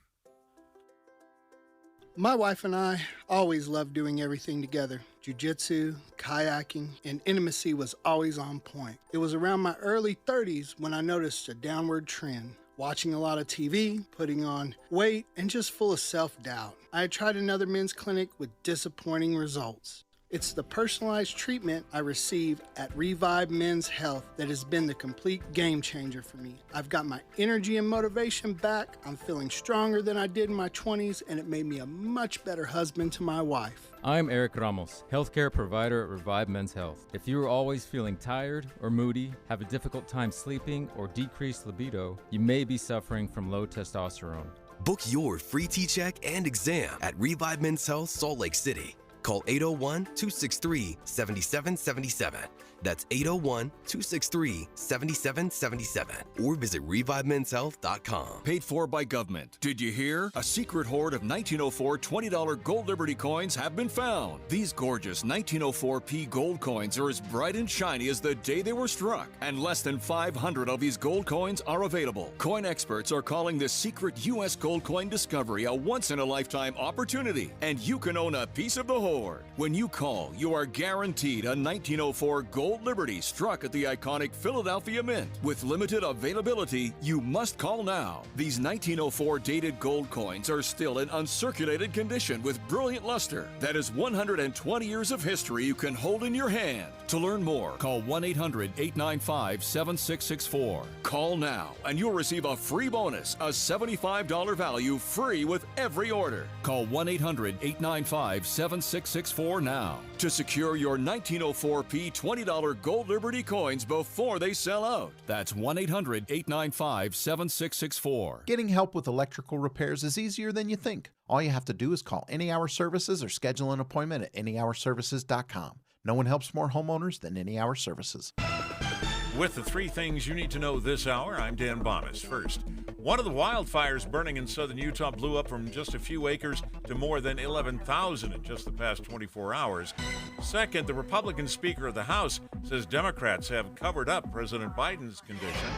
My wife and I always loved doing everything together. Jiu-jitsu, kayaking, and intimacy was always on point. It was around my early 30s when I noticed a downward trend. Watching a lot of TV, putting on weight, and just full of self-doubt. I had tried another men's clinic with disappointing results. It's the personalized treatment I receive at Revive Men's Health that has been the complete game changer for me. I've got my energy and motivation back, I'm feeling stronger than I did in my 20s, and it made me a much better husband to my wife. I'm Eric Ramos, healthcare provider at Revive Men's Health. If you are always feeling tired or moody, have a difficult time sleeping, or decreased libido, you may be suffering from low testosterone. Book your free T-check and exam at Revive Men's Health, Salt Lake City. Call 801-263-7777. That's 801-263-7777. Or visit ReviveMen'sHealth.com. Paid for by government. Did you hear? A secret hoard of 1904 $20 Gold Liberty coins have been found. These gorgeous 1904p gold coins are as bright and shiny as the day they were struck. And less than 500 of these gold coins are available. Coin experts are calling this secret U.S. gold coin discovery a once-in-a-lifetime opportunity. And you can own a piece of the hoard. When you call, you are guaranteed a 1904 Gold Liberty struck at the iconic Philadelphia Mint. With limited availability, you must call now. These 1904 dated gold coins are still in uncirculated condition with brilliant luster. That is 120 years of history you can hold in your hand. To learn more, call 1-800-895-7664. Call now and you'll receive a free bonus, a $75 value free with every order. Call 1-800-895-7664 now to secure your 1904p $20 Gold Liberty coins before they sell out. That's 1-800-895-7664. Getting help with electrical repairs is easier than you think. All you have to do is call Any Hour Services or schedule an appointment at anyhourservices.com. No one helps more homeowners than Any Hour Services. With the three things you need to know this hour, I'm Dan Bonas. First, one of the wildfires burning in southern Utah blew up from just a few acres to more than 11,000 in just the past 24 hours. Second, the Republican Speaker of the House says Democrats have covered up President Biden's condition.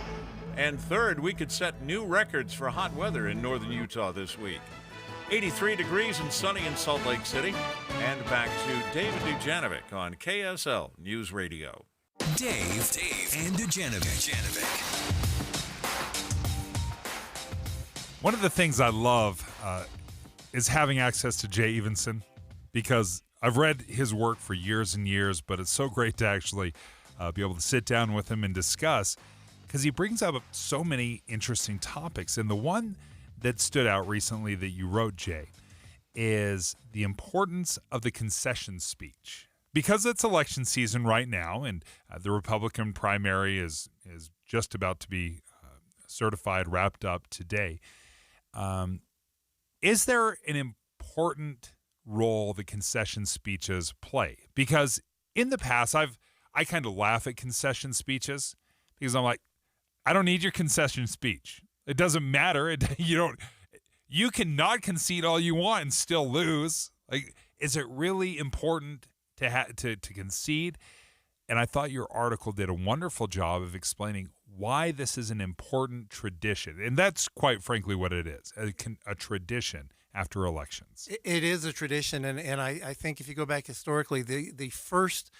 And third, we could set new records for hot weather in northern Utah this week. 83 degrees and sunny in Salt Lake City. And back to David Dujanovic on KSL News Radio. Dave and Dujanovic. One of the things I love is having access to Jay Evenson, because I've read his work for years and years, but it's so great to actually be able to sit down with him and discuss, because he brings up so many interesting topics. And the one that stood out recently that you wrote, Jay, is the importance of the concession speech. Because it's election season right now, and the Republican primary is just about to be certified, wrapped up today, is there an important role the concession speeches play? Because in the past, I kind of laugh at concession speeches, because I'm like, I don't need your concession speech. It doesn't matter. You cannot concede all you want and still lose. Like, is it really important to concede? And I thought your article did a wonderful job of explaining why this is an important tradition. And that's quite frankly what it is, a tradition after elections. It is a tradition, and I think if you go back historically, the first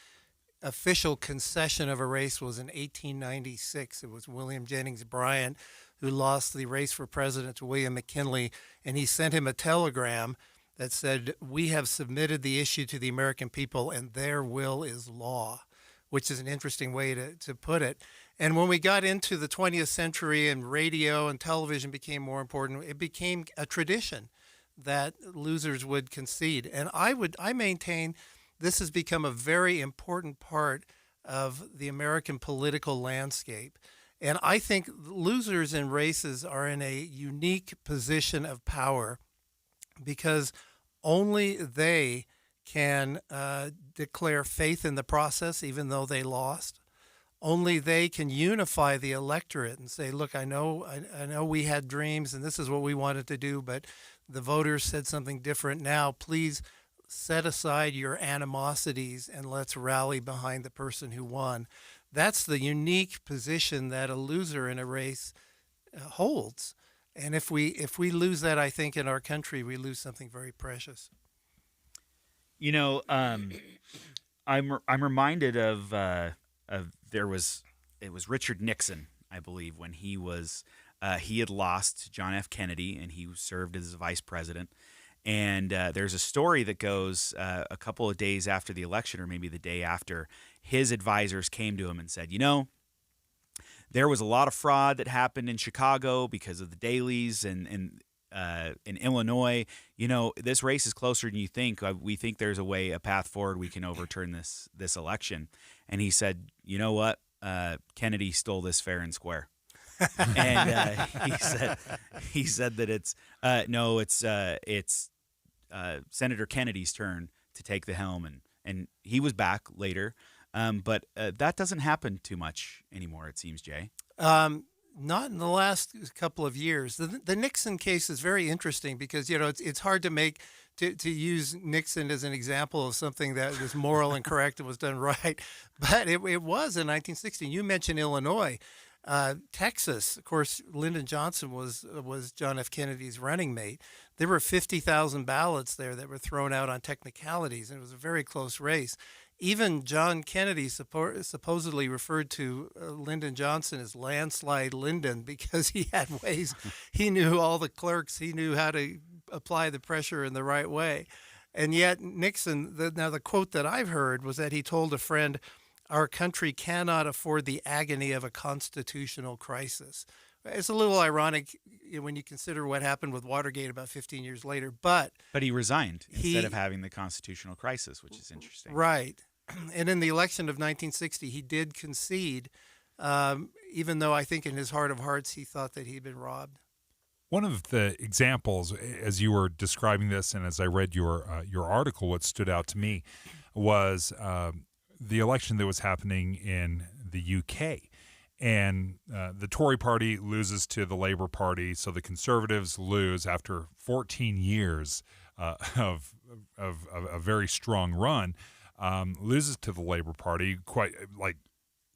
official concession of a race was in 1896. It was William Jennings Bryan who lost the race for president to William McKinley, and he sent him a telegram that said, "We have submitted the issue to the American people, and their will is law," which is an interesting way to put it. And when we got into the 20th century and radio and television became more important, it became a tradition that losers would concede. And I maintain this has become a very important part of the American political landscape. And I think losers in races are in a unique position of power, because only they can declare faith in the process, even though they lost. only they can unify the electorate and say, look, I know we had dreams and this is what we wanted to do, but the voters said something different. Now, please set aside your animosities and let's rally behind the person who won. That's the unique position that a loser in a race holds. And if we lose that, I think in our country, we lose something very precious. You know, I'm reminded of it was Richard Nixon, I believe, when he had lost John F. Kennedy and he served as vice president. And there's a story that goes a couple of days after the election, or maybe the day after, his advisors came to him and said, there was a lot of fraud that happened in Chicago because of the dailies and in Illinois. This race is closer than you think. We think there's a path forward. We can overturn this election. And he said, you know what? Kennedy stole this fair and square. And he said that it's Senator Kennedy's turn to take the helm, and he was back later. But that doesn't happen too much anymore, it seems, Jay. Not in the last couple of years. The Nixon case is very interesting because, it's hard to use Nixon as an example of something that was moral and correct and was done right. But it was in 1960. You mentioned Illinois. Texas, of course, Lyndon Johnson was John F. Kennedy's running mate. There were 50,000 ballots there that were thrown out on technicalities, and it was a very close race. Even John Kennedy supposedly referred to Lyndon Johnson as Landslide Lyndon because he had ways. He knew all the clerks. He knew how to apply the pressure in the right way. And yet Nixon, the quote that I've heard was that he told a friend, "Our country cannot afford the agony of a constitutional crisis." It's a little ironic when you consider what happened with Watergate about 15 years later. But he resigned instead of having the constitutional crisis, which is interesting. Right. And in the election of 1960, he did concede, even though I think in his heart of hearts he thought that he'd been robbed. One of the examples, as you were describing this and as I read your article, what stood out to me was the election that was happening in the UK. And the Tory party loses to the Labour Party, so the Conservatives lose after 14 years of a very strong run, loses to the Labour Party quite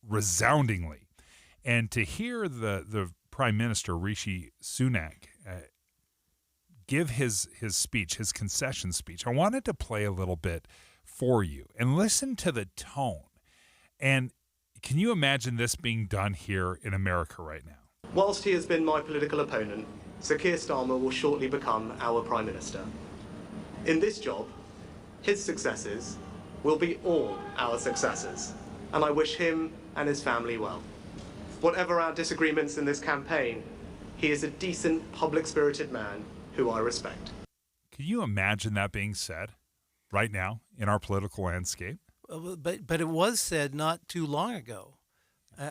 resoundingly. And to hear the Prime Minister, Rishi Sunak, give his speech, his concession speech, I wanted to play a little bit for you and listen to the tone. And can you imagine this being done here in America right now? Whilst he has been my political opponent, Sir Keir Starmer will shortly become our Prime Minister. In this job, his successes will be all our successes, and I wish him and his family well. Whatever our disagreements in this campaign, he is a decent, public-spirited man who I respect. Can you imagine that being said right now in our political landscape? But it was said not too long ago.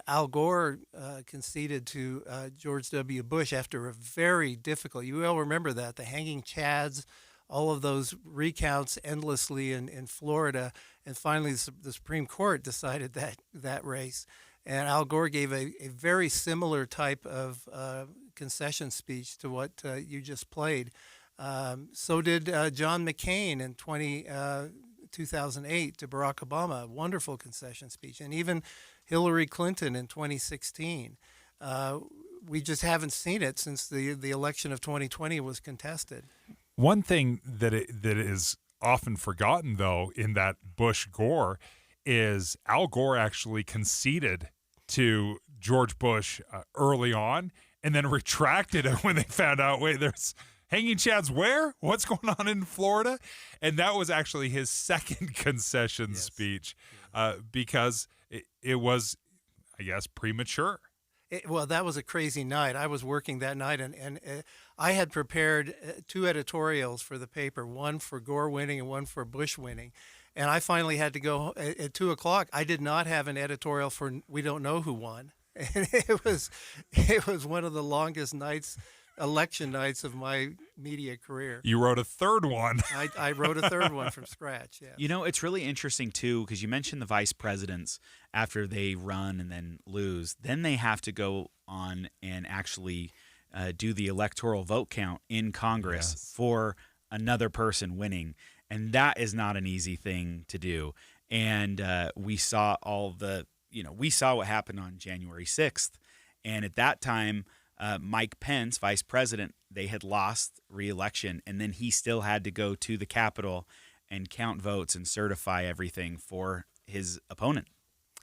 Al Gore conceded to George W. Bush after a very difficult, you all remember that, the hanging chads, all of those recounts endlessly in Florida, and finally the Supreme Court decided that race. And Al Gore gave a very similar type of concession speech to what you just played. So did John McCain in 2008 to Barack Obama, a wonderful concession speech, and even Hillary Clinton in 2016. We just haven't seen it since the election of 2020 was contested. One thing that is often forgotten, though, in that Bush-Gore is Al Gore actually conceded to George Bush early on and then retracted it when they found out, wait, there's hanging chads where? What's going on in Florida? And that was actually his second concession speech because it was, I guess, premature. Well, that was a crazy night. I was working that night, and I had prepared two editorials for the paper, one for Gore winning and one for Bush winning. And I finally had to go at 2 o'clock. I did not have an editorial for We Don't Know Who Won. And it was one of the longest nights election nights of my media career. You wrote a third one. I wrote a third one from scratch, yeah. You know, it's really interesting, too, because you mentioned the vice presidents after they run and then lose. Then they have to go on and actually do the electoral vote count in Congress for another person winning. And that is not an easy thing to do. And we saw we saw what happened on January 6th. And at that time, Mike Pence, vice president, they had lost re-election, and then he still had to go to the Capitol and count votes and certify everything for his opponent.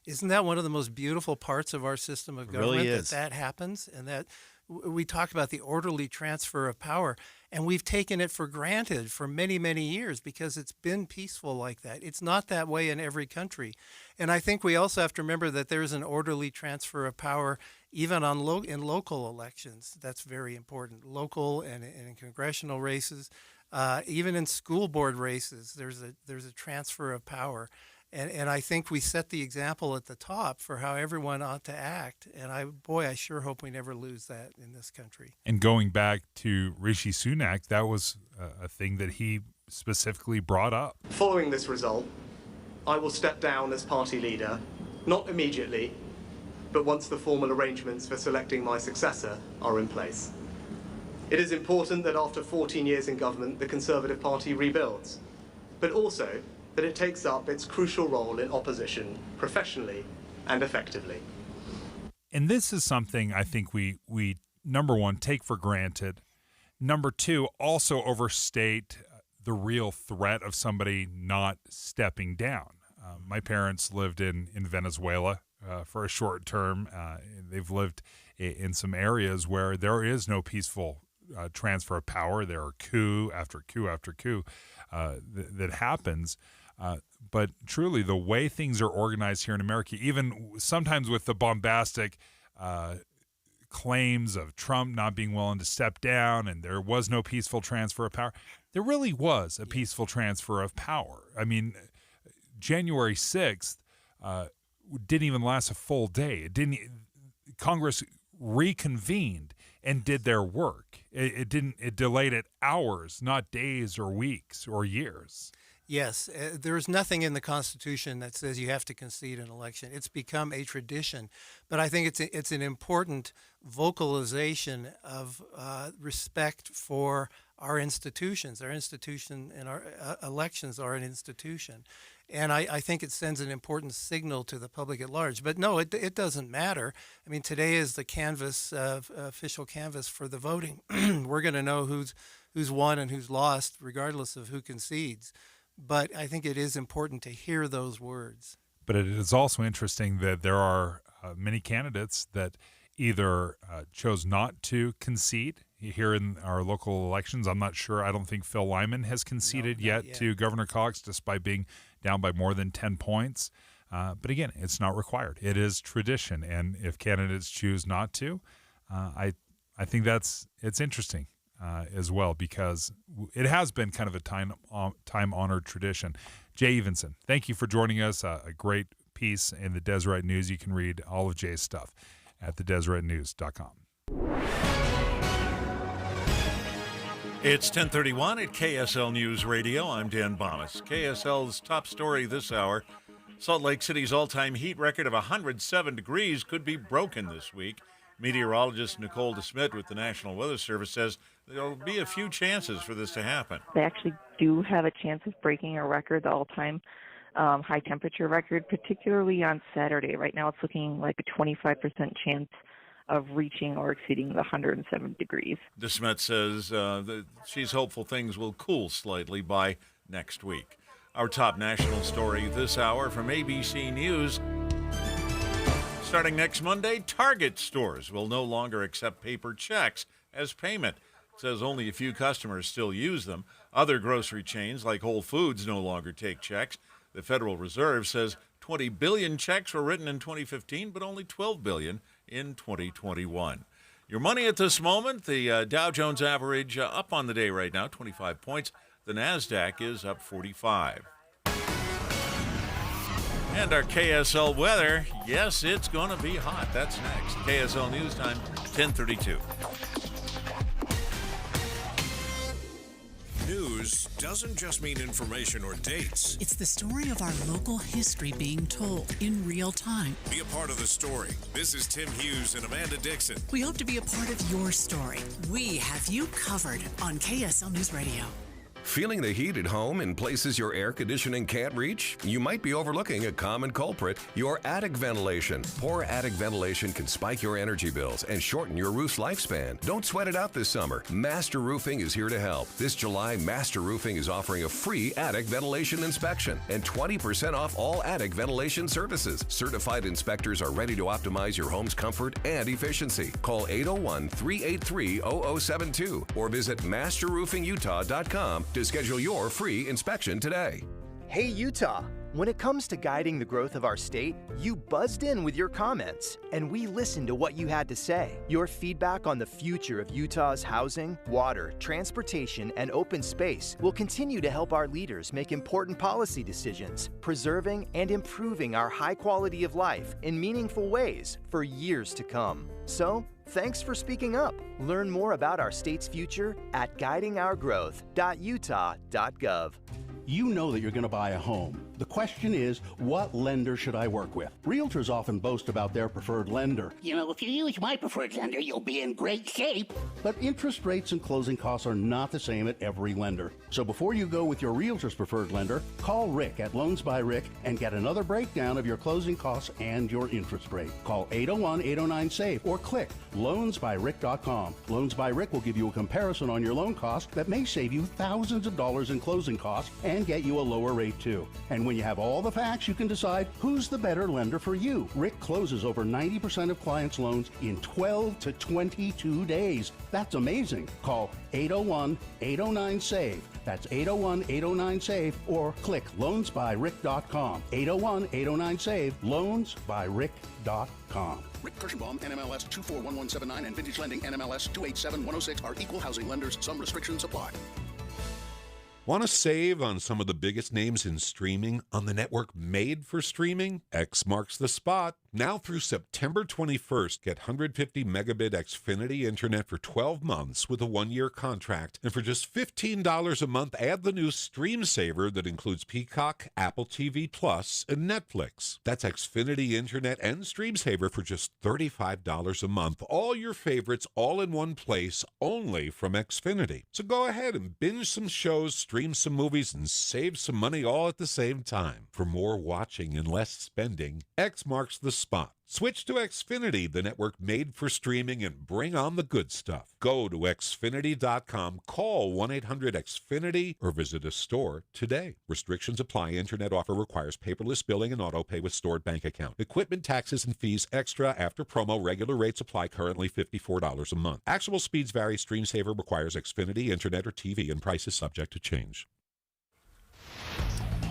Isn't that one of the most beautiful parts of our system of government, really is. that happens, and that we talk about the orderly transfer of power, and we've taken it for granted for many, many years because it's been peaceful like that. It's not that way in every country. And I think we also have to remember that there's an orderly transfer of power even in local elections. That's very important. Local and in congressional races, even in school board races, there's a transfer of power. And I think we set the example at the top for how everyone ought to act. And I sure hope we never lose that in this country. And going back to Rishi Sunak, that was a thing that he specifically brought up. Following this result, I will step down as party leader, not immediately, but once the formal arrangements for selecting my successor are in place. It is important that after 14 years in government, the Conservative Party rebuilds, but also that it takes up its crucial role in opposition professionally and effectively. And this is something I think we number one, take for granted. Number two, also overstate the real threat of somebody not stepping down. My parents lived in Venezuela for a short term. They've lived in some areas where there is no peaceful transfer of power. There are coup after coup after coup that happens. But truly, the way things are organized here in America, even sometimes with the bombastic claims of Trump not being willing to step down and there was no peaceful transfer of power, there really was a peaceful transfer of power. I mean, January 6th didn't even last a full day. Congress reconvened and did their work. It delayed it hours, not days or weeks or years. Yes, there's nothing in the Constitution that says you have to concede an election. It's become a tradition, but I think it's an important vocalization of respect for our institutions. Our institution and our elections are an institution, and I think it sends an important signal to the public at large. But no, it doesn't matter. I mean, today is the canvas, official canvas for the voting. We're going to know who's won and who's lost, regardless of who concedes. But I think it is important to hear those words. But it is also interesting that there are many candidates that either chose not to concede here in our local elections. I'm not sure. I don't think Phil Lyman has conceded yet to Governor Cox, despite being down by more than 10 points. But again, it's not required. It is tradition. And if candidates choose not to, I think it's interesting. As well, because it has been kind of a time-honored tradition. Jay Evenson, thank you for joining us. A great piece in the Deseret News. You can read all of Jay's stuff at thedeseretnews.com. It's 10:31 at KSL News Radio. I'm Dan Bomas. KSL's top story this hour: Salt Lake City's all-time heat record of 107 degrees could be broken this week. Meteorologist Nicole DeSmit with the National Weather Service says there'll be a few chances for this to happen. They actually do have a chance of breaking a record, the all-time high temperature record, particularly on Saturday. Right now it's looking like a 25% chance of reaching or exceeding the 107 degrees. DeSmit says that she's hopeful things will cool slightly by next week. Our top national story this hour from ABC News. Starting next Monday, Target stores will no longer accept paper checks as payment. It says only a few customers still use them. Other grocery chains like Whole Foods no longer take checks. The Federal Reserve says 20 billion checks were written in 2015, but only 12 billion in 2021. Your money at this moment, the Dow Jones average up on the day right now, 25 points. The NASDAQ is up 45. And our KSL weather, yes, it's going to be hot. That's next. KSL News Time, 10:32. News doesn't just mean information or dates. It's the story of our local history being told in real time. Be a part of the story. This is Tim Hughes and Amanda Dixon. We hope to be a part of your story. We have you covered on KSL News Radio. Feeling the heat at home in places your air conditioning can't reach? You might be overlooking a common culprit, your attic ventilation. Poor attic ventilation can spike your energy bills and shorten your roof's lifespan. Don't sweat it out this summer. Master Roofing is here to help. This July, Master Roofing is offering a free attic ventilation inspection and 20% off all attic ventilation services. Certified inspectors are ready to optimize your home's comfort and efficiency. Call 801-383-0072 or visit masterroofingutah.com to schedule your free inspection today. Hey Utah, when it comes to guiding the growth of our state, you buzzed in with your comments, and we listened to what you had to say. Your feedback on the future of Utah's housing, water, transportation, and open space will continue to help our leaders make important policy decisions, preserving and improving our high quality of life in meaningful ways for years to come. So, thanks for speaking up. Learn more about our state's future at guidingourgrowth.utah.gov. You know that you're going to buy a home. The question is, what lender should I work with? Realtors often boast about their preferred lender. You know, if you use my preferred lender, you'll be in great shape. But interest rates and closing costs are not the same at every lender. So before you go with your realtor's preferred lender, call Rick at Loans by Rick and get another breakdown of your closing costs and your interest rate. Call 801-809-SAVE or click loansbyrick.com. Loans by Rick will give you a comparison on your loan costs that may save you thousands of dollars in closing costs and get you a lower rate too. And when you have all the facts, you can decide who's the better lender for you. Rick closes over 90% of clients' loans in 12 to 22 days. That's amazing. Call 801-809-SAVE. That's 801-809-SAVE or click loansbyrick.com. 801-809-SAVE, loansbyrick.com. Rick Kirschenbaum, NMLS 241179 and Vintage Lending NMLS 287106 are equal housing lenders. Some restrictions apply. Want to save on some of the biggest names in streaming on the network made for streaming? X marks the spot. Now through September 21st, get 150 megabit Xfinity internet for 12 months with a 1-year contract. And for just $15 a month, add the new Stream Saver that includes Peacock, Apple TV Plus, and Netflix. That's Xfinity internet and Stream Saver for just $35 a month. All your favorites all in one place, only from Xfinity. So go ahead and binge some shows, stream some movies, and save some money all at the same time. For more watching and less spending, X marks the spot. Switch to Xfinity, the network made for streaming, and bring on the good stuff. Go to Xfinity.com, call 1-800-XFINITY, or visit a store today. Restrictions apply. Internet offer requires paperless billing and auto pay with stored bank account. Equipment, taxes, and fees extra after promo. Regular rates apply. Currently $54 a month. Actual speeds vary. Stream Saver requires Xfinity, internet, or TV, and price is subject to change.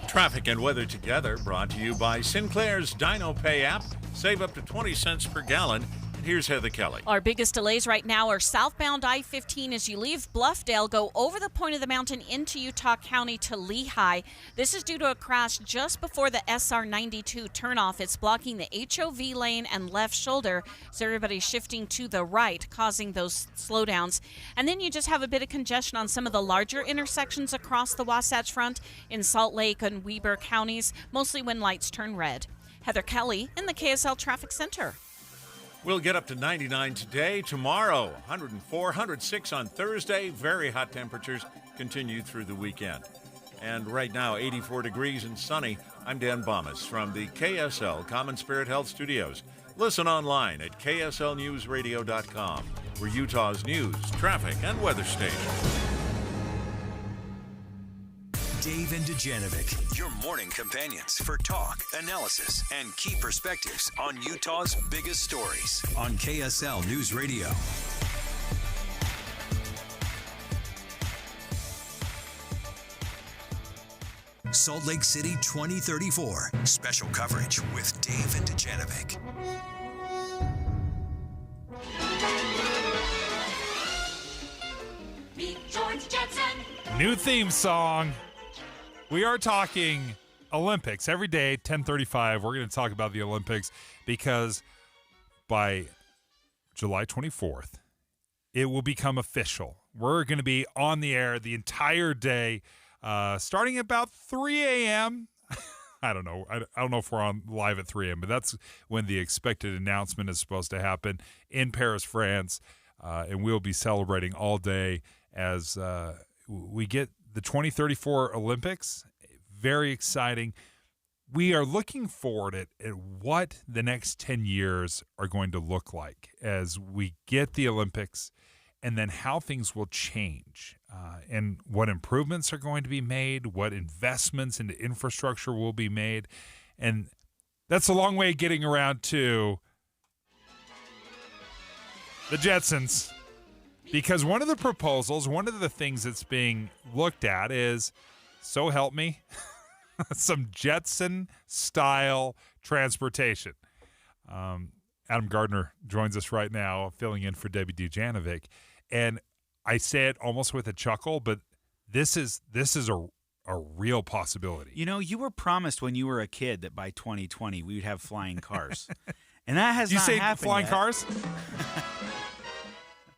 Traffic and weather together, brought to you by Sinclair's Dino Pay app. Save up to 20 cents per gallon. Here's Heather Kelly. Our biggest delays right now are southbound I-15 as you leave Bluffdale, go over the point of the mountain into Utah County to Lehigh. This is due to a crash just before the SR-92 turnoff. It's blocking the HOV lane and left shoulder, so everybody's shifting to the right, causing those slowdowns. And then you just have a bit of congestion on some of the larger intersections across the Wasatch Front in Salt Lake and Weber counties, mostly when lights turn red. Heather Kelly in the KSL Traffic Center. We'll get up to 99 today. Tomorrow, 104, 106 on Thursday. Very hot temperatures continue through the weekend. And right now, 84 degrees and sunny. I'm Dan Bomas from the KSL Common Spirit Health Studios. Listen online at kslnewsradio.com. We're Utah's news, traffic, and weather station. Dave and Dujanovic, your morning companions for talk, analysis, and key perspectives on Utah's biggest stories on KSL News Radio. Salt Lake City 2034. Special coverage with Dave and Dujanovic. Meet George Jetson. New theme song. We are talking Olympics every day, 10:35. We're going to talk about the Olympics because by July 24th, it will become official. We're going to be on the air the entire day, starting about 3 a.m. I don't know. I don't know if we're on live at 3 a.m., but that's when the expected announcement is supposed to happen in Paris, France. And we'll be celebrating all day as we get the 2034 Olympics. Very exciting. We are looking forward at what the next 10 years are going to look like as we get the Olympics, and then how things will change and what improvements are going to be made, what investments into infrastructure will be made. And that's a long way of getting around to the Jetsons, because one of the proposals, one of the things that's being looked at is, so help me, some Jetson-style transportation. Adam Gardner joins us right now, filling in for Debbie Dujanovic. And I say it almost with a chuckle, but this is a real possibility. You know, you were promised when you were a kid that by 2020 we would have flying cars. And that has Did you not say happened flying yet. cars?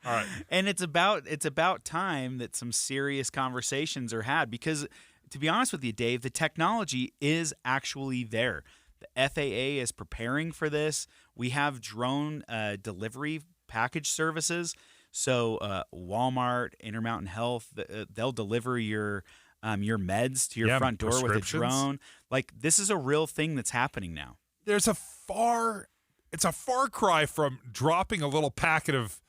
All right. And it's about time that some serious conversations are had, because to be honest with you, Dave, the technology is actually there. The FAA is preparing for this. We have drone delivery package services. So Walmart, Intermountain Health, they'll deliver your meds to your front door with a drone. Like, this is a real thing that's happening now. It's a far cry from dropping a little packet of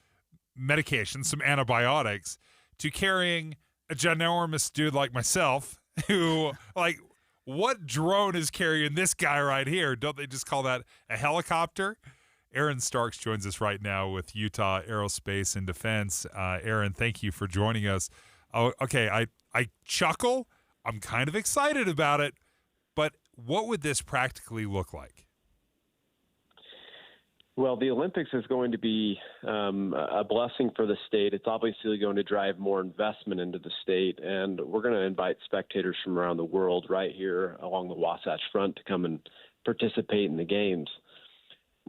medication, some antibiotics, to carrying a ginormous dude like myself who, like, what drone is carrying this guy right here? Don't they just call that a helicopter? Aaron Starks joins us right now with Utah Aerospace and Defense. Aaron, thank you for joining us. Oh, okay, I chuckle. I'm kind of excited about it, but what would this practically look like? Well, the Olympics is going to be a blessing for the state. It's obviously going to drive more investment into the state, and we're going to invite spectators from around the world right here along the Wasatch Front to come and participate in the games.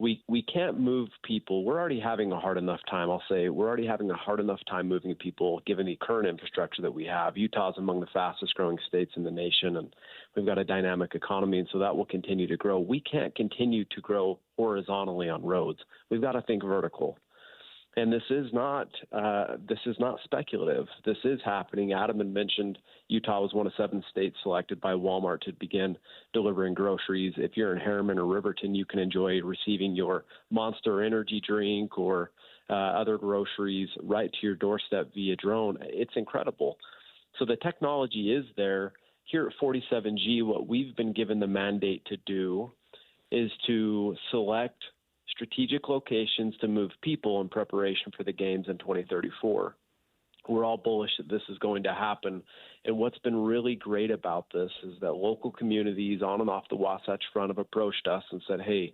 We can't move people. We're already having a hard enough time. I'll say we're already having a hard enough time moving people given the current infrastructure that we have. Utah's among the fastest growing states in the nation, and we've got a dynamic economy, and so that will continue to grow. We can't continue to grow horizontally on roads. We've got to think vertical. And this is not speculative. This is happening. Adam had mentioned Utah was one of 7 states selected by Walmart to begin delivering groceries. If you're in Harriman or Riverton, you can enjoy receiving your Monster energy drink or other groceries right to your doorstep via drone. It's incredible. So the technology is there. Here at 47G, what we've been given the mandate to do is to select strategic locations to move people in preparation for the games in 2034. We're all bullish that this is going to happen. And what's been really great about this is that local communities on and off the Wasatch Front have approached us and said, hey,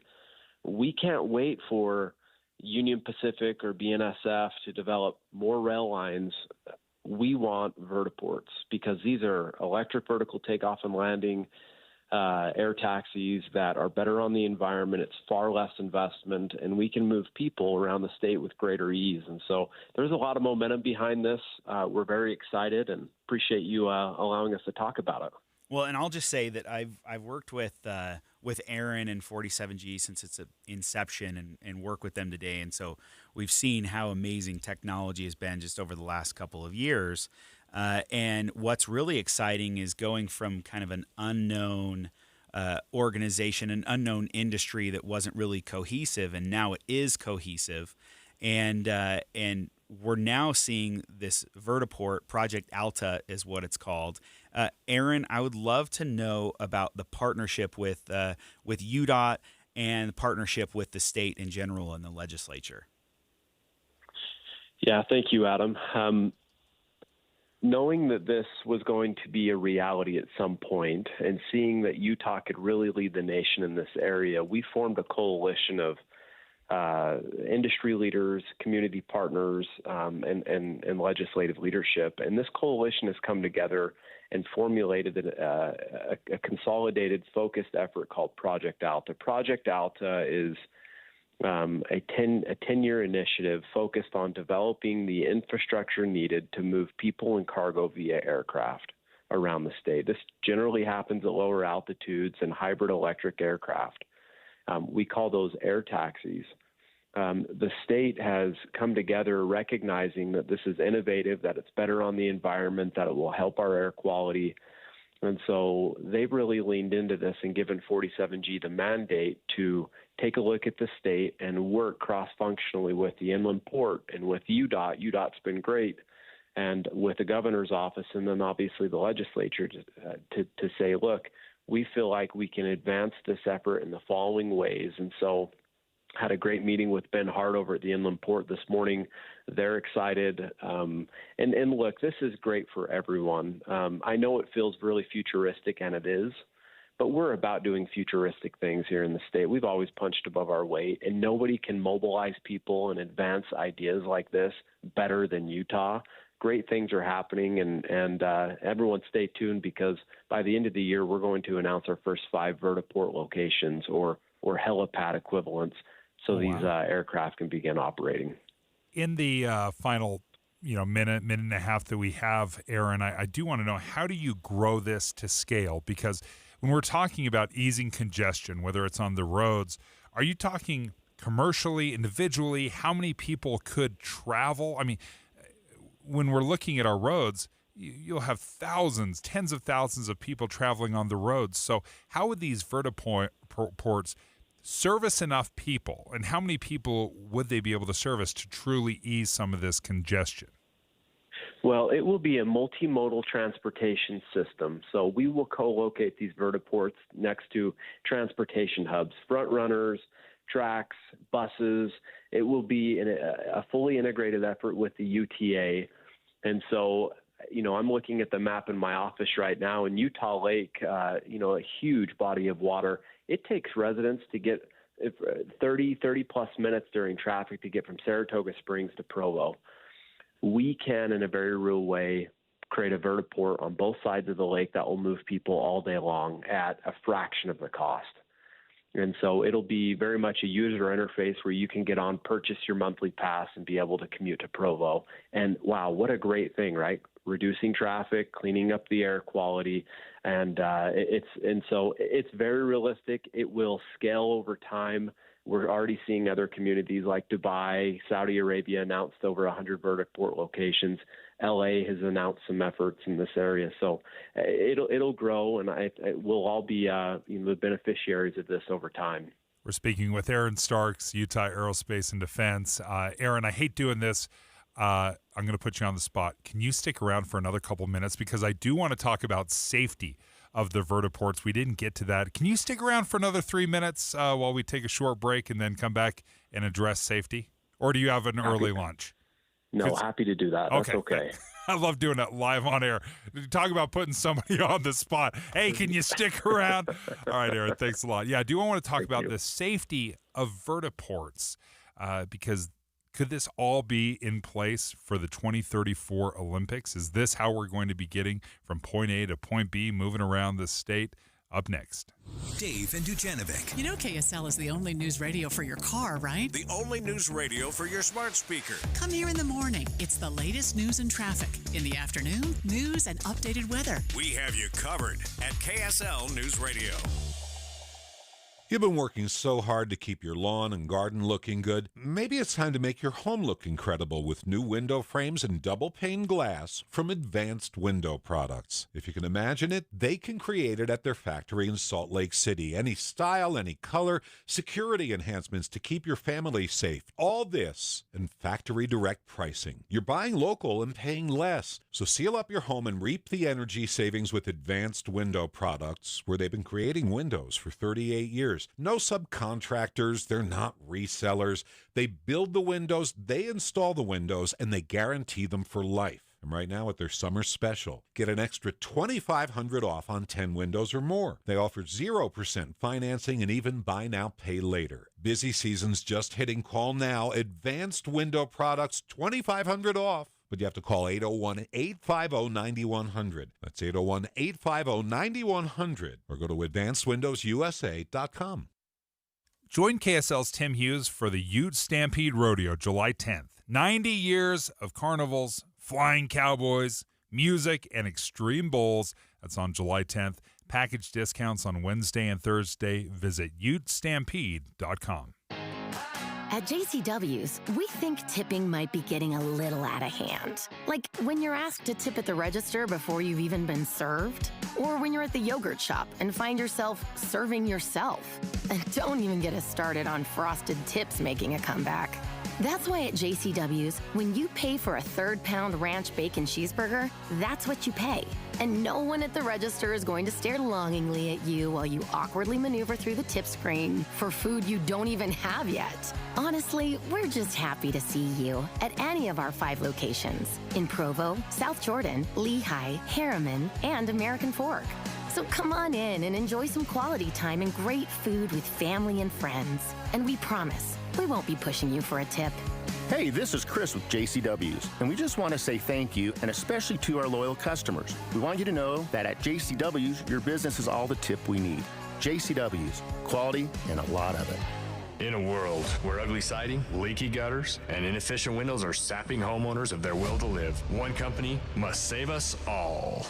we can't wait for Union Pacific or BNSF to develop more rail lines. We want vertiports because these are electric vertical takeoff and landing air taxis that are better on the environment. It's far less investment, and we can move people around the state with greater ease. And so there's a lot of momentum behind this. We're very excited and appreciate you allowing us to talk about it. Well, and I'll just say that I've worked with Aaron and 47G since its inception and work with them today. And so we've seen how amazing technology has been just over the last couple of years. And what's really exciting is going from kind of an unknown organization, an unknown industry that wasn't really cohesive, and now it is cohesive. And we're now seeing this vertiport, Project Alta is what it's called. Aaron, I would love to know about the partnership with UDOT and the partnership with the state in general and the legislature. Yeah, thank you, Adam. Knowing that this was going to be a reality at some point and seeing that Utah could really lead the nation in this area, we formed a coalition of industry leaders, community partners, and legislative leadership. And this coalition has come together and formulated a consolidated, focused effort called Project Alta. Project Alta is a 10-year initiative focused on developing the infrastructure needed to move people and cargo via aircraft around the state. This generally happens at lower altitudes and hybrid electric aircraft. We call those air taxis. The state has come together recognizing that this is innovative, that it's better on the environment, that it will help our air quality. And so they've really leaned into this and given 47G the mandate to take a look at the state and work cross-functionally with the inland port and with UDOT. UDOT's been great. And with the governor's office and then obviously the legislature to say, look, we feel like we can advance this effort in the following ways. And so had a great meeting with Ben Hart over at the inland port this morning. They're excited. And look, this is great for everyone. I know it feels really futuristic, and it is, but we're about doing futuristic things here in the state. We've always punched above our weight, and nobody can mobilize people and advance ideas like this better than Utah. Great things are happening, and everyone stay tuned, because by the end of the year, we're going to announce our first 5 vertiport locations or helipad equivalents, so these aircraft can begin operating. In the final minute and a half that we have, Aaron, I do want to know, how do you grow this to scale? Because when we're talking about easing congestion, whether it's on the roads, are you talking commercially, individually? How many people could travel? I mean, when we're looking at our roads, you'll have thousands, tens of thousands of people traveling on the roads. So how would these vertiports service enough people, and how many people would they be able to service to truly ease some of this congestion? Well, it will be a multimodal transportation system. So we will co-locate these vertiports next to transportation hubs, front runners, tracks, buses. It will be a fully integrated effort with the UTA. And so, I'm looking at the map in my office right now, and Utah Lake, a huge body of water. It takes residents to get 30 plus minutes during traffic to get from Saratoga Springs to Provo. We can, in a very real way, create a vertiport on both sides of the lake that will move people all day long at a fraction of the cost. And so it'll be very much a user interface where you can get on, purchase your monthly pass, and be able to commute to Provo. And wow, what a great thing, right? Reducing traffic, cleaning up the air quality, and so it's very realistic. It will scale over time. We're already seeing other communities like Dubai, Saudi Arabia announced over 100 vertiport locations. LA has announced some efforts in this area, so it'll grow, and we'll all be the beneficiaries of this over time. We're speaking with Aaron Starks, Utah Aerospace and Defense. Aaron, I hate doing this. I'm going to put you on the spot. Can you stick around for another couple minutes, because I do want to talk about safety of the vertiports. We didn't get to that. Can you stick around for another 3 minutes while we take a short break and then come back and address safety? Or do you have an early lunch? No, happy to do that. That's okay. I love doing that live on air. Talk about putting somebody on the spot. Hey, can you stick around? All right, Aaron, thanks a lot. Yeah, I do want to talk about the safety of vertiports, because could this all be in place for the 2034 Olympics? Is this how we're going to be getting from point A to point B, moving around the state? Up next. Dave and Dujanovic. You know KSL is the only news radio for your car, right? The only news radio for your smart speaker. Come here in the morning. It's the latest news and traffic. In the afternoon, news and updated weather. We have you covered at KSL News Radio. You've been working so hard to keep your lawn and garden looking good. Maybe it's time to make your home look incredible with new window frames and double pane glass from Advanced Window Products. If you can imagine it, they can create it at their factory in Salt Lake City. Any style, any color, security enhancements to keep your family safe. All this and factory direct pricing. You're buying local and paying less. So seal up your home and reap the energy savings with Advanced Window Products, where they've been creating windows for 38 years. No subcontractors, they're not resellers. They build the windows, they install the windows, and they guarantee them for life. And right now at their summer special, get an extra $2,500 off on 10 windows or more. They offer 0% financing and even buy now, pay later. Busy season's just hitting. Call now. Advanced Window Products, $2,500 off. But you have to call 801-850-9100. That's 801-850-9100. Or go to advancedwindowsusa.com. Join KSL's Tim Hughes for the Ute Stampede Rodeo July 10th. 90 years of carnivals, flying cowboys, music, and extreme bowls. That's on July 10th. Package discounts on Wednesday and Thursday. Visit utestampede.com. At JCW's, we think tipping might be getting a little out of hand. Like when you're asked to tip at the register before you've even been served. Or when you're at the yogurt shop and find yourself serving yourself. And don't even get us started on frosted tips making a comeback. That's why at JCW's, when you pay for a 3rd-pound ranch bacon cheeseburger, that's what you pay. And no one at the register is going to stare longingly at you while you awkwardly maneuver through the tip screen for food you don't even have yet. Honestly, we're just happy to see you at any of our 5 locations in Provo, South Jordan, Lehigh, Harriman, and American Fork. So come on in and enjoy some quality time and great food with family and friends. And we promise, we won't be pushing you for a tip. Hey, this is Chris with JCW's, and we just want to say thank you, and especially to our loyal customers. We want you to know that at JCW's, your business is all the tip we need. JCW's, quality and a lot of it. In a world where ugly siding, leaky gutters, and inefficient windows are sapping homeowners of their will to live, one company must save us all.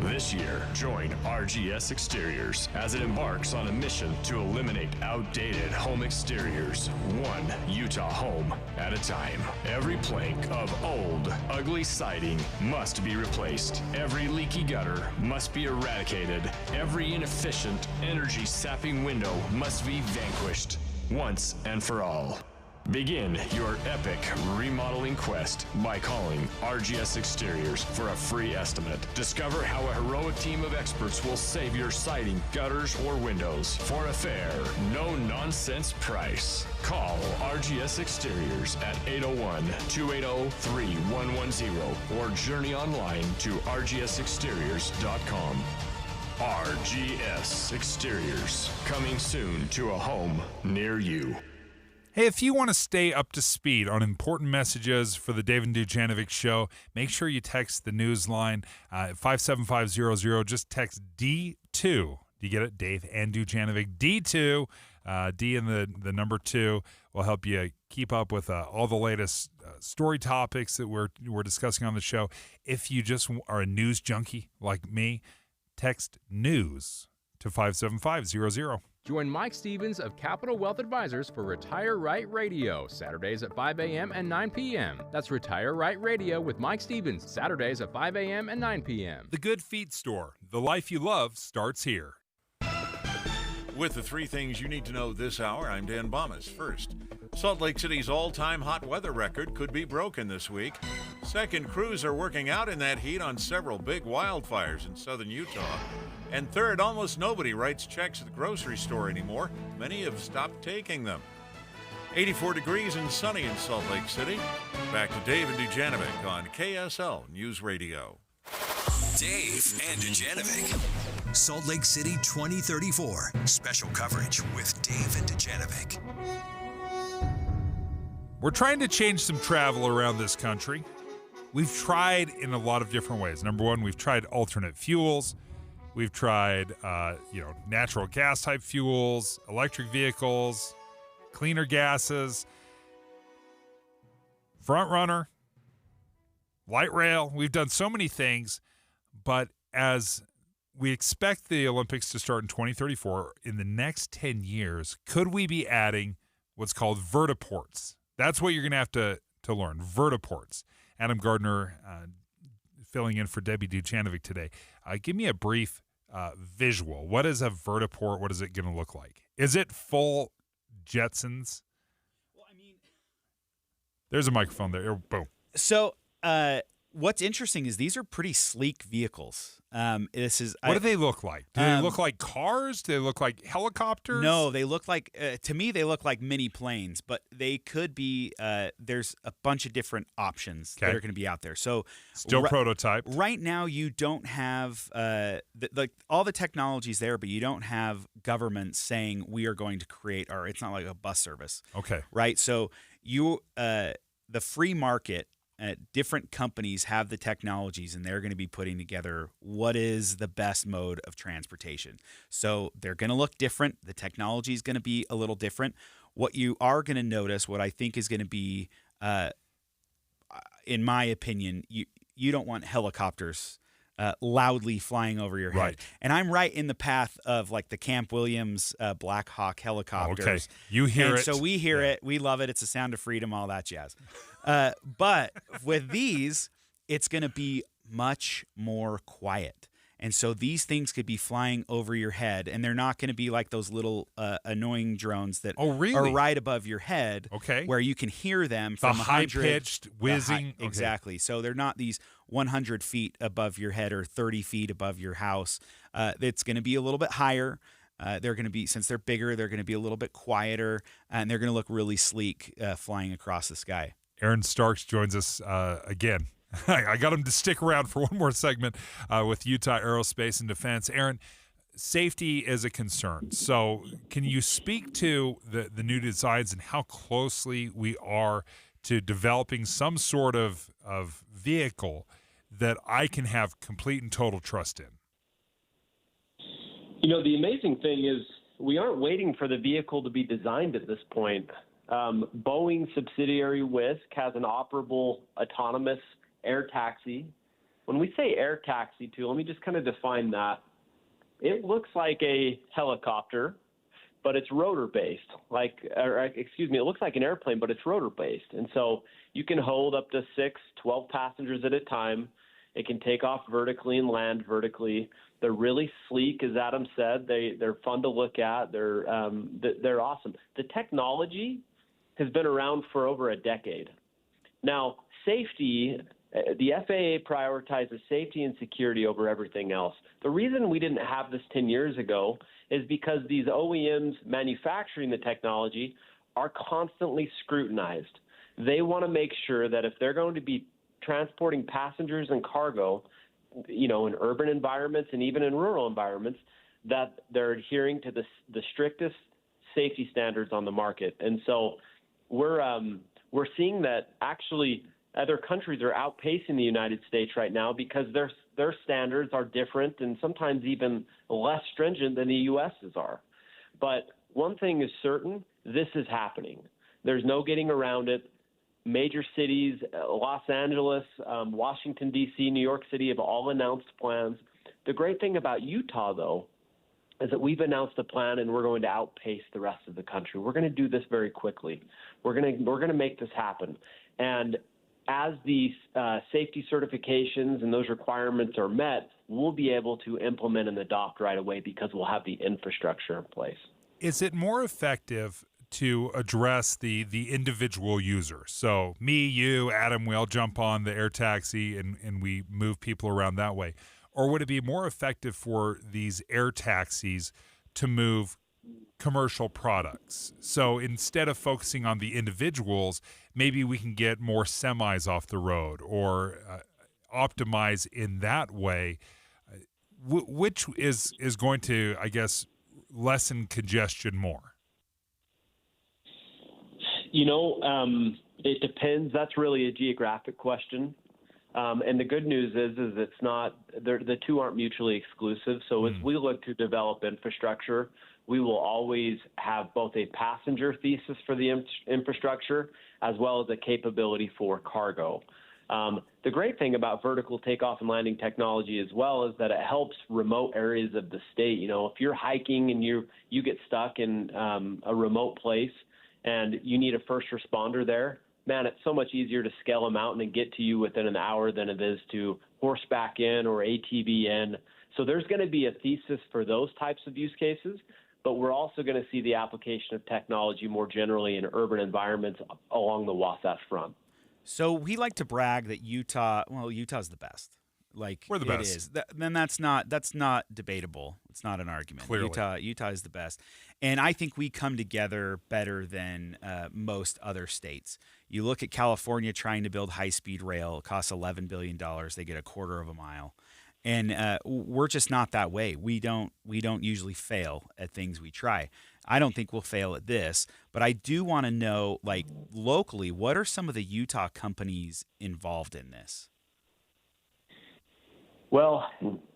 This year, join RGS Exteriors as it embarks on a mission to eliminate outdated home exteriors, one Utah home at a time. Every plank of old, ugly siding must be replaced. Every leaky gutter must be eradicated. Every inefficient, energy-sapping window must be vanquished. Once and for all. Begin your epic remodeling quest by calling RGS Exteriors for a free estimate. Discover how a heroic team of experts will save your siding, gutters, or windows for a fair, no-nonsense price. Call RGS Exteriors at 801-280-3110 or journey online to rgsexteriors.com. RGS Exteriors, coming soon to a home near you. Hey, if you want to stay up to speed on important messages for the Dave and Dujanovic Show, make sure you text the news line 57500. Just text D2. Do you get it? Dave and Dujanovic. D2. D and the number 2 will help you keep up with all the latest story topics that we're discussing on the show. If you just are a news junkie like me, text news to 57500. Join Mike Stevens of Capital Wealth Advisors for Retire Right Radio, Saturdays at 5 a.m. and 9 p.m. That's Retire Right Radio with Mike Stevens, Saturdays at 5 a.m. and 9 p.m. The Good Feet Store. The life you love starts here. With the 3 things you need to know this hour, I'm Dan Bomas. First, Salt Lake City's all-time hot weather record could be broken this week. Second, crews are working out in that heat on several big wildfires in southern Utah. And third, almost nobody writes checks at the grocery store anymore. Many have stopped taking them. 84 degrees and sunny in Salt Lake City. Back to Dave and Dujanovic on KSL News Radio. Dave and Dujanovic. Salt Lake City 2034. Special coverage with Dave and Dujanovic. We're trying to change some travel around this country. We've tried in a lot of different ways. Number one, we've tried alternate fuels. We've tried, natural gas type fuels, electric vehicles, cleaner gases, front runner, light rail. We've done so many things, but as we expect the Olympics to start in 2034, in the next 10 years, could we be adding what's called vertiports? That's what you're going to have to learn, vertiports. Adam Gardner filling in for Debbie Dujanovic today. Give me a brief visual. What is a vertiport? What is it going to look like? Is it full Jetsons? Well, I mean, there's a microphone there. Boom. So what's interesting is these are pretty sleek vehicles. What do they look like? Do they look like cars? Do they look like helicopters? No, they look like, to me, they look like mini planes, but they could be, there's a bunch of different options that are going to be out there. So still prototype. Right now, you don't have, all the technology's there, but you don't have governments saying we are going to create, or it's not like a bus service. Okay. Right? So the free market different companies have the technologies, and they're going to be putting together what is the best mode of transportation. So they're going to look different. The technology is going to be a little different. What you are going to notice, what I think is going to be, in my opinion, you don't want helicopters loudly flying over your head. Right. And I'm right in the path of like the Camp Williams Black Hawk helicopters. Okay. You hear and it. So we hear it. We love it. It's a sound of freedom, all that jazz. But with these, it's going to be much more quiet. And so these things could be flying over your head, and they're not going to be like those little annoying drones that are right above your head, where you can hear them from the 100 high-pitched whizzing. Okay. Exactly. So they're not these 100 feet above your head or 30 feet above your house. It's going to be a little bit higher. They're going to be, since they're bigger, they're going to be a little bit quieter, and they're going to look really sleek flying across the sky. Aaron Starks joins us again. I got him to stick around for one more segment with Utah Aerospace and Defense. Aaron, safety is a concern. So can you speak to the new designs and how closely we are to developing some sort of vehicle that I can have complete and total trust in? You know, the amazing thing is we aren't waiting for the vehicle to be designed at this point. Boeing subsidiary Wisk has an operable autonomous air taxi. When we say air taxi, too, let me just kind of define that. It looks like a helicopter, but it's rotor-based. It looks like an airplane, but it's rotor-based. And so you can hold up to 12 passengers at a time. It can take off vertically and land vertically. They're really sleek, as Adam said. They're fun to look at. They're awesome. The technology has been around for over a decade. Now, safety, the FAA prioritizes safety and security over everything else. The reason we didn't have this 10 years ago is because these OEMs manufacturing the technology are constantly scrutinized. They want to make sure that if they're going to be transporting passengers and cargo, in urban environments and even in rural environments, that they're adhering to the strictest safety standards on the market. And so we're seeing that actually other countries are outpacing the United States right now because their standards are different and sometimes even less stringent than the U.S.'s are. But one thing is certain, this is happening. There's no getting around it. Major cities, Los Angeles, Washington, D.C., New York City have all announced plans. The great thing about Utah, though, is that we've announced a plan and we're going to outpace the rest of the country. We're going to do this very quickly. We're going to make this happen. And as these safety certifications and those requirements are met, we'll be able to implement and adopt right away because we'll have the infrastructure in place. Is it more effective to address the individual user? So me, you, Adam, we all jump on the air taxi and we move people around that way. Or would it be more effective for these air taxis to move commercial products? So instead of focusing on the individuals, maybe we can get more semis off the road or optimize in that way, which is going to, I guess, lessen congestion more? It depends. That's really a geographic question. And the good news is it's not, the two aren't mutually exclusive. So as we look to develop infrastructure, we will always have both a passenger thesis for the infrastructure as well as a capability for cargo. The great thing about vertical takeoff and landing technology as well is that it helps remote areas of the state. If you're hiking and you get stuck in a remote place and you need a first responder there, man, it's so much easier to scale a mountain and get to you within an hour than it is to horseback in or ATV in. So there's going to be a thesis for those types of use cases, but we're also going to see the application of technology more generally in urban environments along the Wasatch Front. So we like to brag that Utah's the best. We're the best. It is. Then that's not debatable. It's not an argument. Clearly. Utah is the best. And I think we come together better than most other states. You look at California trying to build high-speed rail. It costs $11 billion. They get a quarter of a mile. And we're just not that way. We don't usually fail at things we try. I don't think we'll fail at this, but I do want to know, like, locally, what are some of the Utah companies involved in this? Well,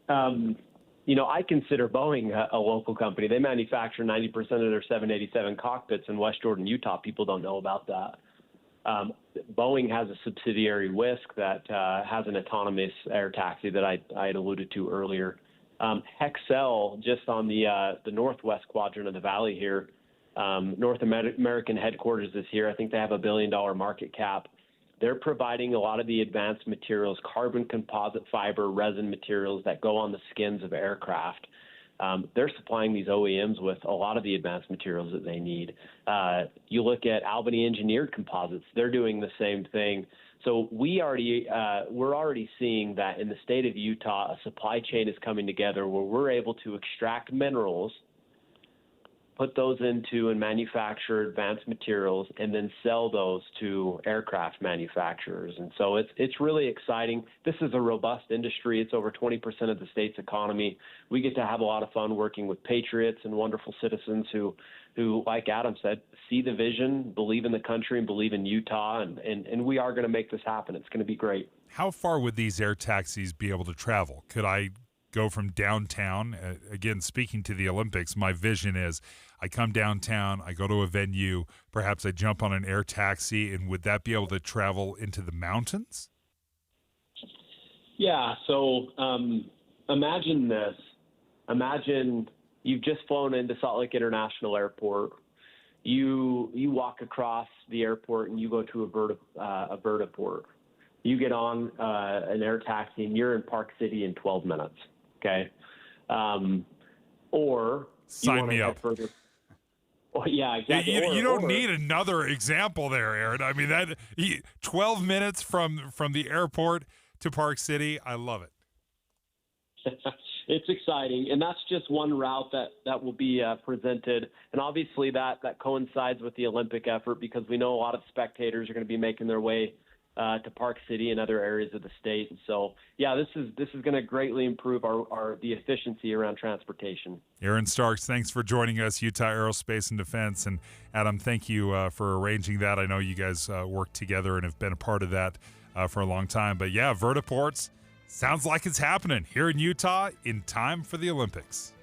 I consider Boeing a local company. They manufacture 90% of their 787 cockpits in West Jordan, Utah. People don't know about that. Boeing has a subsidiary, Wisk, that has an autonomous air taxi that I had alluded to earlier. Hexcel, just on the northwest quadrant of the valley here, North American headquarters is here. I think they have $1 billion market cap. They're providing a lot of the advanced materials, carbon composite fiber, resin materials that go on the skins of aircraft. They're supplying these OEMs with a lot of the advanced materials that they need. You look at Albany Engineered Composites; they're doing the same thing. So we're already seeing that in the state of Utah, a supply chain is coming together where we're able to extract minerals, put those into and manufacture advanced materials, and then sell those to aircraft manufacturers. And so it's really exciting. This is a robust industry. It's over 20% of the state's economy. We get to have a lot of fun working with patriots and wonderful citizens who, like Adam said, see the vision, believe in the country, and believe in Utah. And we are going to make this happen. It's going to be great. How far would these air taxis be able to travel? Could I go from downtown? Again, speaking to the Olympics, my vision is I come downtown, I go to a venue, perhaps I jump on an air taxi, and would that be able to travel into the mountains? Yeah, so imagine this. Imagine you've just flown into Salt Lake International Airport. You walk across the airport and you go to a vertiport. You get on an air taxi and you're in Park City in 12 minutes, okay? Or sign me up. Further. Oh, yeah, exactly. You don't need another example there, Aaron. I mean, 12 minutes from the airport to Park City, I love it. It's exciting, and that's just one route that will be presented. And obviously that coincides with the Olympic effort because we know a lot of spectators are going to be making their way to Park City and other areas of the state. And so, yeah, this is going to greatly improve the efficiency around transportation. Aaron Starks, thanks for joining us, Utah Aerospace and Defense. And Adam, thank you for arranging that. I know you guys work together and have been a part of that for a long time. But yeah, vertiports, sounds like it's happening here in Utah in time for the Olympics.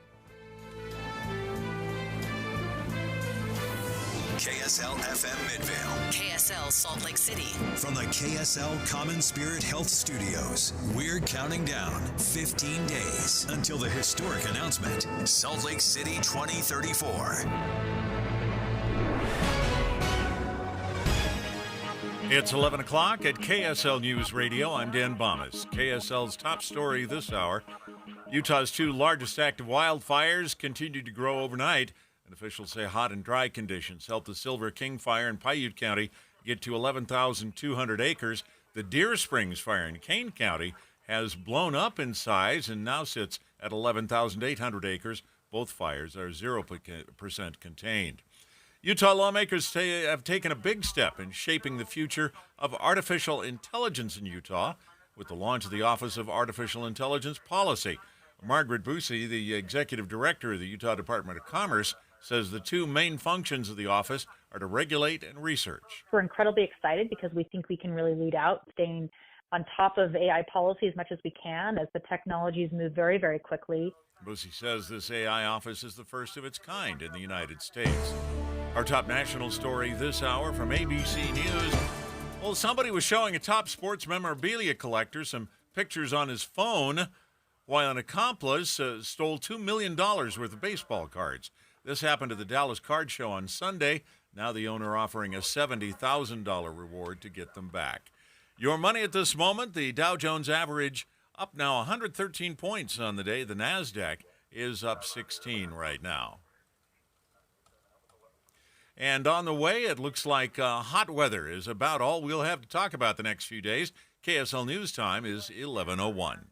KSL FM Midvale. KSL Salt Lake City. From the KSL Common Spirit Health Studios, we're counting down 15 days until the historic announcement, Salt Lake City 2034. It's 11 o'clock at KSL News Radio. I'm Dan Bomas. KSL's top story this hour. Utah's two largest active wildfires continue to grow overnight. And officials say hot and dry conditions helped the Silver King fire in Paiute County get to 11,200 acres. The Deer Springs fire in Kane County has blown up in size and now sits at 11,800 acres. Both fires are 0% contained. Utah lawmakers have taken a big step in shaping the future of artificial intelligence in Utah with the launch of the Office of Artificial Intelligence Policy. Margaret Busey, the executive director of the Utah Department of Commerce, says the two main functions of the office are to regulate and research. We're incredibly excited because we think we can really lead out, staying on top of AI policy as much as we can as the technologies move very, very quickly. Busey says this AI office is the first of its kind in the United States. Our top national story this hour from ABC News. Well, somebody was showing a top sports memorabilia collector some pictures on his phone while an accomplice stole $2 million worth of baseball cards. This happened at the Dallas Card Show on Sunday. Now the owner offering a $70,000 reward to get them back. Your money at this moment, the Dow Jones average up now 113 points on the day. The NASDAQ is up 16 right now. And on the way, it looks like hot weather is about all we'll have to talk about the next few days. KSL News Time is 11:01.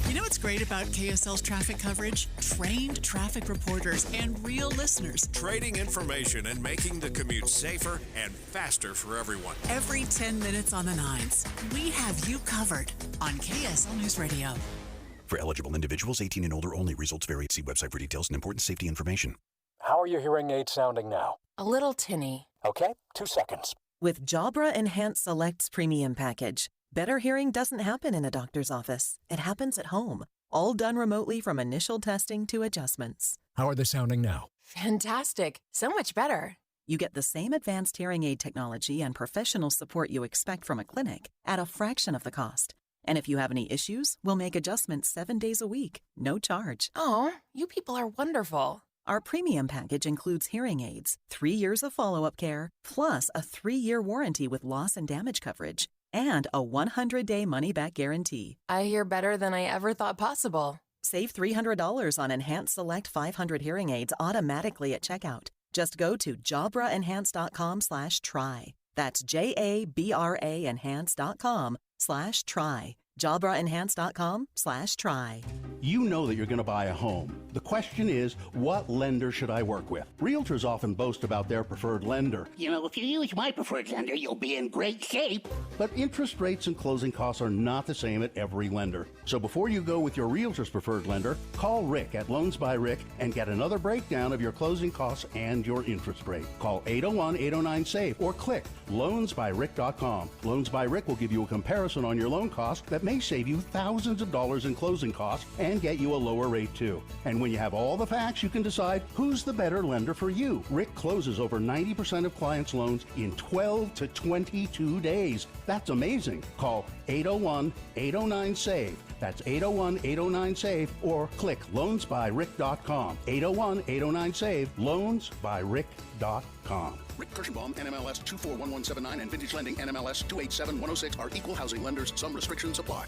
You know what's great about KSL's traffic coverage? Trained traffic reporters and real listeners. Trading information and making the commute safer and faster for everyone. Every 10 minutes on the nines, we have you covered on KSL News Radio. For eligible individuals 18 and older only. Results vary. See website for details and important safety information. How are your hearing aids sounding now? A little tinny. Okay, 2 seconds. With Jabra Enhanced Select's premium package, better hearing doesn't happen in a doctor's office. It happens at home, all done remotely from initial testing to adjustments. How are they sounding now? Fantastic. So much better. You get the same advanced hearing aid technology and professional support you expect from a clinic at a fraction of the cost. And if you have any issues, we'll make adjustments 7 days a week, no charge. Oh, you people are wonderful. Our premium package includes hearing aids, 3 years of follow-up care, plus a 3-year warranty with loss and damage coverage, and a 100-day money-back guarantee. I hear better than I ever thought possible. Save $300 on Enhanced Select 500 hearing aids automatically at checkout. Just go to jabraenhance.com/try. That's JABRA enhance.com/try. JabraEnhance.com/try. You know that you're going to buy a home. The question is, what lender should I work with? Realtors often boast about their preferred lender. You know, if you use my preferred lender, you'll be in great shape. But interest rates and closing costs are not the same at every lender. So before you go with your realtor's preferred lender, call Rick at Loans by Rick and get another breakdown of your closing costs and your interest rate. Call 801-809-SAVE or click loansbyrick.com. Loans by Rick will give you a comparison on your loan cost that may save you thousands of dollars in closing costs and get you a lower rate too. And when you have all the facts, you can decide who's the better lender for you. Rick closes over 90% of clients' loans in 12 to 22 days. That's amazing. Call 801-809-SAVE. That's 801-809-SAVE or click loansbyrick.com. 801-809-SAVE, loansbyrick.com. Rick Kirschenbaum, NMLS 241179 and Vintage Lending, NMLS 287106 are equal housing lenders. Some restrictions apply.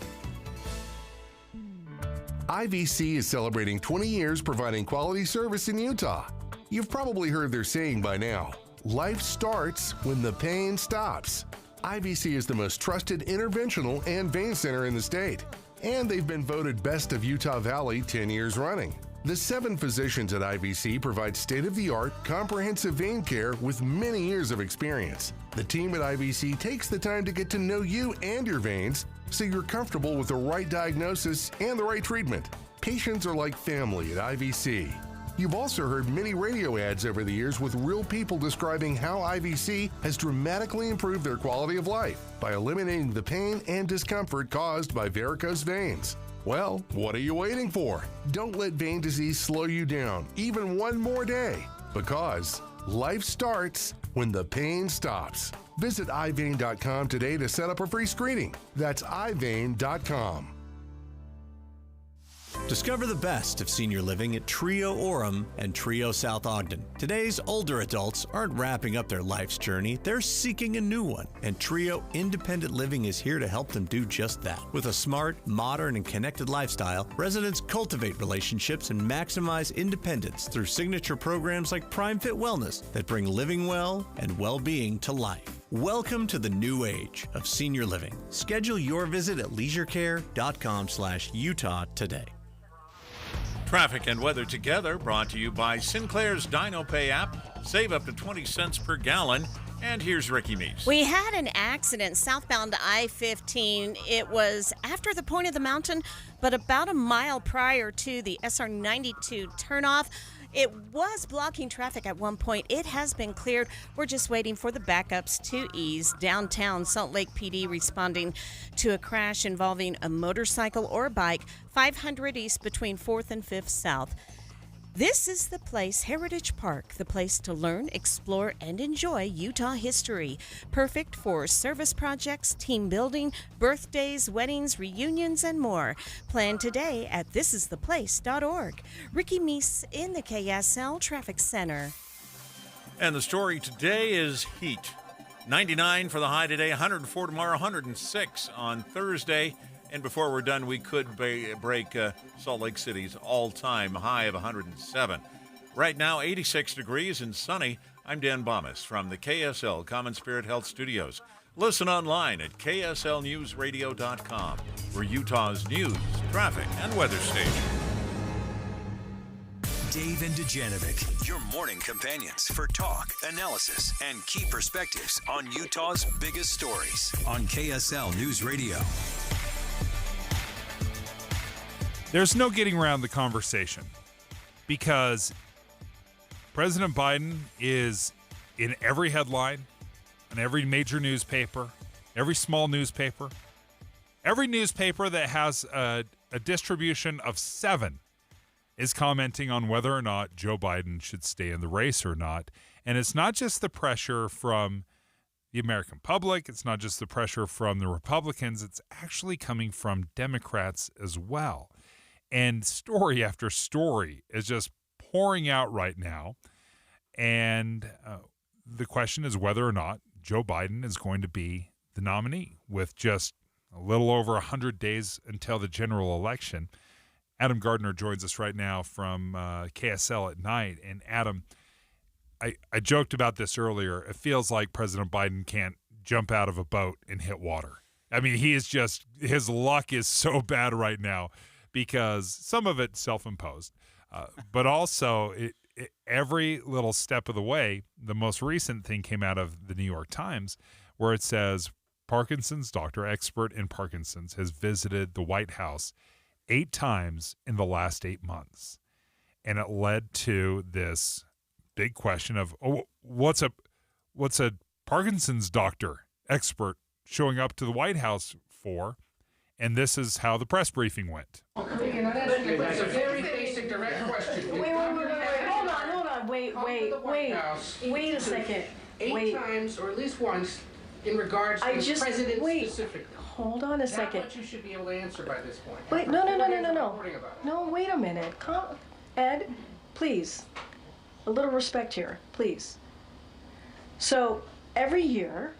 IVC is celebrating 20 years providing quality service in Utah. You've probably heard their saying by now, life starts when the pain stops. IVC is the most trusted interventional and vein center in the state, and they've been voted Best of Utah Valley 10 years running. The 7 physicians at IVC provide state-of-the-art, comprehensive vein care with many years of experience. The team at IVC takes the time to get to know you and your veins so you're comfortable with the right diagnosis and the right treatment. Patients are like family at IVC. You've also heard many radio ads over the years with real people describing how IVC has dramatically improved their quality of life by eliminating the pain and discomfort caused by varicose veins. Well, what are you waiting for? Don't let vein disease slow you down even one more day, because life starts when the pain stops. Visit ivein.com today to set up a free screening. That's ivein.com. Discover the best of senior living at Trio Orem and Trio South Ogden. Today's older adults aren't wrapping up their life's journey, they're seeking a new one. And Trio Independent Living is here to help them do just that. With a smart, modern, and connected lifestyle, residents cultivate relationships and maximize independence through signature programs like Prime Fit Wellness that bring living well and well-being to life. Welcome to the new age of senior living. Schedule your visit at leisurecare.com/Utah today. Traffic and weather together brought to you by Sinclair's DinoPay app. Save up to 20 cents per gallon. And here's Ricky Meese. We had an accident southbound I-15. It was after the point of the mountain, but about a mile prior to the SR-92 turnoff. It was blocking traffic at one point. It has been cleared. We're just waiting for the backups to ease. Downtown Salt Lake PD responding to a crash involving a motorcycle or a bike, 500 East between 4th and 5th South. This is the place, Heritage Park, the place to learn, explore, and enjoy Utah history. Perfect for service projects, team building, birthdays, weddings, reunions, and more. Plan today at thisistheplace.org. Ricky Meese in the KSL Traffic Center. And the story today is heat. 99 for the high today, 104 tomorrow, 106 on Thursday. And before we're done, we could break Salt Lake City's all-time high of 107. Right now, 86 degrees and sunny. I'm Dan Bomas from the KSL Common Spirit Health Studios. Listen online at kslnewsradio.com. We're Utah's news, traffic, and weather station. Dave and Dujanovic, your morning companions for talk, analysis, and key perspectives on Utah's biggest stories on KSL News Radio. There's no getting around the conversation, because President Biden is in every headline, in every major newspaper, every small newspaper, every newspaper that has a distribution of 7 is commenting on whether or not Joe Biden should stay in the race or not. And it's not just the pressure from the American public. It's not just the pressure from the Republicans. It's actually coming from Democrats as well. And story after story is just pouring out right now. And the question is whether or not Joe Biden is going to be the nominee with just a little over 100 days until the general election. Adam Gardner joins us right now from KSL at night. And Adam, I joked about this earlier. It feels like President Biden can't jump out of a boat and hit water. I mean, he is just, his luck is so bad right now because some of it's self-imposed, but also every little step of the way. The most recent thing came out of the New York Times where it says Parkinson's doctor, expert in Parkinson's, has visited the White House 8 times in the last 8 months. And it led to this big question of, what's a Parkinson's doctor expert showing up to the White House for? And this is how the press briefing went. It's a very basic, direct question. Wait, hold on. Wait a second. 8 times, or at least once, in regards to the president specifically. Hold on a second. That's what you should be able to answer by this point. Wait, no. No, wait a minute. Ed, please. A little respect here, please. So, every year,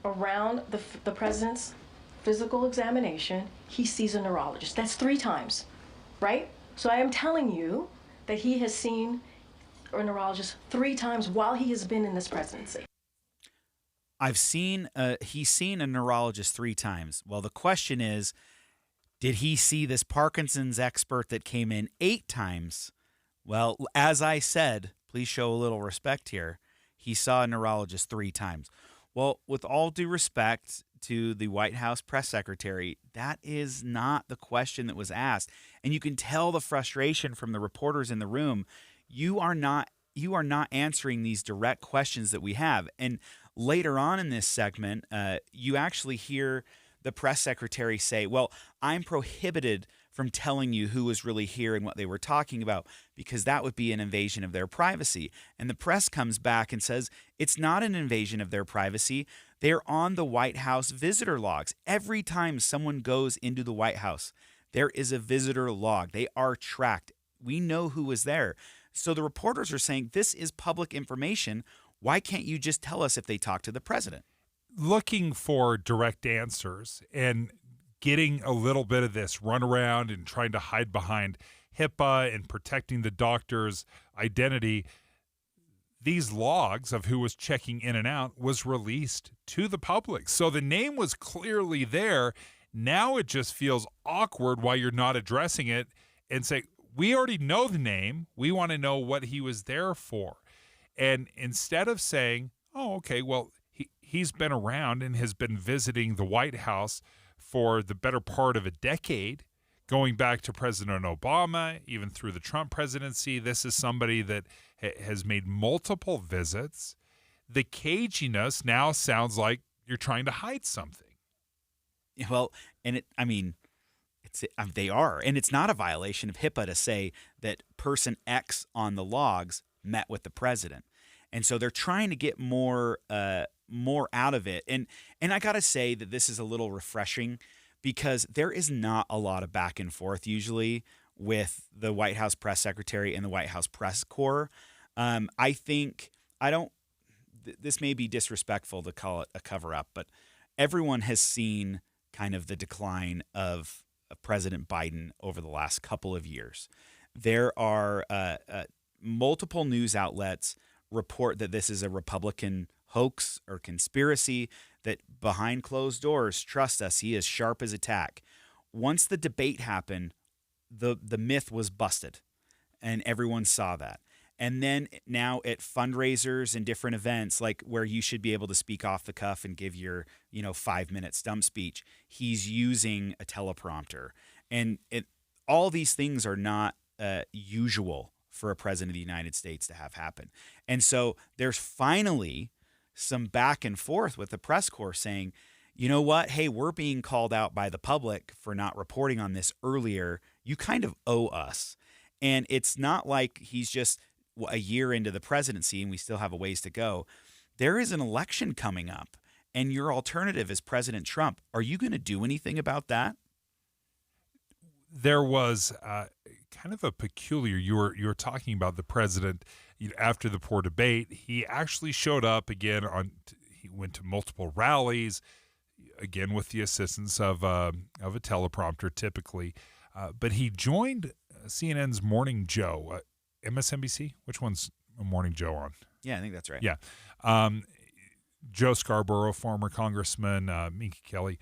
around the president's physical examination, he sees a neurologist. That's 3 times, right? So I am telling you that he has seen a neurologist 3 times while he has been in this presidency. He's seen a neurologist 3 times. Well, the question is, did he see this Parkinson's expert that came in 8 times? Well, as I said, please show a little respect here. He saw a neurologist 3 times. Well, with all due respect to the White House press secretary, that is not the question that was asked. And you can tell the frustration from the reporters in the room. You are not answering these direct questions that we have. And later on in this segment, you actually hear the press secretary say, well, I'm prohibited from telling you who was really here and what they were talking about because that would be an invasion of their privacy. And the press comes back and says, it's not an invasion of their privacy. They're on the White House visitor logs. Every time someone goes into the White House, there is a visitor log. They are tracked. We know who was there. So the reporters are saying, this is public information. Why can't you just tell us if they talk to the president? Looking for direct answers and getting a little bit of this runaround and trying to hide behind HIPAA and protecting the doctor's identity, these logs of who was checking in and out was released to the public. So the name was clearly there. Now it just feels awkward why you're not addressing it and say, we already know the name. We want to know what he was there for. And instead of saying, oh, okay, well, he's been around and has been visiting the White House for the better part of a decade, going back to President Obama, even through the Trump presidency. This is somebody that has made multiple visits. The caginess now sounds like you're trying to hide something. Well, and they are. And it's not a violation of HIPAA to say that person X on the logs met with the president. And so they're trying to get more out of it. And I got to say that this is a little refreshing because there is not a lot of back and forth usually with the White House press secretary and the White House press corps. This may be disrespectful to call it a cover-up, but everyone has seen kind of the decline of President Biden over the last couple of years. There are multiple news outlets report that this is a Republican hoax or conspiracy, that behind closed doors, trust us, he is sharp as a tack. Once the debate happened, the myth was busted, and everyone saw that. And then now at fundraisers and different events, like where you should be able to speak off the cuff and give your 5-minute stump speech, he's using a teleprompter. And all these things are not usual for a president of the United States to have happen. And so there's finally some back and forth with the press corps saying, you know what? Hey, we're being called out by the public for not reporting on this earlier. You kind of owe us. And it's not like he's just a year into the presidency and we still have a ways to go. There is an election coming up, and your alternative is President Trump. Are you going to do anything about that? There was kind of a peculiar. You were talking about the president after the poor debate. He actually showed up again he went to multiple rallies, again with the assistance of a teleprompter, typically. But he joined CNN's Morning Joe, MSNBC. Which one's a Morning Joe on? Yeah, I think that's right. Yeah, Joe Scarborough, former Congressman, Minka Kelly,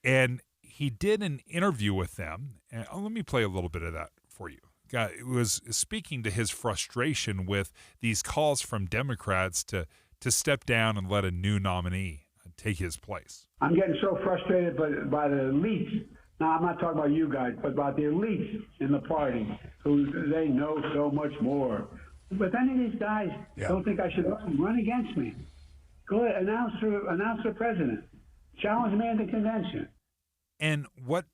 and he did an interview with them. And let me play a little bit of that for you. It was speaking to his frustration with these calls from Democrats to step down and let a new nominee take his place. I'm getting so frustrated by the elites. Now, I'm not talking about you guys, but about the elites in the party who they know so much more. But any of these guys don't think I should run against me. Go ahead, announce for president. Challenge me in the convention. And what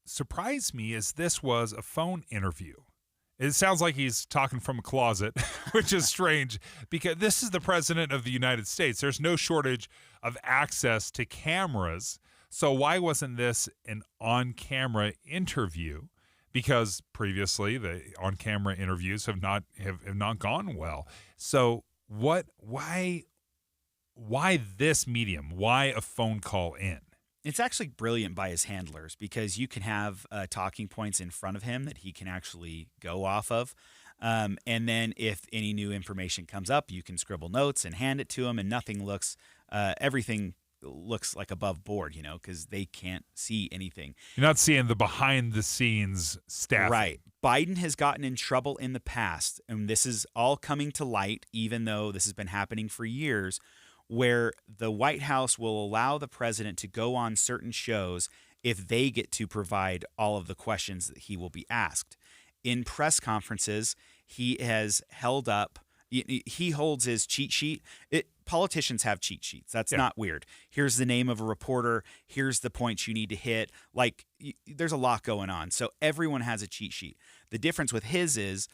surprised me is this was a phone interview. It sounds like he's talking from a closet, which is strange because this is the president of the United States. There's no shortage of access to cameras. So why wasn't this an on-camera interview? Because previously the on-camera interviews have not gone well. So why this medium? Why a phone call in? It's actually brilliant by his handlers because you can have talking points in front of him that he can actually go off of. And then if any new information comes up, you can scribble notes and hand it to him, and everything looks like above board, because they can't see anything. You're not seeing the behind-the-scenes staff. Right. Biden has gotten in trouble in the past, and this is all coming to light, even though this has been happening for years, where the White House will allow the president to go on certain shows if they get to provide all of the questions that he will be asked. In press conferences, he has held up, he holds his cheat sheet. Politicians have cheat sheets. That's not weird. Here's the name of a reporter. Here's the points you need to hit. There's a lot going on. So everyone has a cheat sheet. The difference with his is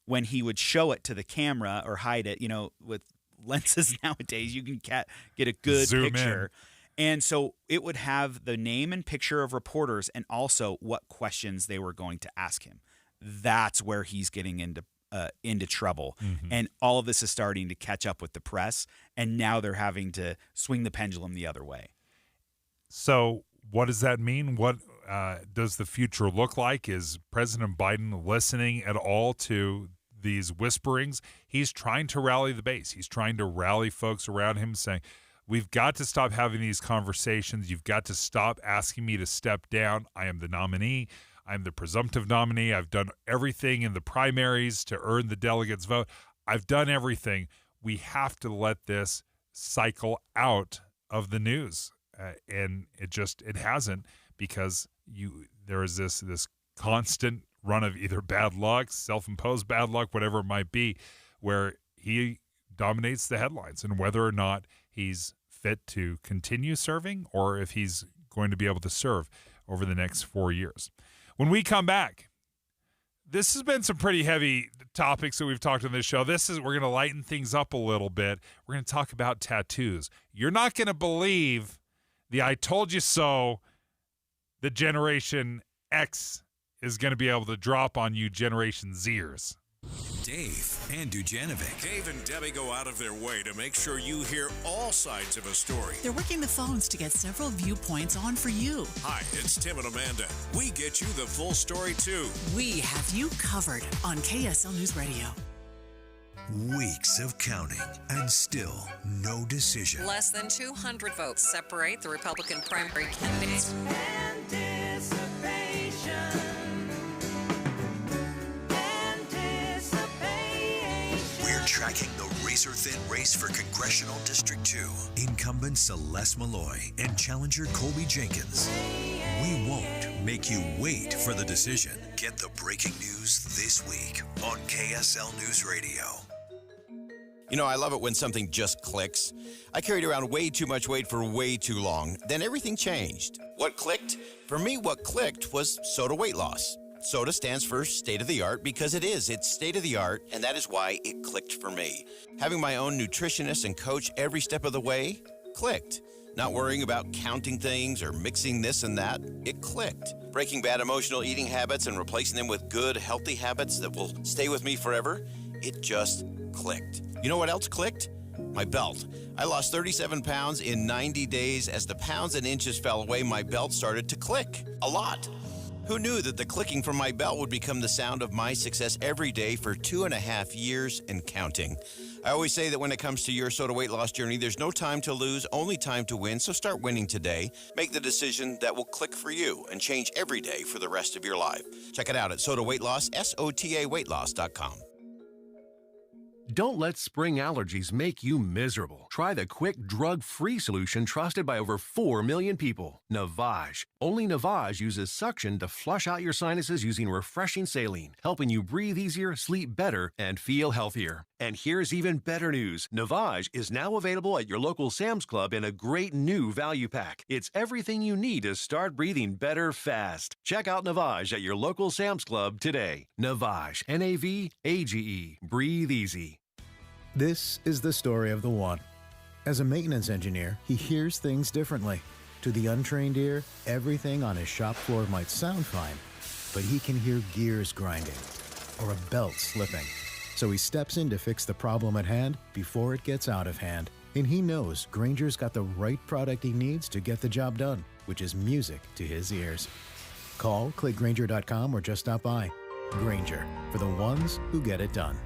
when he would show it to the camera or hide it, with lenses nowadays, you can get a good zoom picture. In. And so it would have the name and picture of reporters and also what questions they were going to ask him. That's where he's getting into trouble. Mm-hmm. And all of this is starting to catch up with the press, and now they're having to swing the pendulum the other way. So what does that mean? What does the future look like? Is President Biden listening at all to these whisperings? He's trying to rally the base. He's trying to rally folks around him, saying, we've got to stop having these conversations. You've got to stop asking me to step down. I am the nominee. I'm the presumptive nominee. I've done everything in the primaries to earn the delegates' vote. I've done everything. We have to let this cycle out of the news. And it hasn't, because there is this constant run of either bad luck, self-imposed bad luck, whatever it might be, where he dominates the headlines, and whether or not he's fit to continue serving or if he's going to be able to serve over the next 4 years. When we come back, this has been some pretty heavy topics that we've talked on this show. We're going to lighten things up a little bit. We're going to talk about tattoos. You're not going to believe the I told you so that Generation X is going to be able to drop on you Generation Zers. Dave and Dujanovic. Dave and Debbie go out of their way to make sure you hear all sides of a story. They're working the phones to get several viewpoints on for you. Hi, it's Tim and Amanda. We get you the full story, too. We have you covered on KSL News Radio. Weeks of counting and still no decision. Less than 200 votes separate the Republican primary candidates. We're tracking the razor-thin race for Congressional District 2. Incumbent Celeste Malloy and challenger Colby Jenkins. We won't make you wait for the decision. Get the breaking news this week on KSL News Radio. You know, I love it when something just clicks. I carried around way too much weight for way too long. Then everything changed. What clicked? For me, what clicked was Soda Weight Loss. SOTA stands for state of the art because it is. It's state of the art, and that is why it clicked for me. Having my own nutritionist and coach every step of the way clicked. Not worrying about counting things or mixing this and that, it clicked. Breaking bad emotional eating habits and replacing them with good, healthy habits that will stay with me forever, it just clicked. You know what else clicked? My belt. I lost 37 pounds in 90 days. As the pounds and inches fell away, my belt started to click. A lot. Who knew that the clicking from my belt would become the sound of my success every day for 2.5 years and counting? I always say that when it comes to your Soda weight loss journey, there's no time to lose, only time to win. So start winning today. Make the decision that will click for you and change every day for the rest of your life. Check it out at Soda Weight Loss, SOTAweightloss.com. Don't let spring allergies make you miserable. Try the quick, drug-free solution trusted by over 4 million people, Navage. Only Navage uses suction to flush out your sinuses using refreshing saline, helping you breathe easier, sleep better, and feel healthier. And here's even better news. Navage is now available at your local Sam's Club in a great new value pack. It's everything you need to start breathing better fast. Check out Navage at your local Sam's Club today. Navage, N-A-V-A-G-E. Breathe easy. This is the story of the one. As a maintenance engineer, he hears things differently. To the untrained ear, everything on his shop floor might sound fine, but he can hear gears grinding or a belt slipping. So he steps in to fix the problem at hand before it gets out of hand. And he knows Grainger's got the right product he needs to get the job done, which is music to his ears. Call, click Grainger.com, or just stop by. Grainger, for the ones who get it done.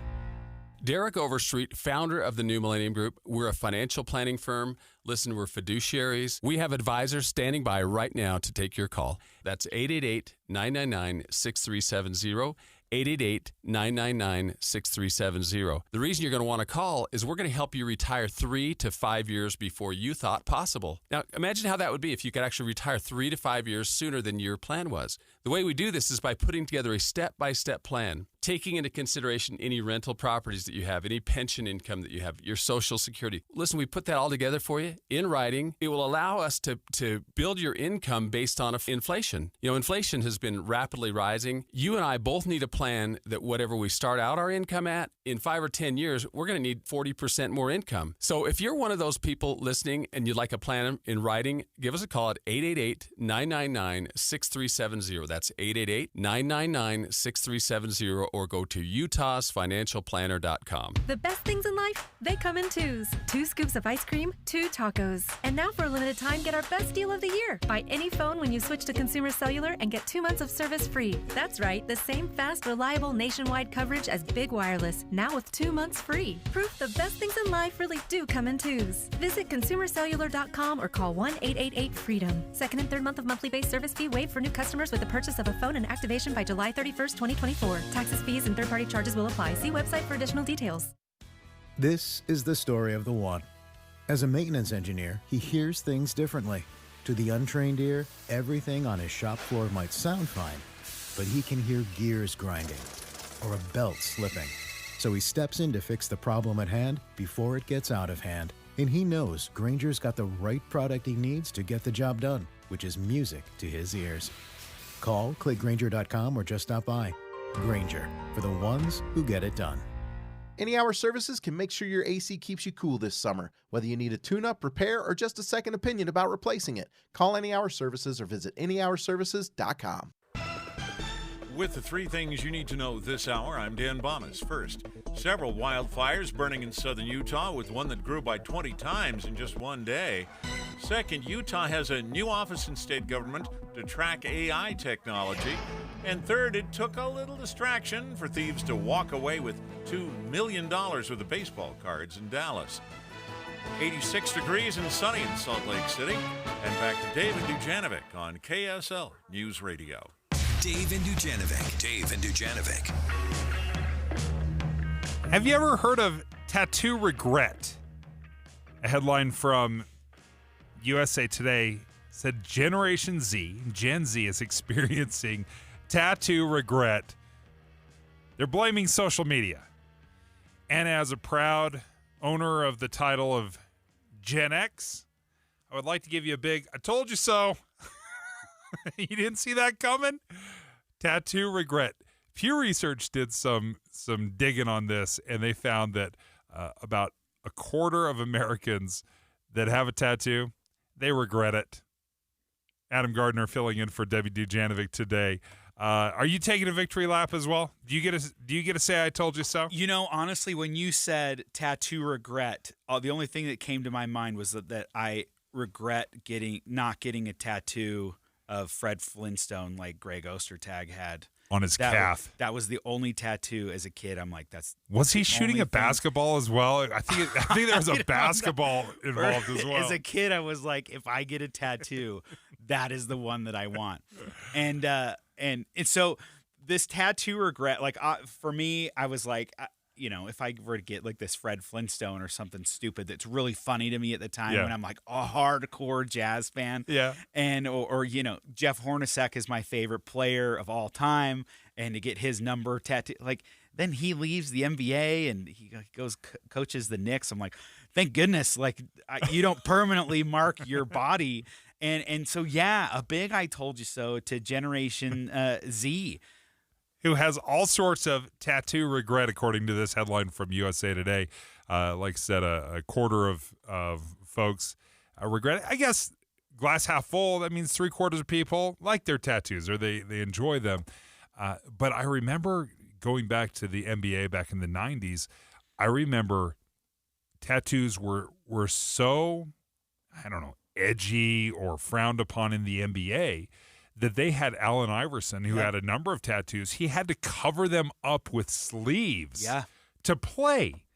Derek Overstreet, founder of the New Millennium Group. We're a financial planning firm. Listen, we're fiduciaries. We have advisors standing by right now to take your call. That's 888-999-6370. 888-999-6370. The reason you're going to want to call is we're going to help you retire 3 to 5 years before you thought possible. Now, imagine how that would be if you could actually retire 3 to 5 years sooner than your plan was. The way we do this is by putting together a step-by-step plan, taking into consideration any rental properties that you have, any pension income that you have, your Social Security. Listen, we put that all together for you in writing. It will allow us to build your income based on inflation. You know, inflation has been rapidly rising. You and I both need a plan that whatever we start out our income at, in 5 or 10 years, we're going to need 40% more income. So if you're one of those people listening and you'd like a plan in writing, give us a call at 888-999-6370. That's 888-999-6370, or go to utahsfinancialplanner.com. The best things in life, they come in twos. 2 scoops of ice cream, 2 tacos. And now for a limited time, get our best deal of the year. Buy any phone when you switch to Consumer Cellular and get 2 months of service free. That's right, the same fast, reliable nationwide coverage as Big Wireless, now with 2 months free. Proof the best things in life really do come in twos. Visit consumercellular.com or call 1-888-FREEDOM. Second and third month of monthly base service fee waived for new customers with the purchase of a phone and activation by July 31st, 2024. Taxes, fees, and third-party charges will apply. See website for additional details. This is the story of the one. As a maintenance engineer, he hears things differently. To the untrained ear, everything on his shop floor might sound fine, but he can hear gears grinding or a belt slipping. So he steps in to fix the problem at hand before it gets out of hand. And he knows Grainger's got the right product he needs to get the job done, which is music to his ears. Call, click Grainger.com, or just stop by. Grainger, for the ones who get it done. Any Hour Services can make sure your AC keeps you cool this summer. Whether you need a tune-up, repair, or just a second opinion about replacing it, call Any Hour Services or visit anyhourservices.com. With the 3 things you need to know this hour, I'm Dan Bomas. First, several wildfires burning in southern Utah, with one that grew by 20 times in just one day. Second, Utah has a new office in state government to track AI technology. And third, it took a little distraction for thieves to walk away with $2 million worth of baseball cards in Dallas. 86 degrees and sunny in Salt Lake City. And back to David Dujanovic on KSL News Radio. Dave and Dujanovic. Dave and Dujanovic. Have you ever heard of tattoo regret? A headline from USA Today said Generation Z, Gen Z, is experiencing tattoo regret. They're blaming social media. And as a proud owner of the title of Gen X, I would like to give you a big I told you so. You didn't see that coming? Tattoo regret. Pew Research did some digging on this, and they found that about a quarter of Americans that have a tattoo, they regret it. Adam Gardner filling in for Debbie Dujanovic today. Are you taking a victory lap as well? Do you get to say I told you so? You know, honestly, when you said tattoo regret, the only thing that came to my mind was that I regret not getting a tattoo of Fred Flintstone like Greg Ostertag had on his calf. That was the only tattoo as a kid. I'm like, Was he shooting a basketball as well? I think there was a basketball involved as well. As a kid, I was like, if I get a tattoo, that is the one that I want. And so this tattoo regret, like for me, I was like, if I were to get like this Fred Flintstone or something stupid that's really funny to me at the time when I'm like a hardcore jazz fan. Yeah. And, or Jeff Hornacek is my favorite player of all time. And to get his number tattoo, like then he leaves the NBA and he goes coaches the Knicks. I'm like, thank goodness, like you don't permanently mark your body. And so, a big I told you so to Generation Z. Who has all sorts of tattoo regret, according to this headline from USA Today. Like I said, a quarter of folks regret it. I guess glass half full, that means 3/4 of people like their tattoos or they enjoy them. But I remember going back to the NBA back in the 90s, I remember tattoos were so, I don't know, edgy or frowned upon in the NBA that they had Allen Iverson, who had a number of tattoos. He had to cover them up with sleeves to play.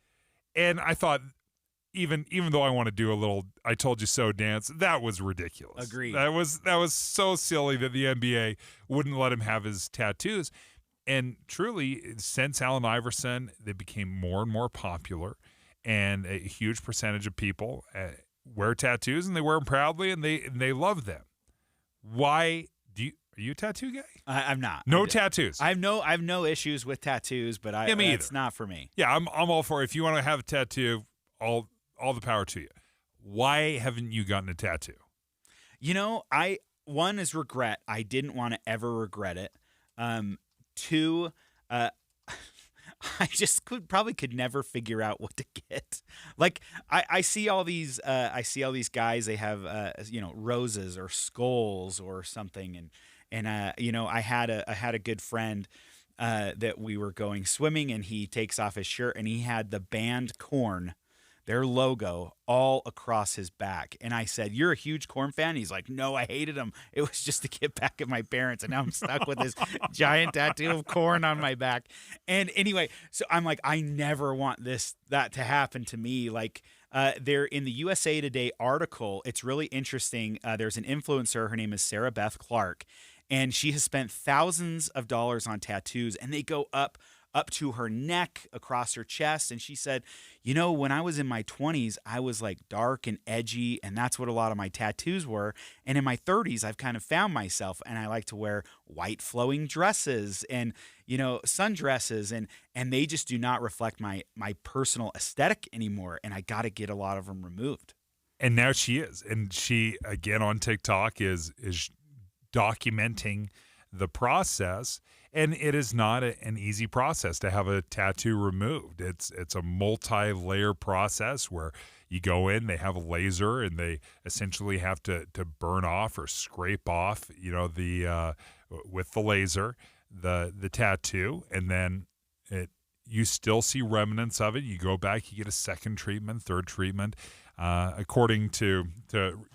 And I thought, even though I want to do a little I told you so dance, that was ridiculous. Agreed. That was so silly that the NBA wouldn't let him have his tattoos. And truly, since Allen Iverson, they became more and more popular, and a huge percentage of people wear tattoos, and they wear them proudly, and they love them. Why are you a tattoo guy? I'm not. No tattoos. I have no issues with tattoos, but it's not for me. Yeah, I'm all for it. If you want to have a tattoo, all the power to you. Why haven't you gotten a tattoo? One is regret. I didn't want to ever regret it. Two, I just could never figure out what to get. Like I see all these guys, they have roses or skulls or something, and I had a good friend that we were going swimming, and he takes off his shirt and he had the band Korn, their logo, all across his back. And I said, "You're a huge Korn fan?" He's like, "No, I hated them. It was just to get back at my parents." And now I'm stuck with this giant tattoo of Korn on my back. And anyway, so I'm like, I never want that to happen to me. Like there in the USA Today article, it's really interesting. There's an influencer. Her name is Sarah Beth Clark, and she has spent thousands of dollars on tattoos, and they go up to her neck, across her chest. And she said, when I was in my 20s, I was like dark and edgy, and that's what a lot of my tattoos were. And in my 30s, I've kind of found myself, and I like to wear white flowing dresses and, sundresses, and they just do not reflect my personal aesthetic anymore. And I got to get a lot of them removed. And now she is. And she, again, on TikTok is documenting the process. And it is not an easy process to have a tattoo removed. It's a multi-layer process where you go in, they have a laser, and they essentially have to burn off or scrape off, with the laser, the tattoo, and then you still see remnants of it. You go back, you get a second treatment, third treatment. According to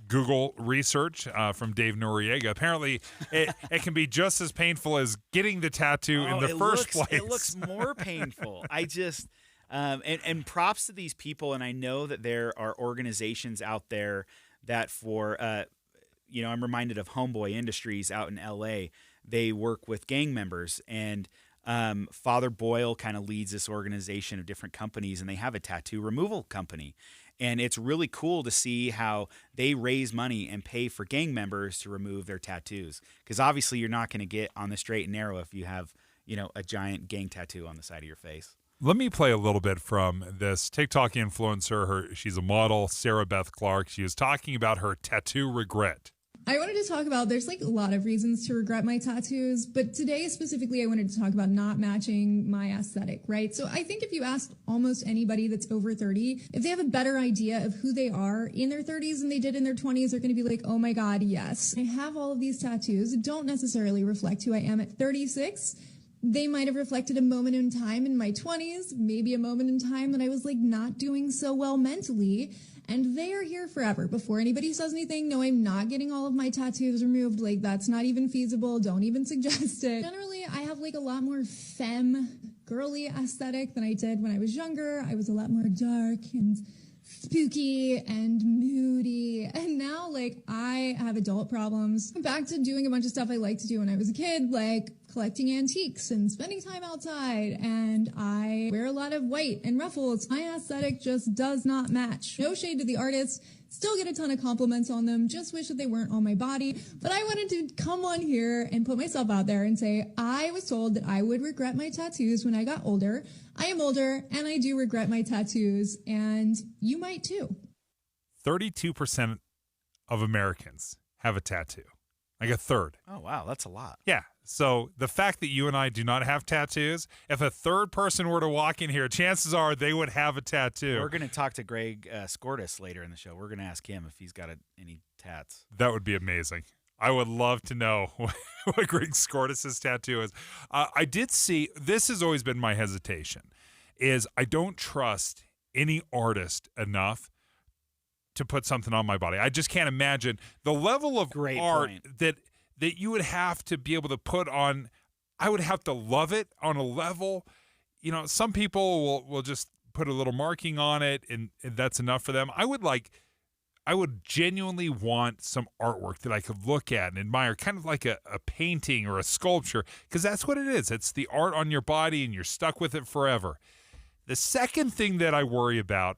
Google research from Dave Noriega, apparently it can be just as painful as getting the tattoo in the first place. It looks more painful. I just and props to these people, and I know that there are organizations out there that I'm reminded of Homeboy Industries out in LA. They work with gang members, and Father Boyle kind of leads this organization of different companies, and they have a tattoo removal company. And it's really cool to see how they raise money and pay for gang members to remove their tattoos. Because obviously you're not going to get on the straight and narrow if you have, a giant gang tattoo on the side of your face. Let me play a little bit from this TikTok influencer. She's a model, Sarah Beth Clark. She was talking about her tattoo regret. I wanted to talk about, there's a lot of reasons to regret my tattoos, but today specifically I wanted to talk about not matching my aesthetic, right? So I think if you ask almost anybody that's over 30, if they have a better idea of who they are in their 30s than they did in their 20s, they're going to be like, oh my God, yes. I have all of these tattoos that don't necessarily reflect who I am at 36. They might have reflected a moment in time in my 20s, maybe a moment in time that I was not doing so well mentally. And they are here forever. Before anybody says anything, no, I'm not getting all of my tattoos removed. That's not even feasible. Don't even suggest it. Generally, I have a lot more femme, girly aesthetic than I did when I was younger. I was a lot more dark and spooky and moody. And now, I have adult problems. I'm back to doing a bunch of stuff I liked to do when I was a kid, collecting antiques and spending time outside. And I wear a lot of white and ruffles. My aesthetic just does not match. No shade to the artists. Still get a ton of compliments on them. Just wish that they weren't on my body. But I wanted to come on here and put myself out there and say, I was told that I would regret my tattoos when I got older. I am older and I do regret my tattoos, and you might too. 32% of Americans have a tattoo. A third. Oh, wow. That's a lot. Yeah. So the fact that you and I do not have tattoos, if a third person were to walk in here, chances are they would have a tattoo. We're going to talk to Greg Skordas later in the show. We're going to ask him if he's got any tats. That would be amazing. I would love to know what Greg Skordas' tattoo is. I did see, this has always been my hesitation, is I don't trust any artist enough to put something on my body. I just can't imagine the level of art that you would have to be able to put on. I would have to love it on a level. Some people will just put a little marking on it and that's enough for them. I would genuinely want some artwork that I could look at and admire, kind of like a painting or a sculpture, because that's what it is. It's the art on your body and you're stuck with it forever. The second thing that I worry about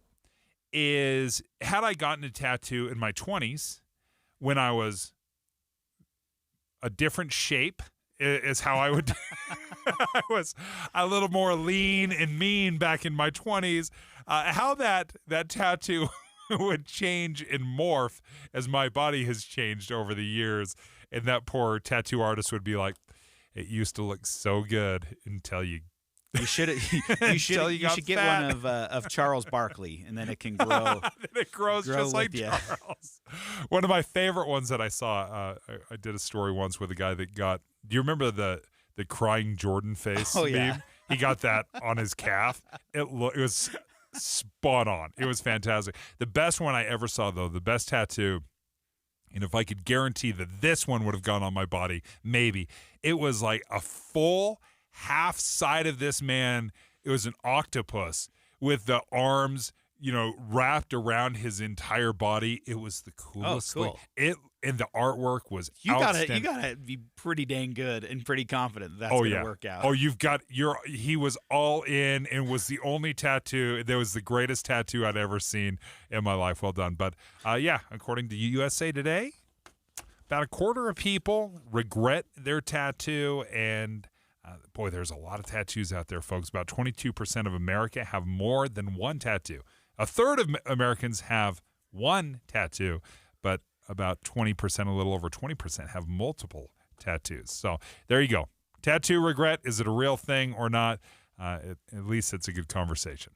is, had I gotten a tattoo in my 20s when I was a different shape, is how I would I was a little more lean and mean back in my 20s, how that tattoo would change and morph as my body has changed over the years. And that poor tattoo artist would be like, it used to look so good until you should get fat. one of Charles Barkley, and then it can grow. Then it grows just like Charles. One of my favorite ones that I saw, I did a story once with a guy that got. Do you remember the crying Jordan face? Oh meme? yeah, he got that on his calf. It was spot on. It was fantastic. The best one I ever saw, though, the best tattoo. And if I could guarantee that this one would have gone on my body, maybe it was like a full half side of this man. It was an octopus with the arms, wrapped around his entire body. It was the coolest cool. thing. And the artwork was you outstanding. gotta be pretty dang good and pretty confident that's gonna work out. Oh, he was all in and was the only tattoo. That was the greatest tattoo I'd ever seen in my life. Well done. But according to USA Today, about a quarter of people regret their tattoo, and boy, there's a lot of tattoos out there, folks. About 22% of America have more than one tattoo. A third of Americans have one tattoo, but about 20%, a little over 20%, have multiple tattoos. So there you go. Tattoo regret, is it a real thing or not? At least it's a good conversation.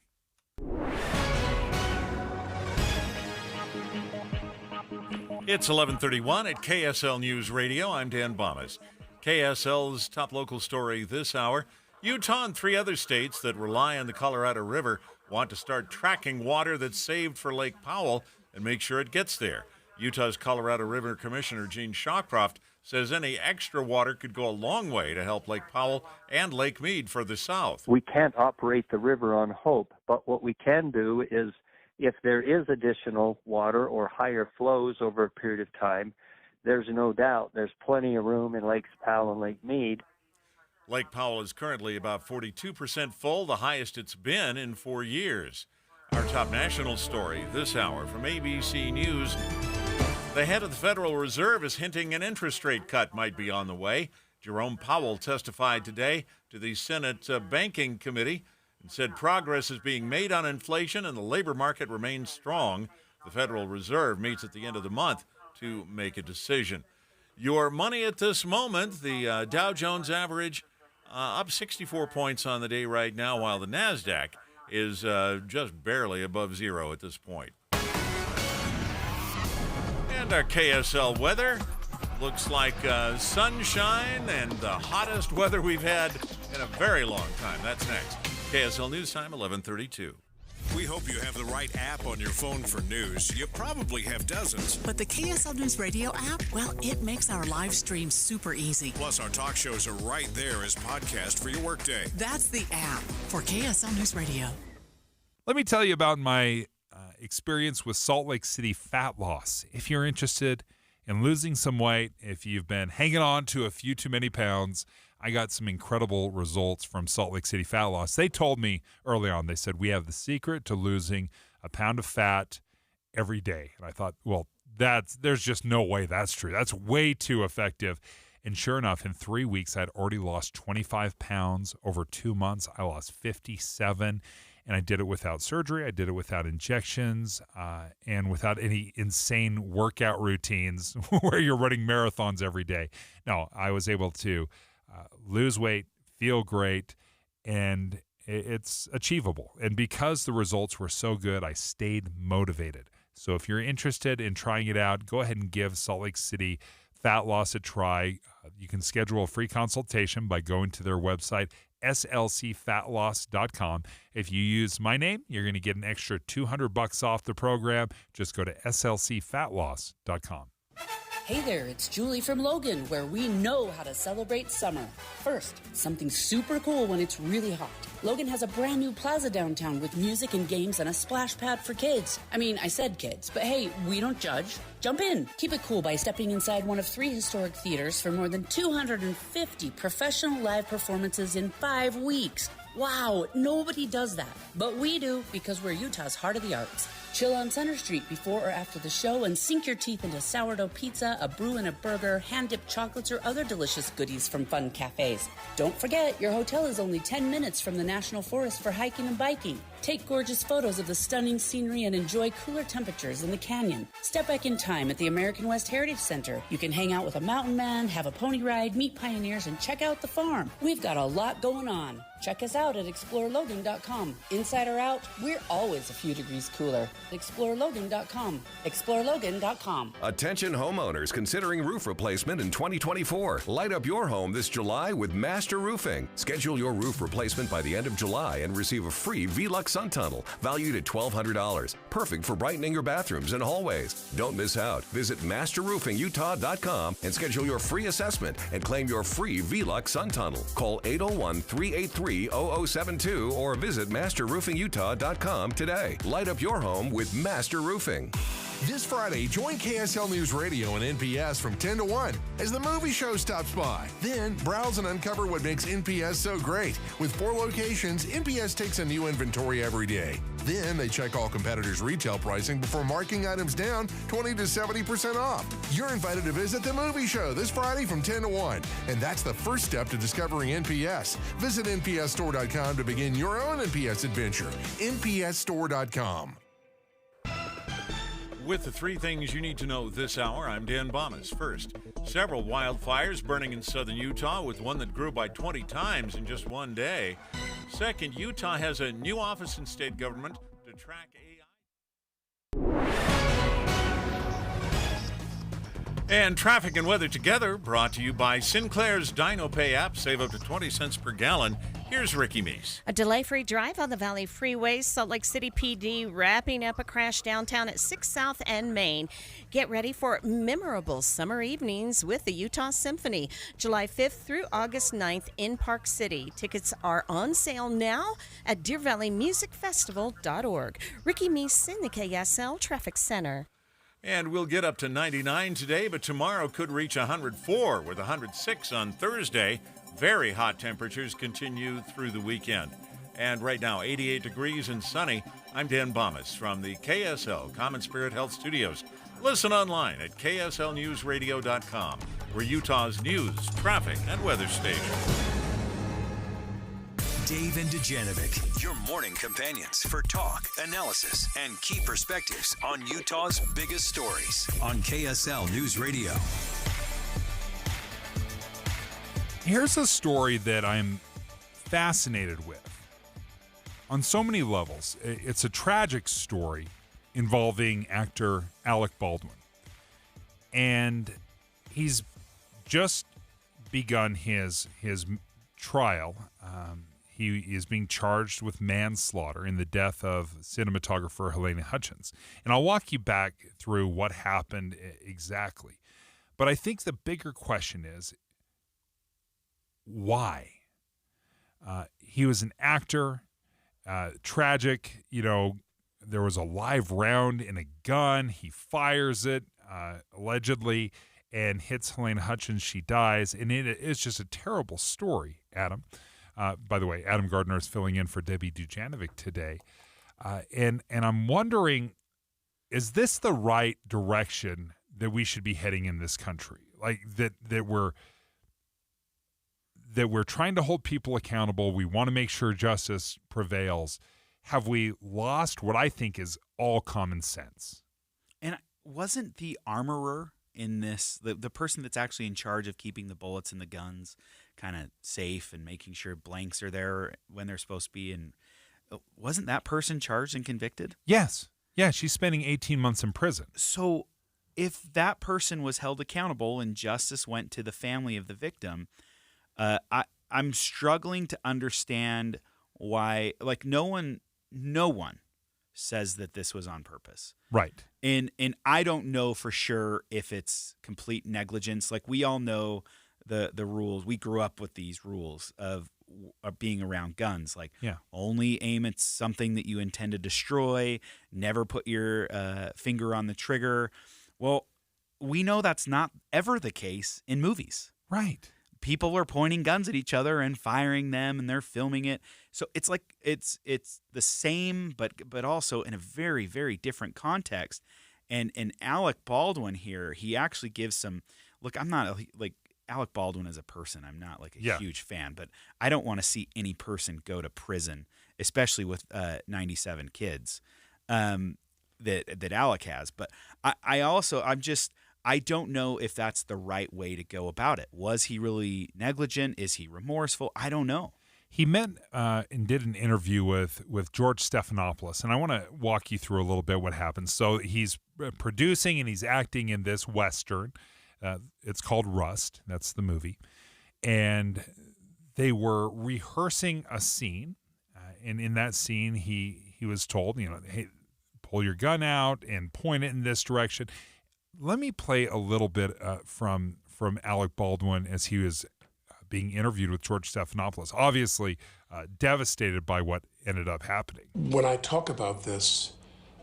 It's 11:31 at KSL News Radio. I'm Dan Bomas. KSL's top local story this hour. Utah and 3 other states that rely on the Colorado River want to start tracking water that's saved for Lake Powell and make sure it gets there. Utah's Colorado River Commissioner Gene Shawcroft says any extra water could go a long way to help Lake Powell and Lake Mead further south. We can't operate the river on hope, but what we can do is, if there is additional water or higher flows over a period of time, there's no doubt there's plenty of room in Lakes Powell and Lake Mead. Lake Powell is currently about 42% full, the highest it's been in 4 years. Our top national story this hour from ABC News. The head of the Federal Reserve is hinting an interest rate cut might be on the way. Jerome Powell testified today to the Senate Banking Committee and said progress is being made on inflation and the labor market remains strong. The Federal Reserve meets at the end of the month to make a decision. Your money at this moment, the Dow Jones average up 64 points on the day right now, while the NASDAQ is just barely above zero at this point. And our KSL weather looks like sunshine and the hottest weather we've had in a very long time. That's next. KSL News Time, 11:32. We hope you have the right app on your phone for news. You probably have dozens. But the KSL News Radio app, well, it makes our live stream super easy. Plus, our talk shows are right there as podcast for your workday. That's the app for KSL News Radio. Let me tell you about my experience with Salt Lake City fat loss. If you're interested in losing some weight, if you've been hanging on to a few too many pounds, I got some incredible results from Salt Lake City fat loss. They told me early on, they said, we have the secret to losing a pound of fat every day. And I thought, well, there's just no way that's true. That's way too effective. And sure enough, in 3 weeks, I'd already lost 25 pounds. Over 2 months, I lost 57. And I did it without surgery. I did it without injections and without any insane workout routines where you're running marathons every day. No, I was able to lose weight, feel great, and it's achievable. And because the results were so good, I stayed motivated. So if you're interested in trying it out, go ahead and give Salt Lake City fat loss a try. You can schedule a free consultation by going to their website, slcfatloss.com. If you use my name, you're going to get an extra $200 off the program. Just go to slcfatloss.com. Hey there, it's Julie from Logan, where we know how to celebrate summer. First, something super cool when it's really hot. Logan has a brand new plaza downtown with music and games and a splash pad for kids. I mean, I said kids, but hey, we don't judge. Jump in. Keep it cool by stepping inside one of 3 historic theaters for more than 250 professional live performances in 5 weeks. Wow, nobody does that. But we do, because we're Utah's heart of the arts. Chill on Center Street before or after the show and sink your teeth into sourdough pizza, a brew and a burger, hand-dipped chocolates, or other delicious goodies from fun cafes. Don't forget, your hotel is only 10 minutes from the National Forest for hiking and biking. Take gorgeous photos of the stunning scenery and enjoy cooler temperatures in the canyon. Step back in time at the American West Heritage Center. You can hang out with a mountain man, have a pony ride, meet pioneers, and check out the farm. We've got a lot going on. Check us out at ExploreLogan.com. Inside or out, we're always a few degrees cooler. ExploreLogan.com. ExploreLogan.com. Attention homeowners considering roof replacement in 2024. Light up your home this July with Master Roofing. Schedule your roof replacement by the end of July and receive a free Velux sun tunnel valued at $1,200. Perfect for brightening your bathrooms and hallways. Don't miss out. Visit MasterRoofingUtah.com and schedule your free assessment and claim your free Velux sun tunnel. Call 801-383-0072 or visit MasterRoofingUtah.com today. Light up your home with Master Roofing. This Friday, join KSL News Radio and NPS from 10 to 1 as the movie show stops by. Then, browse and uncover what makes NPS so great. With 4 locations, NPS takes a new inventory every day. Then, they check all competitors' retail pricing before marking items down 20 to 70% off. You're invited to visit the movie show this Friday from 10 to 1. And that's the first step to discovering NPS. Visit NPSstore.com to begin your own NPS adventure. NPSstore.com. With the 3 things you need to know this hour, I'm Dan Bomas. First, several wildfires burning in southern Utah, with one that grew by 20 times in just one day. Second, Utah has a new office in state government to track AI. And traffic and weather together, brought to you by Sinclair's DinoPay app. Save up to 20 cents per gallon. Here's Ricky Meese. A delay-free drive on the Valley Freeways. Salt Lake City PD wrapping up a crash downtown at 6 South and Main. Get ready for memorable summer evenings with the Utah Symphony. July 5th through August 9th in Park City. Tickets are on sale now at DeerValleyMusicFestival.org. Ricky Meese in the KSL Traffic Center. And we'll get up to 99 today, but tomorrow could reach 104 with 106 on Thursday. Very hot temperatures continue through the weekend. And right now, 88 degrees and sunny. I'm Dan Bomas from the KSL Common Spirit Health Studios. Listen online at kslnewsradio.com. We're Utah's news, traffic, and weather station. Dave and Dujanovic, your morning companions for talk, analysis, and key perspectives on Utah's biggest stories on KSL News Radio. Here's a story that I'm fascinated with on so many levels. It's a tragic story involving actor Alec Baldwin. And he's just begun his trial. He is being charged with manslaughter in the death of cinematographer Helena Hutchins. And I'll walk you back through what happened exactly. But I think the bigger question is, why? He was an actor, tragic, there was a live round in a gun. He fires it, allegedly, and hits Helena Hutchins. She dies. And it is just a terrible story, Adam. By the way, Adam Gardner is filling in for Debbie Dujanovic today. And I'm wondering, is this the right direction that we should be heading in this country? Like that we're trying to hold people accountable. We want to make sure justice prevails. Have we lost what I think is all common sense? And wasn't the armorer in this, the person that's actually in charge of keeping the bullets and the guns kind of safe and making sure blanks are there when they're supposed to be, and wasn't that person charged and convicted? Yes. Yeah, she's spending 18 months in prison. So if that person was held accountable and justice went to the family of the victim, I'm struggling to understand why, like, no one says that this was on purpose. Right. And I don't know for sure if it's complete negligence. Like, we all know the rules. We grew up with these rules of being around guns. Like, only aim at something that you intend to destroy. Never put your finger on the trigger. Well, we know that's not ever the case in movies. Right. People are pointing guns at each other and firing them, and they're filming it. So it's like it's the same, but also in a very, very different context. And Alec Baldwin here, he actually gives some. Look, I'm not like Alec Baldwin as a person. I'm not like a huge fan, but I don't want to see any person go to prison, especially with 97 kids that Alec has. But I don't know if that's the right way to go about it. Was he really negligent? Is he remorseful? I don't know. He met and did an interview with George Stephanopoulos, and I want to walk you through a little bit what happened. So he's producing and he's acting in this Western. It's called Rust. That's the movie. And they were rehearsing a scene, and in that scene he was told, hey, pull your gun out and point it in this direction. Let me play a little bit from Alec Baldwin as he was being interviewed with George Stephanopoulos. Obviously devastated by what ended up happening. When I talk about this,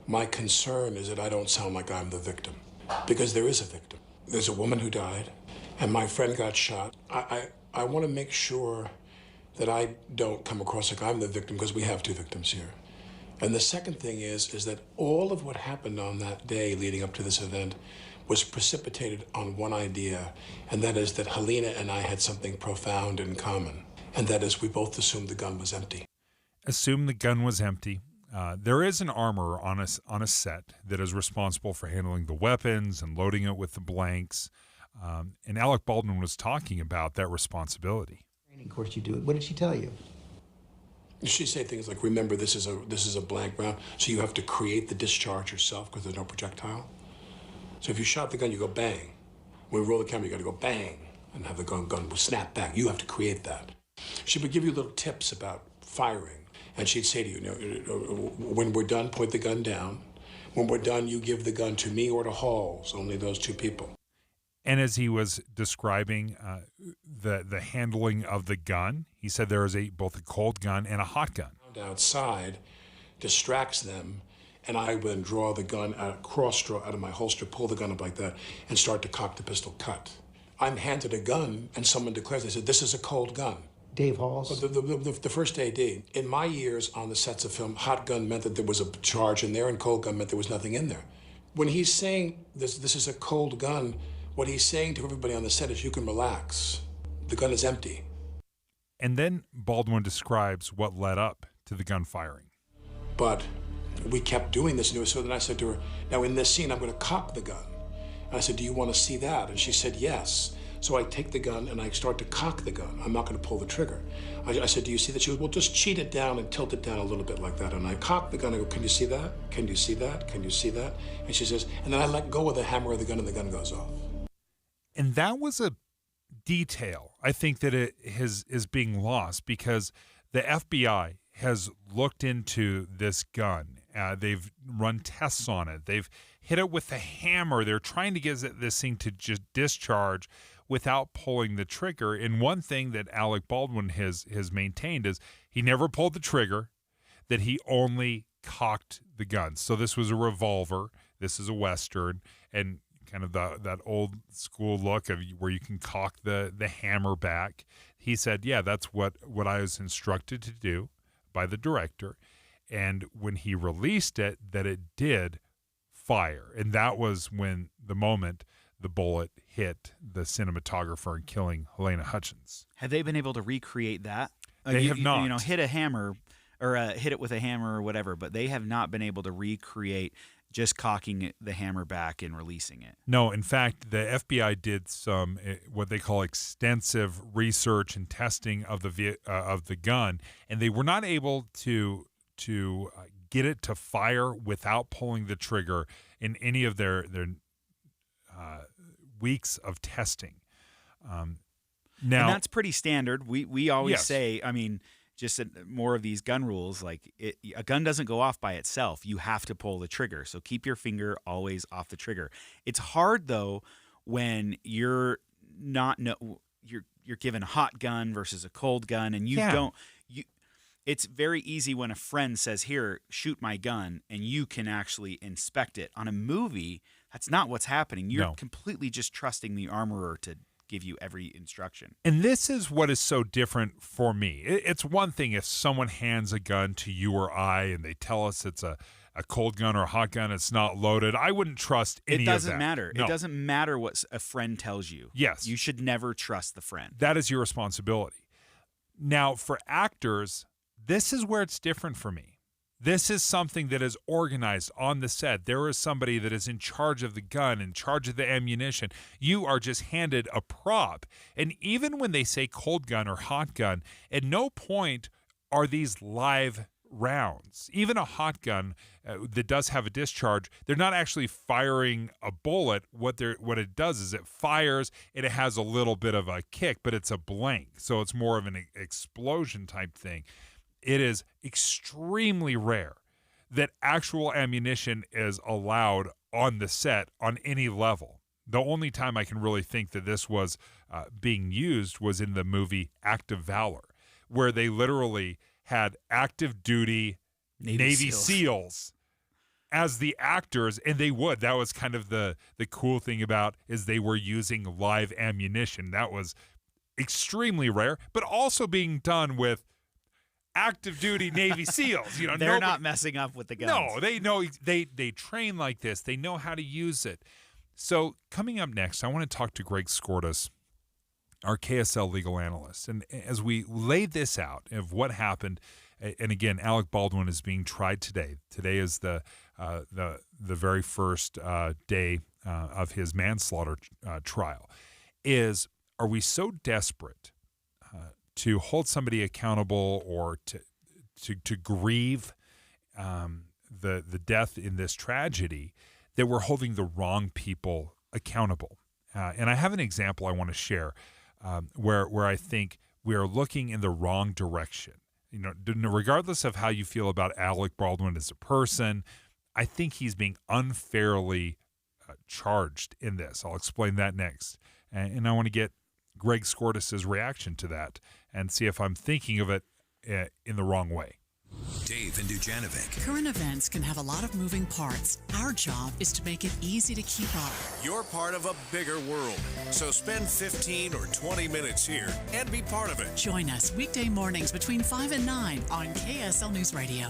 my concern is that I don't sound like I'm the victim, because there is a victim. There's a woman who died, and my friend got shot. I want to make sure that I don't come across like I'm the victim, because we have two victims here. And the second thing is that all of what happened on that day leading up to this event was precipitated on one idea, and that is that Helena and I had something profound in common, and that is we both assumed the gun was empty. Assumed the gun was empty. There is an armorer on a set that is responsible for handling the weapons and loading it with the blanks, and Alec Baldwin was talking about that responsibility. Of course you do it. What did she tell you? She said things like, remember, this is a blank round, so you have to create the discharge yourself because there's no projectile. So if you shot the gun, you go bang. When we roll the camera, you got to go bang and have the gun will snap back. You have to create that. She would give you little tips about firing, and she'd say to you, when we're done, point the gun down. When we're done, you give the gun to me or to Halls, only those two people. And as he was describing the handling of the gun, he said there is both a cold gun and a hot gun. Outside distracts them, and I would then draw the gun, cross-draw out of my holster, pull the gun up like that, and start to cock the pistol cut. I'm handed a gun, and someone declares, they said, this is a cold gun. Dave Halls? The first AD, in my years on the sets of film, hot gun meant that there was a charge in there, and cold gun meant there was nothing in there. When he's saying this is a cold gun, what he's saying to everybody on the set is you can relax. The gun is empty. And then Baldwin describes what led up to the gun firing. But we kept doing this, and so then I said to her, now in this scene, I'm going to cock the gun. And I said, do you want to see that? And she said, yes. So I take the gun and I start to cock the gun. I'm not going to pull the trigger. I said, do you see that? She goes, well, just cheat it down and tilt it down a little bit like that. And I cock the gun. I go, can you see that? Can you see that? Can you see that? And she says, and then I let go of the hammer of the gun and the gun goes off. And that was a detail, I think, that it is being lost because the FBI has looked into this gun. They've run tests on it. They've hit it with a hammer. They're trying to get this thing to just discharge without pulling the trigger. And one thing that Alec Baldwin has maintained is he never pulled the trigger, that he only cocked the gun. So this was a revolver. This is a Western, and kind of that old school look of where you can cock the hammer back. He said, yeah, that's what I was instructed to do by the director. And when he released it, that it did fire. And that was when the moment the bullet hit the cinematographer and killing Helena Hutchins. Have they been able to recreate that? They have not. You know, hit a hammer or hit it with a hammer or whatever, but they have not been able to recreate just cocking the hammer back and releasing it. No, in fact, the FBI did some what they call extensive research and testing of the gun, and they were not able to get it to fire without pulling the trigger in any of their weeks of testing. Now, and that's pretty standard. We always yes. say, I mean, just more of these gun rules, like a gun doesn't go off by itself. You have to pull the trigger. So keep your finger always off the trigger. It's hard though when you're given a hot gun versus a cold gun, and it's very easy when a friend says, here, shoot my gun, and you can actually inspect it. On a movie, that's not what's happening. You're completely just trusting the armorer to give you every instruction. And this is what is so different for me. It's one thing if someone hands a gun to you or I and they tell us it's a cold gun or a hot gun, it's not loaded. I wouldn't trust any of that. It doesn't matter. No. It doesn't matter what a friend tells you. Yes. You should never trust the friend. That is your responsibility. Now, for actors, this is where it's different for me. This is something that is organized on the set. There is somebody that is in charge of the gun, in charge of the ammunition. You are just handed a prop. And even when they say cold gun or hot gun, at no point are these live rounds. Even a hot gun that does have a discharge, they're not actually firing a bullet. What it does is it fires and it has a little bit of a kick, but it's a blank. So it's more of an explosion type thing. It is extremely rare that actual ammunition is allowed on the set on any level. The only time I can really think that this was being used was in the movie Act of Valor, where they literally had active duty Navy SEALs as the actors, and they would. That was kind of the cool thing about is they were using live ammunition. That was extremely rare, but also being done with active duty Navy SEALs. You know, they're not messing up with the guns. No, they know they train like this. They know how to use it. So coming up next, I want to talk to Greg Skordas, our KSL legal analyst, and as we lay this out of what happened, and again, Alec Baldwin is being tried today. Today is the very first day of his manslaughter trial. Are we so desperate to hold somebody accountable or to grieve the death in this tragedy that we're holding the wrong people accountable? And I have an example I want to share where I think we are looking in the wrong direction. You know, regardless of how you feel about Alec Baldwin as a person, I think he's being unfairly charged in this. I'll explain that next. And I want to get Greg Skordas' reaction to that and see if I'm thinking of it in the wrong way. Dave and Dujanovic. Current events can have a lot of moving parts. Our job is to make it easy to keep up. You're part of a bigger world, so spend 15 or 20 minutes here and be part of it. Join us weekday mornings between 5 and 9 on KSL News Radio.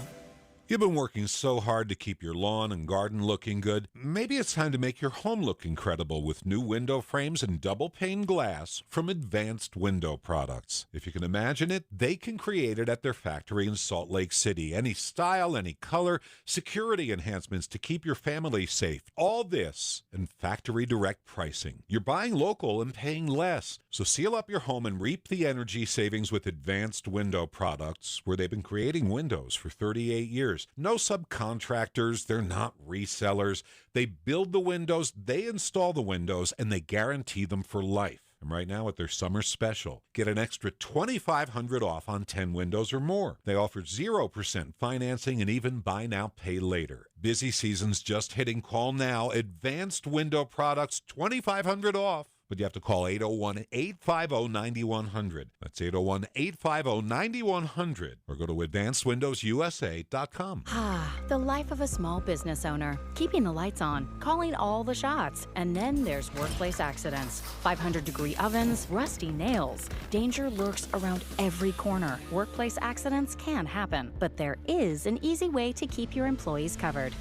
You've been working so hard to keep your lawn and garden looking good. Maybe it's time to make your home look incredible with new window frames and double-pane glass from Advanced Window Products. If you can imagine it, they can create it at their factory in Salt Lake City. Any style, any color, security enhancements to keep your family safe. All this and factory direct pricing. You're buying local and paying less. So seal up your home and reap the energy savings with Advanced Window Products, where they've been creating windows for 38 years. No subcontractors, they're not resellers. They build the windows, they install the windows, and they guarantee them for life. And right now at their summer special, get an extra $2,500 off on 10 windows or more. They offer 0% financing and even buy now, pay later. Busy season's just hitting. Call now. Advanced Window Products, $2,500 off. But you have to call 801-850-9100. That's 801-850-9100. Or go to advancedwindowsusa.com. The life of a small business owner. Keeping the lights on, calling all the shots. And then there's workplace accidents. 500-degree ovens, rusty nails. Danger lurks around every corner. Workplace accidents can happen, but there is an easy way to keep your employees covered.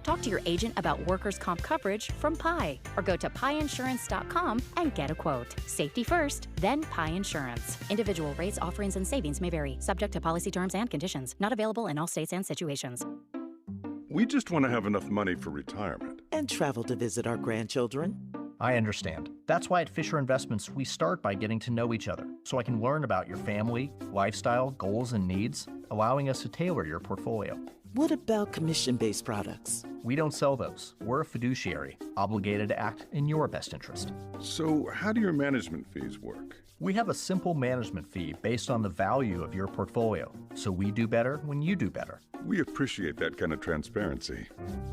Talk to your agent about workers' comp coverage from Pi, or go to piinsurance.com and get a quote. Safety first, then Pi Insurance. Individual rates, offerings, and savings may vary, subject to policy terms and conditions. Not available in all states and situations. We just want to have enough money for retirement. And travel to visit our grandchildren. I understand. That's why at Fisher Investments, we start by getting to know each other, so I can learn about your family, lifestyle, goals, and needs, allowing us to tailor your portfolio. What about commission-based products? We don't sell those. We're a fiduciary, obligated to act in your best interest. So how do your management fees work? We have a simple management fee based on the value of your portfolio, so we do better when you do better. We appreciate that kind of transparency.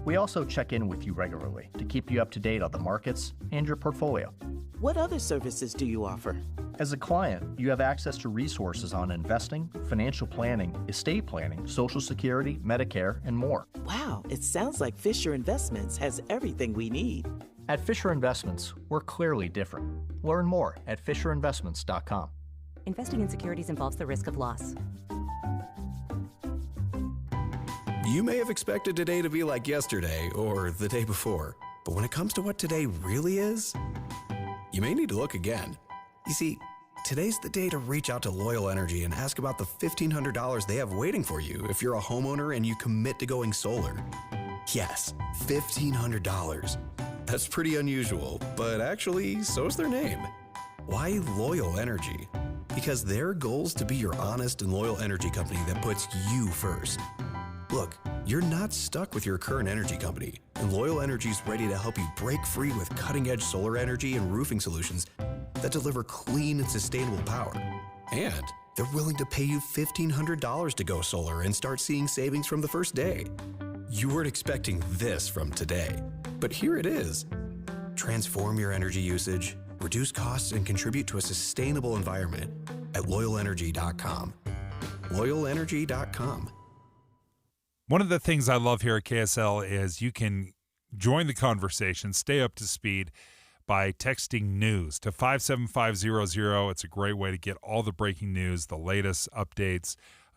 We also check in with you regularly to keep you up to date on the markets and your portfolio. What other services do you offer? As a client, you have access to resources on investing, financial planning, estate planning, Social Security, Medicare, and more. Wow, it sounds like Fisher Investments has everything we need. At Fisher Investments, we're clearly different. Learn more at FisherInvestments.com. Investing in securities involves the risk of loss. You may have expected today to be like yesterday or the day before, but when it comes to what today really is, you may need to look again. You see, today's the day to reach out to Loyal Energy and ask about the $1,500 they have waiting for you if you're a homeowner and you commit to going solar. Yes, $1,500. That's pretty unusual, but actually, so's their name. Why Loyal Energy? Because their goal's to be your honest and loyal energy company that puts you first. Look, you're not stuck with your current energy company, and Loyal Energy's ready to help you break free with cutting-edge solar energy and roofing solutions that deliver clean and sustainable power. And they're willing to pay you $1,500 to go solar and start seeing savings from the first day. You weren't expecting this from today, but here it is. Transform your energy usage, reduce costs, and contribute to a sustainable environment at loyalenergy.com. Loyalenergy.com. One of the things I love here at KSL is you can join the conversation, stay up to speed by texting news to 57500. It's a great way to get all the breaking news, the latest updates.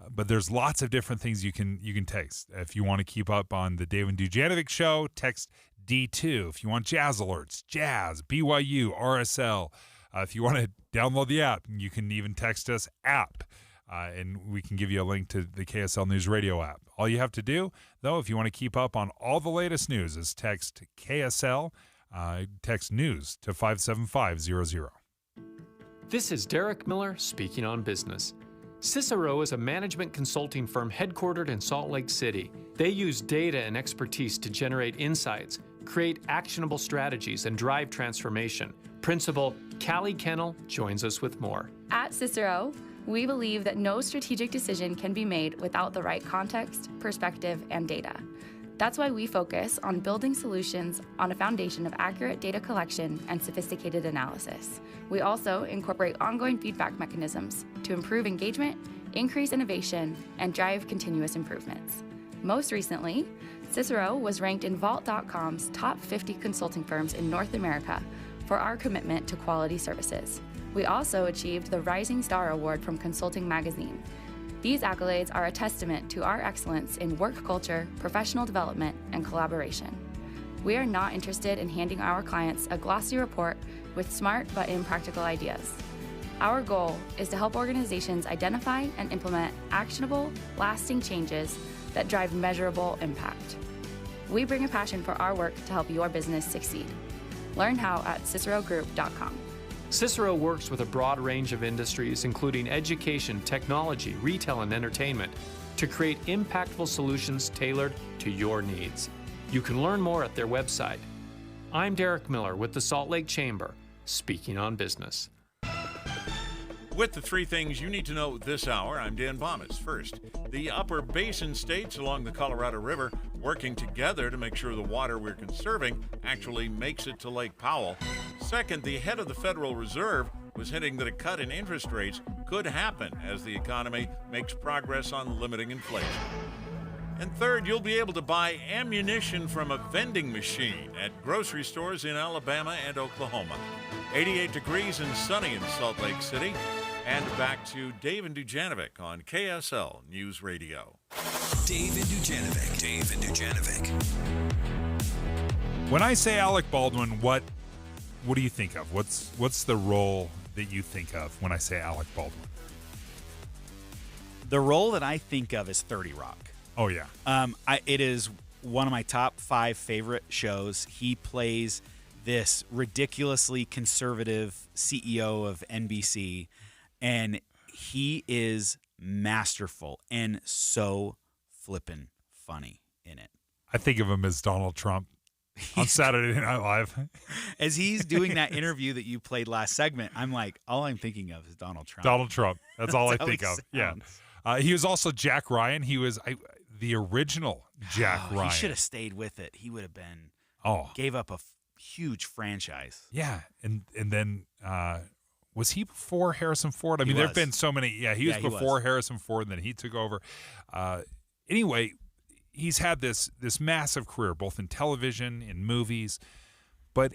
But there's lots of different things you can text. If you want to keep up on the Dave and Dujanovic show, text D2. If you want jazz alerts, jazz, BYU, RSL. If you want to download the app, you can even text us app. And we can give you a link to the KSL News Radio app. All you have to do, though, if you want to keep up on all the latest news, is text KSL, text news to 57500. This is Derek Miller speaking on business. Cicero is a management consulting firm headquartered in Salt Lake City. They use data and expertise to generate insights, create actionable strategies, and drive transformation. Principal Callie Kennel joins us with more. At Cicero, we believe that no strategic decision can be made without the right context, perspective, and data. That's why we focus on building solutions on a foundation of accurate data collection and sophisticated analysis. We also incorporate ongoing feedback mechanisms to improve engagement, increase innovation, and drive continuous improvements. Most recently, Cicero was ranked in Vault.com's top 50 consulting firms in North America for our commitment to quality services. We also achieved the Rising Star Award from Consulting Magazine. These accolades are a testament to our excellence in work culture, professional development, and collaboration. We are not interested in handing our clients a glossy report with smart but impractical ideas. Our goal is to help organizations identify and implement actionable, lasting changes that drive measurable impact. We bring a passion for our work to help your business succeed. Learn how at cicerogroup.com. Cicero works with a broad range of industries, including education, technology, retail, and entertainment, to create impactful solutions tailored to your needs. You can learn more at their website. I'm Derek Miller with the Salt Lake Chamber, speaking on business. With the three things you need to know this hour, I'm Dan Bomas. First, the upper basin states along the Colorado River working together to make sure the water we're conserving actually makes it to Lake Powell. Second, the head of the Federal Reserve was hinting that a cut in interest rates could happen as the economy makes progress on limiting inflation. And third, you'll be able to buy ammunition from a vending machine at grocery stores in Alabama and Oklahoma. 88 degrees and sunny in Salt Lake City. And back to Dave and Dujanovic on KSL News Radio. Dave and Dujanovic. Dave and Dujanovic. When I say Alec Baldwin, what do you think of? What's the role that you think of when I say Alec Baldwin? The role that I think of is 30 Rock. Oh, yeah. It is one of my top 5 favorite shows. He plays this ridiculously conservative CEO of NBC, and he is masterful and so flippin' funny in it. I think of him as Donald Trump on Saturday Night Live. As he's doing that interview that you played last segment, I'm like, all I'm thinking of is Donald Trump. Donald Trump. That's all I how think he of. sounds. Yeah. He was also Jack Ryan. He was the original Jack Ryan. He should have stayed with it. He would have been. Gave up a huge franchise. Yeah, and then was he before Harrison Ford? I mean, there have been so many. Yeah, he was before Harrison Ford, and then he took over. Anyway, he's had this massive career, both in television, in movies, but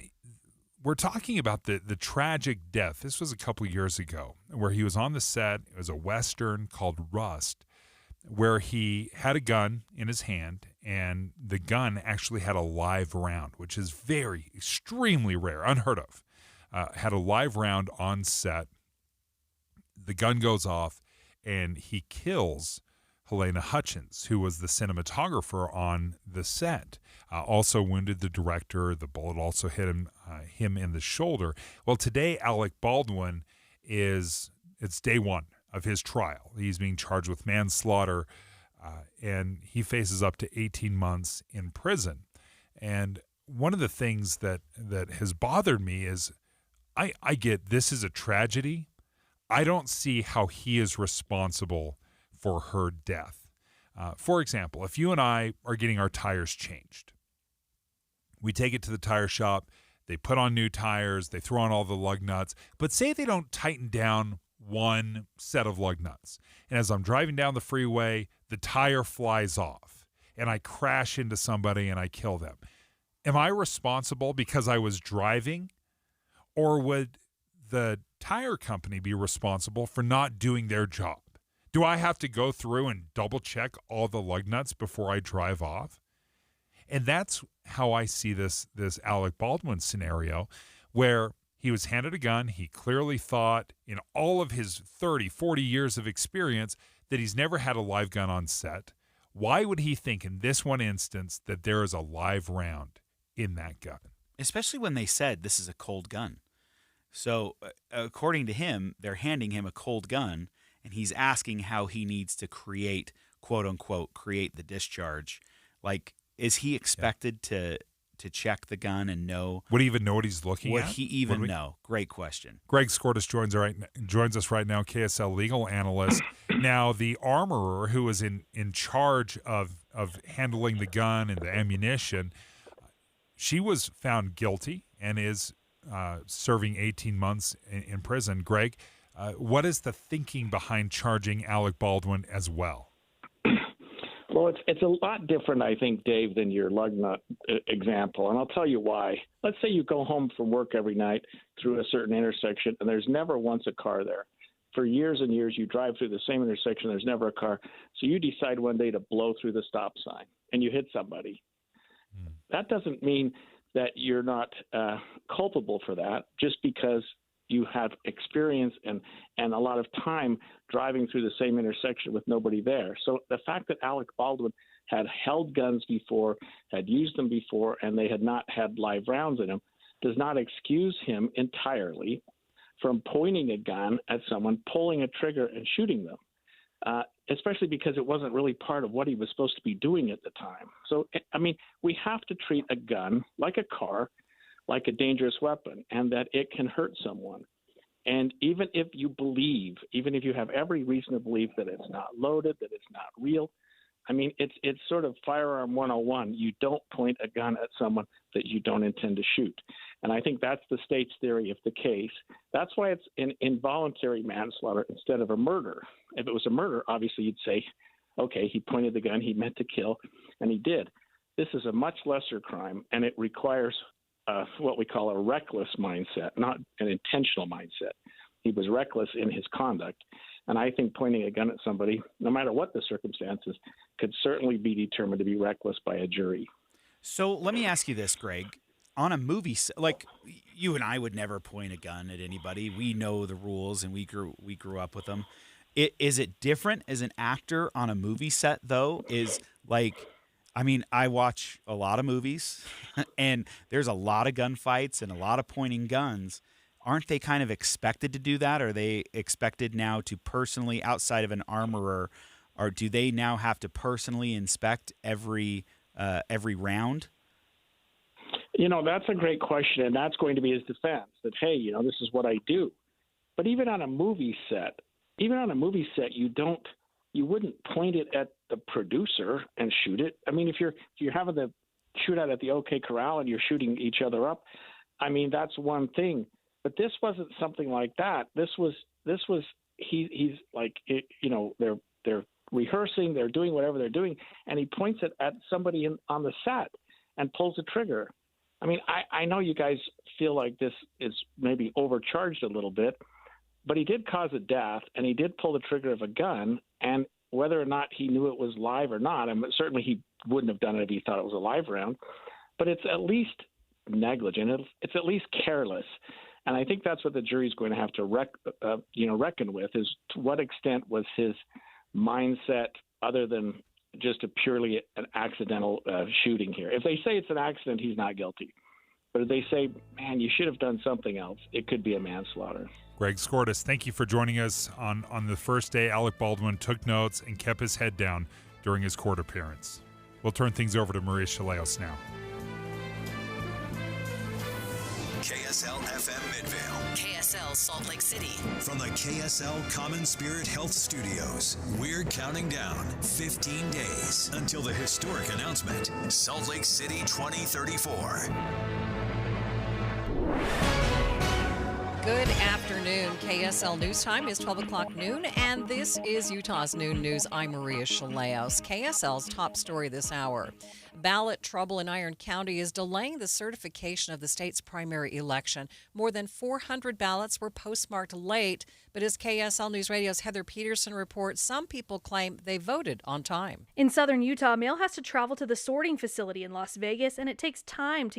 we're talking about the tragic death. This was a couple of years ago, where he was on the set. It was a Western called Rust, where he had a gun in his hand, and the gun actually had a live round, which is extremely rare, unheard of. Had a live round on set. The gun goes off, and he kills Helena Hutchins, who was the cinematographer on the set. Also wounded the director. The bullet also hit him in the shoulder. Well, today, Alec Baldwin it's day one of his trial. He's being charged with manslaughter, and he faces up to 18 months in prison. And one of the things that has bothered me is I get this is a tragedy. I don't see how he is responsible for her death. For example, if you and I are getting our tires changed, we take it to the tire shop, they put on new tires, they throw on all the lug nuts, but say they don't tighten down one set of lug nuts. And as I'm driving down the freeway, the tire flies off and I crash into somebody and I kill them. Am I responsible because I was driving? Or would the tire company be responsible for not doing their job? Do I have to go through and double check all the lug nuts before I drive off? And that's how I see this Alec Baldwin scenario, where he was handed a gun. He clearly thought in all of his 30, 40 years of experience that he's never had a live gun on set. Why would he think in this one instance that there is a live round in that gun? Especially when they said this is a cold gun. So according to him, they're handing him a cold gun, and he's asking how he needs to create, quote unquote, create the discharge. Like, is he expected to check the gun and know? Would he even know what he's looking at? Would he even know? Great question. Greg Skordas joins us right now, KSL legal analyst. Now, the armorer who was in charge of handling the gun and the ammunition, she was found guilty and is serving 18 months in prison. Greg, What is the thinking behind charging Alec Baldwin as well? Well, it's a lot different, I think, Dave, than your lug nut example, and I'll tell you why. Let's say you go home from work every night through a certain intersection, and there's never once a car there. For years and years, you drive through the same intersection, there's never a car. So you decide one day to blow through the stop sign, and you hit somebody. That doesn't mean that you're not culpable for that just because you have experience and a lot of time driving through the same intersection with nobody there. So the fact that Alec Baldwin had held guns before, had used them before, and they had not had live rounds in them does not excuse him entirely from pointing a gun at someone, pulling a trigger, and shooting them, especially because it wasn't really part of what he was supposed to be doing at the time. So, I mean, we have to treat a gun like a car, like a dangerous weapon, and that it can hurt someone. And even if you have every reason to believe that it's not loaded, that it's not real, I mean, it's sort of firearm 101. You don't point a gun at someone that you don't intend to shoot. And I think that's the state's theory of the case. That's why it's an involuntary manslaughter instead of a murder. If it was a murder, obviously you'd say, okay, he pointed the gun, he meant to kill, and he did. This is a much lesser crime, and it requires what we call a reckless mindset, not an intentional mindset. He was reckless in his conduct. And I think pointing a gun at somebody, no matter what the circumstances, could certainly be determined to be reckless by a jury. So let me ask you this, Greg. On a movie, like you and I would never point a gun at anybody. We know the rules, and we grew up with them. Is it different as an actor on a movie set, though? I watch a lot of movies, and there's a lot of gunfights and a lot of pointing guns. Aren't they kind of expected to do that? Are they expected now to personally, outside of an armorer, or do they now have to personally inspect every round? That's a great question, and that's going to be his defense, that, hey, this is what I do. But even on a movie set, you wouldn't point it at the producer and shoot it. I mean, if you're having the shootout at the OK Corral and you're shooting each other up, I mean, that's one thing. But this wasn't something like that. This was he's like, they're rehearsing, they're doing whatever they're doing, and he points it at somebody on the set and pulls the trigger. I mean, I know you guys feel like this is maybe overcharged a little bit, but he did cause a death, and he did pull the trigger of a gun, and whether or not he knew it was live or not, I mean, certainly he wouldn't have done it if he thought it was a live round, but it's at least negligent. It's at least careless. And I think that's what the jury's going to have to reckon with, is to what extent was his mindset other than just a purely an accidental shooting here. If they say it's an accident, he's not guilty. But if they say, man, you should have done something else, it could be a manslaughter. Greg Skordas, thank you for joining us on the first day Alec Baldwin took notes and kept his head down during his court appearance. We'll turn things over to Maria Chaleos now. KSL FM Midvale. KSL Salt Lake City. From the KSL Common Spirit Health Studios, we're counting down 15 days until the historic announcement, Salt Lake City 2034. Good afternoon. KSL News Time is 12 o'clock noon, and this is Utah's Noon News. I'm Maria Chaleos. KSL's top story this hour. Ballot trouble in Iron County is delaying the certification of the state's primary election. More than 400 ballots were postmarked late, but as KSL News Radio's Heather Peterson reports, some people claim they voted on time. In southern Utah, mail has to travel to the sorting facility in Las Vegas, and it takes time to get